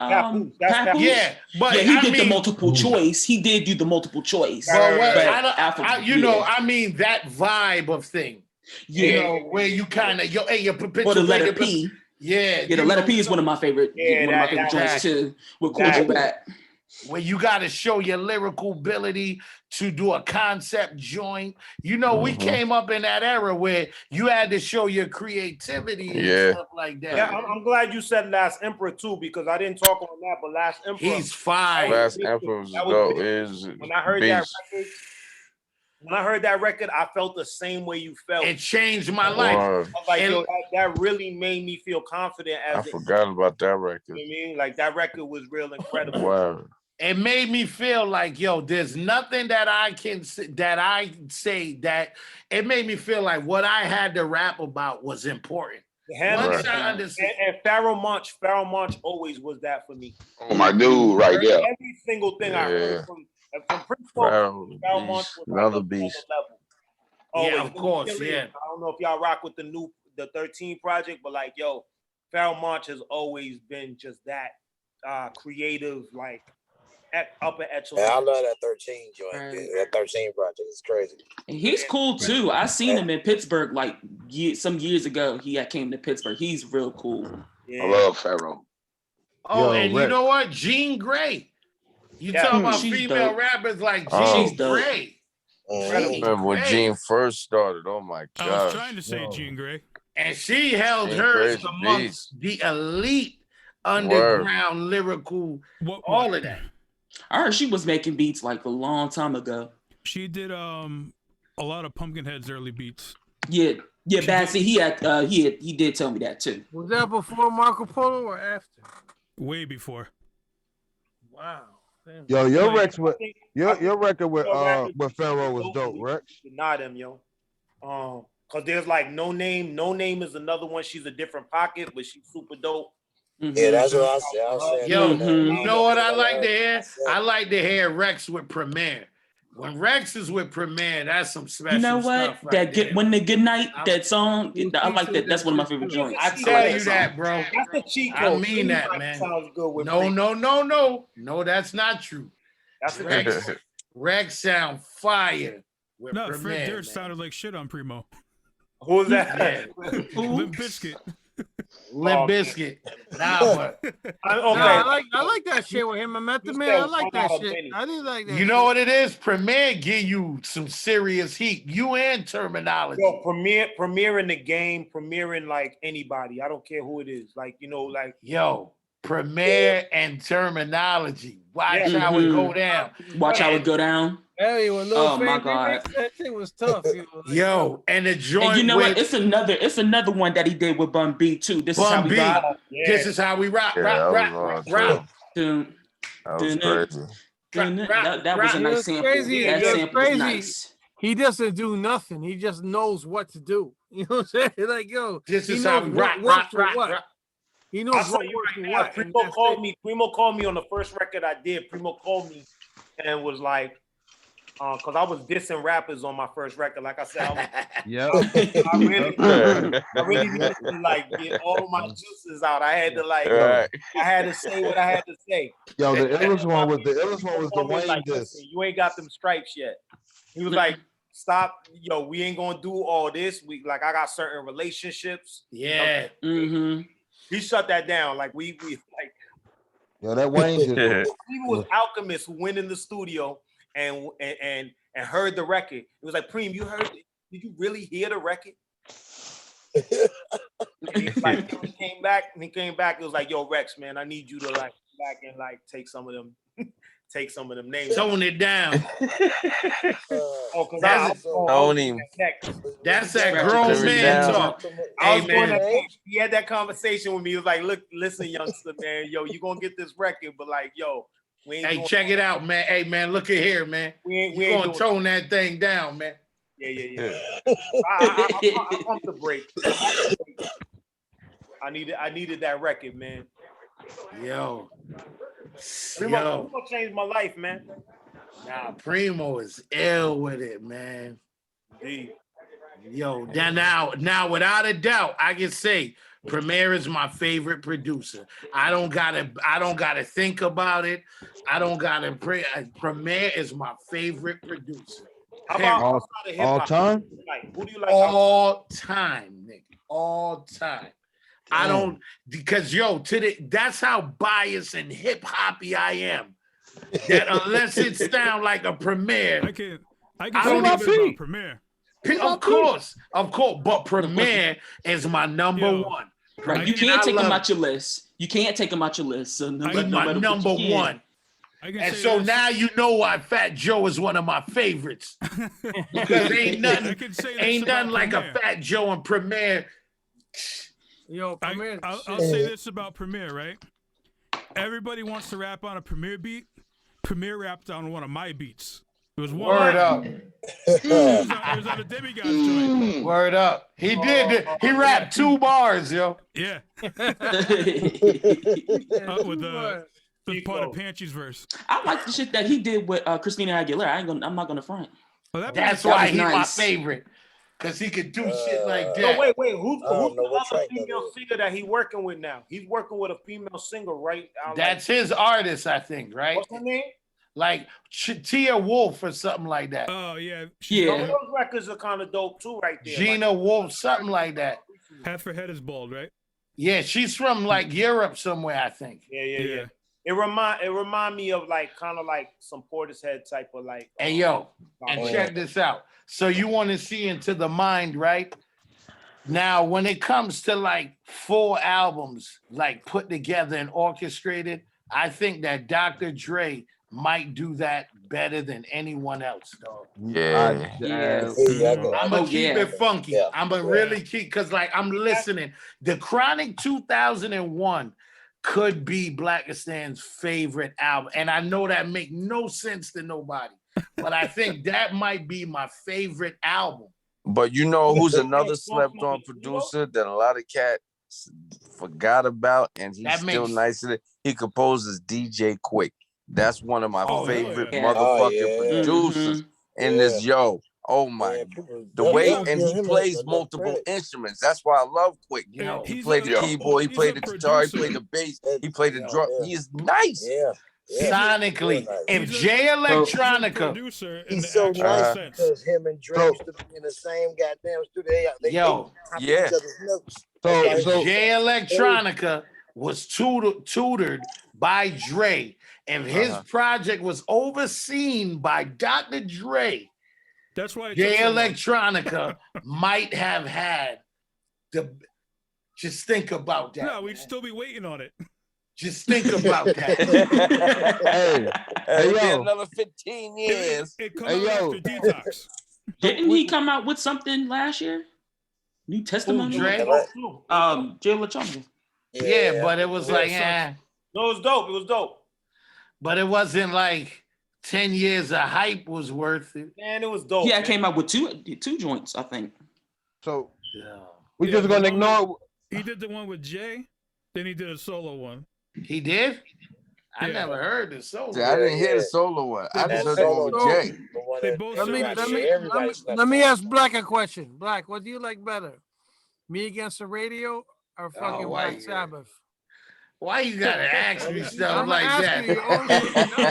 Papoose? Papoose? Yeah, but he did the multiple choice. He did do the multiple choice. I mean that vibe of thing. Yeah, where you kind of you or the letter P. Yeah, the letter P is one of my favorite. Joints too. With quarterback. Where you got to show your lyrical ability to do a concept joint. We came up in that era where you had to show your creativity and stuff like that. Yeah, I'm glad you said Last Emperor too, because I didn't talk on that, but Last Emperor. He's fine. Last Emperor was dope. When I heard that record, I felt the same way you felt. It changed my life. I was like, that really made me feel confident. I forgot about that record. You know what I mean? Like that record was real incredible. Wow. It made me feel like, there's nothing that I say that it made me feel like what I had to rap about was important. Once I understand. And Pharaoh Monch always was that for me. Oh, my dude, right there. Every single thing I heard from Prince Pharaoh Monch was another beast. Level. Yeah, of course, yeah. I don't know if y'all rock with the new the 13 project, but like, yo, Pharoah Monch has always been just that creative, like upper echelon. Yeah, I love that 13 joint. That 13 project is crazy. And he's cool too. I seen him in Pittsburgh like some years ago. He came to Pittsburgh. He's real cool. I love Pharoah. Oh, and you know what? Jean Grey. You talking about female rappers like Jean Grey. Remember when Jean first started? Oh my god! I was trying to say Jean Grey, and she held hers amongst the elite underground lyrical, all of that. I heard she was making beats like a long time ago. She did a lot of Pumpkinhead's early beats. Yeah, Bad. See, he did tell me that too. Was that before Marco Polo or after? Way before. Wow. Yo, your Reks with your record with Pharoah was dope, Reks. Not him, yo. Cause there's like No Name. No Name is another one. She's a different pocket, but she's super dope. Yeah, that's what I said. Yo, you know what I like to hear? I like to hear Reks with Premier. When Reks is with Premier, that's some special. You know what? Stuff right when the Good Night, that song, I like that. That's one of my favorite joints. I tell you that, bro. That's the cheat code. I mean that, man. No, that's not true. That's Reks sound fire. With No, Premier, Fred Durst sounded like shit on Primo. Who's that? Limp Bizkit. Limp Bizkit. I like that shit with him and Method Man. I like that shit. I did like that. You know what it is? Premier give you some serious heat. You and Terminology. Yo, Premier in the game, Premier in like anybody. I don't care who it is. Like, you know, like Premier and Terminology. Watch how it go down. Watch how it go down. Hey, when oh my god, that shit was tough. Yo, and the joint. And you know what? It's another one that he did with Bun B too. This is how we rock. This is how we rock. Rock. That was crazy. That was a nice sample. That sample was nice. He doesn't do nothing. He just knows what to do. You know what I'm saying? Like, yo, this is how we rock. He knows what works for what. Primo called me on the first record I did. Primo called me and was like, because I was dissing rappers on my first record. Like I said, I really needed to like get all my juices out. I had to I had to say what I had to say. Yo, the illest one was the Wayne like, diss. You ain't got them stripes yet. He was like, stop, yo, we ain't gonna do all this. I got certain relationships. Yeah. He shut that down. Like we like. Yo, that Wayne diss. He was Alchemist who went in the studio and heard the record. It was like, Preem, you heard it? Did you really hear the record? And he came back. It was like, yo, Reks, man, I need you to like back and like take some of them names. Tone it down. That's that grown man talk. Hey, man, he had that conversation with me. He was like, look, listen, youngster, man, yo, you gonna get this record, but like, yo, hey, check it out, man. Hey, man, look at here, man. We gonna tone that thing down, man. Yeah. I pumped the break. I needed that record, man. Yo. Primo changed my life, man. Nah, Primo is ill with it, man. Indeed. Yo, now without a doubt, I can say Premier is my favorite producer. I don't gotta think about it. I don't gotta pray. Premier is my favorite producer. How about all time? Like, who do you like? All time, nigga. All time. I don't, because that's how biased and hip hoppy I am. That unless it sounds like a Premier, I don't even Premier. Of course, but Premier is my number one. Right, you can't take him out your list. You can't take him out your list. So my number one. And so now you know why Fat Joe is one of my favorites. Because ain't nothing like a Fat Joe and Premier. Yo, Premier. I'll say this about Premier, right? Everybody wants to rap on a Premier beat. Premier rapped on one of my beats. It was one. Word up. It was on a Demigod's joint. Word up. He did. He rapped 2 bars, yo. Yeah. With part of Panchi's verse. I like the shit that he did with Christina Aguilera. I'm not gonna front. That's why he's my favorite. because he could do shit like that. No, wait. Who's know the what other track that female is. singer that he working with now? He's working with a female singer, right? That's his artist, I think, right? What's her name? Like Tia Wolf or something like that. Oh yeah, Some of those records are kind of dope too, right there. Gina Wolf, something like that. Half her head is bald, right? Yeah, she's from like Europe somewhere, I think. Yeah. It remind me of like kind of like some Portishead type of like. Hey yo, and check this out. So you want to see into the mind, right? Now, when it comes to like full albums, like put together and orchestrated, I think that Dr. Dre might do that better than anyone else, dog. Yeah. I'm gonna keep it funky. I'm gonna really keep, because like I'm listening. The Chronic 2001 could be Blackastan's favorite album, and I know that make no sense to nobody, but I think that might be my favorite album. But you know who's another slept on producer that a lot of cats forgot about, and he's still nice in it? He composes DJ Quick. That's one of my favorite motherfucking producers in this. Oh my, the way, and he plays multiple instruments. That's why I love Quick. He played the keyboard, he played the guitar, he played the bass, he played the drum. He is nice. Sonically, if Jay Electronica, he's so nice because him and Dre used to be in the same goddamn studio. They copy each other's notes. So Jay Electronica was tutored by Dre, and his project was overseen by Dr. Dre. That's why Jay Electronica might have had the. Just think about that. No, we'd still be waiting on it. Just think about that. Hey, yo. Another 15 years. It comes after Detox. Didn't he come out with something last year? New Testimony? Dre? Jay Electronica. Yeah, but it was No, like, it was dope. It was dope. But it wasn't like 10 years of hype was worth it. Man, it was dope. Yeah, I came out with two joints, I think. So we just gonna ignore. He did the one with Jay, then he did a solo one. He did? I never heard the solo. I didn't hear the solo one. I just heard the one with Jay. They both Let me ask Black a question. Black, what do you like better? Me Against the Radio or fucking Black Sabbath? Why you gotta ask me stuff like that?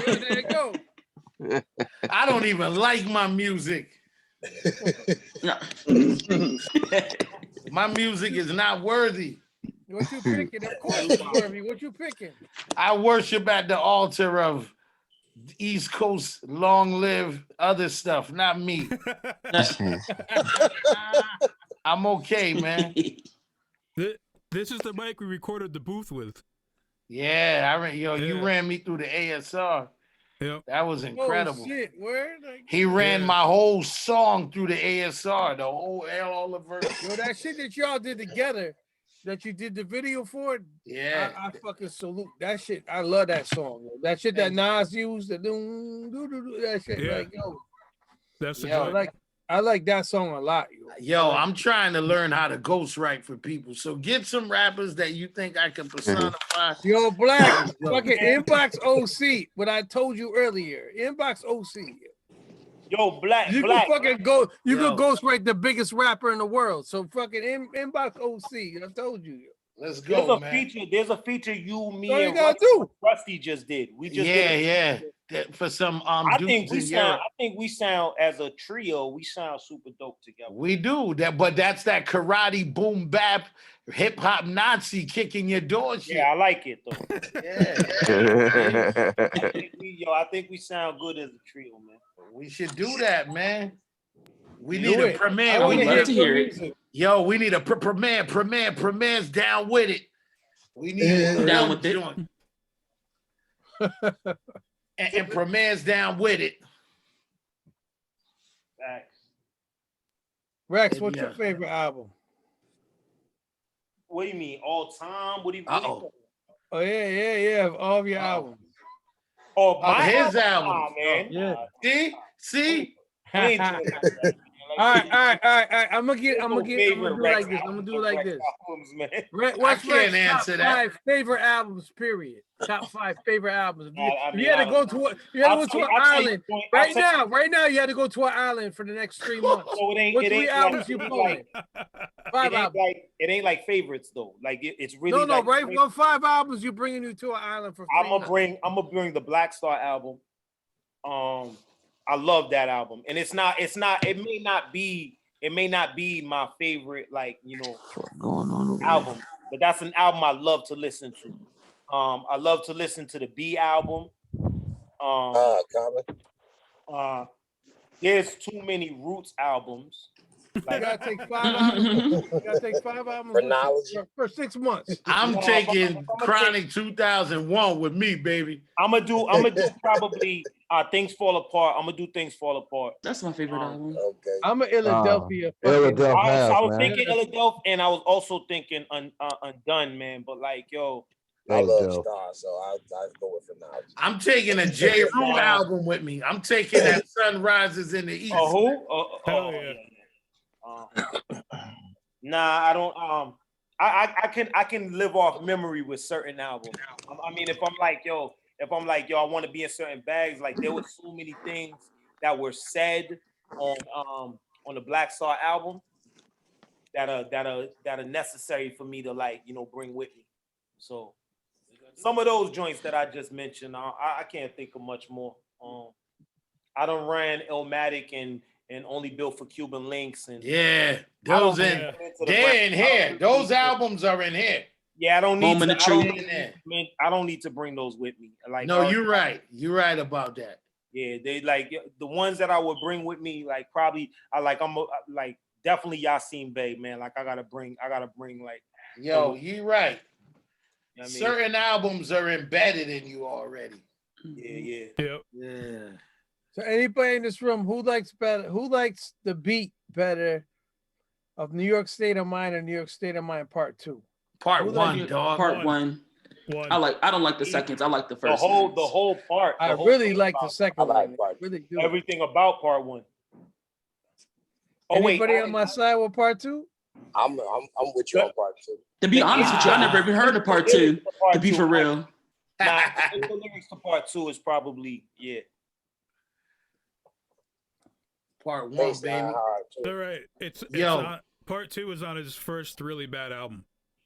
There you go. I don't even like my music. My music is not worthy. What you picking? Of course it's worthy. What you picking? I worship at the altar of East Coast, long live other stuff, not me. I'm okay, man. This is the mic we recorded the booth with. Yeah, you ran me through the ASR. Yep. That was incredible. Oh, shit. Where? He ran my whole song through the ASR, the whole all the verse. Yo, that shit that y'all did together, that you did the video for, yeah, I fucking salute that shit. I love that song. Yo. That shit that Nas used, that shit, like yo. That's I like that song a lot. Yo, I'm trying to learn how to ghostwrite for people. So get some rappers that you think I can personify. Yo, Black, fucking Inbox OC. What I told you earlier, Inbox OC. Yo, Black, you Black. can fucking go. You can ghostwrite the biggest rapper in the world. So fucking Inbox OC. I told you. Let's go, man. There's a feature you, me, All you and gotta do. Rusty just did. We just did for some I think we sound as a trio. We sound super dope together. We do that, but that's that karate boom bap hip hop Nazi kicking your door shit. Yeah, I like it though. I think we sound good as a trio, man. We should do that, man. We need a premiere. We need to hear it. Yo, we need a premiere. Premiere's down with it. We need down with it. And Premiere's down with it. Thanks. Rex, what's your favorite album? What do you mean? All time? What do you mean? Oh yeah. All of your albums. Oh, his album. man. Yeah. See? I right. I'm gonna do it like this. What's Reks' top 5 favorite albums? Period. Top 5 favorite albums. If you had to go to an island right now, you had to go to an island for the next 3 months. So What 3 albums you pulling? 5 albums. It ain't like favorites though. Like it's really no. Right, what 5 albums you bringing you to an island for? I'm gonna bring the Black Star album. I love that album, and it may not be my favorite, like, album, but that's an album I love to listen to. I love to listen to the B album. There's too many Roots albums. Like, you gotta take 5 albums. For 6 months. I'm taking Chronic 2001 with me, baby. I'm gonna do probably Things Fall Apart. I'm gonna do Things Fall Apart. That's my favorite album. Okay. I'm a Philadelphia. I was thinking Philadelphia, and I was also thinking Undone, man. But like, yo, I love Star, so I go with Phenomenal. I'm taking a J. Rue album with me. I'm taking that Sun Rises in the East. Nah, I don't. I can live off memory with certain albums. I mean, if I'm like, yo, I want to be in certain bags. Like, there were so many things that were said on the Black Star album that are necessary for me to, like, bring with me. So some of those joints that I just mentioned, I can't think of much more. I done ran Illmatic and Only Built for Cuban Links, and they're in here. Those albums are in here. Yeah, I don't need to bring those with me. Like, no, you're right. You're right about that. Yeah, they like the ones that I would bring with me. Like, probably I'm definitely Yasin Bey, man. Like, I gotta bring like. Yo, you're right. You know what I mean? Certain albums are embedded in you already. Yeah. So anybody in this room, who likes the beat better of New York State of Mind or New York State of Mind Part 2? Part 1, dog. Part 1. I don't like the seconds. I like the first. The whole part. I really like the second one. Really do. Everything about Part 1. Anybody on my side with Part 2? I'm with you on Part 2. To be honest with you, I never even heard of Part 2. To be for real. Nah, the lyrics to Part 2 is probably Part 1, baby. All right. It's Part 2 is on his first really bad album.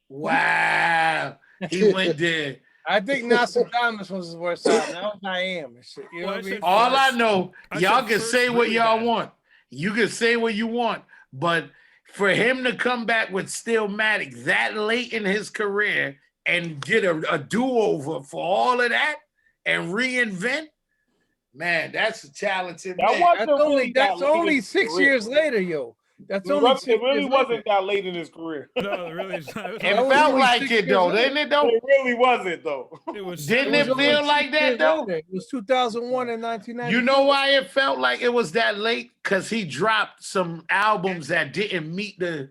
Wow. He went there. I think Nostradamus was his worst album. That was I Am and shit. You know what I mean? All I know, y'all can say what y'all want. You can say what you want, but for him to come back with Stillmatic that late in his career and get a do-over for all of that and reinvent, man, that's a talented man. That's only 6 years later, yo. That's only it really wasn't that late in his career. No, it really is not. It felt like it though, didn't it though? It really wasn't though. Didn't it feel like that though? It was 2001 and 1990. You know why it felt like it was that late? Because he dropped some albums that didn't meet the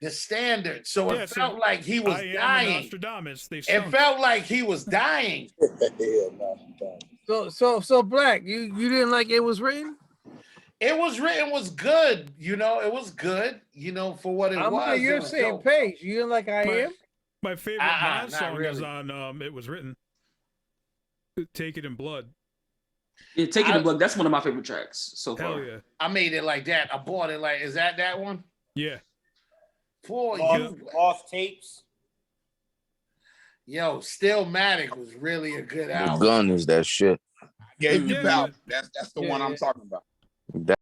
standard. So it felt like he was dying. It felt like he was dying. So Black, you didn't like It Was Written? It Was Written was good, it was good, for what it was. I'm on your same page. You didn't like I Am? My favorite Nas song is on It Was Written. Take It in Blood. Yeah, Take It in Blood. That's one of my favorite tracks so far. Hell yeah. I made it like that. I bought it like, is that one? Yeah. For Lost Tapes. Yo, Stillmatic was really a good album. The Gun is that shit. Gave you Bell. That's the one I'm talking about.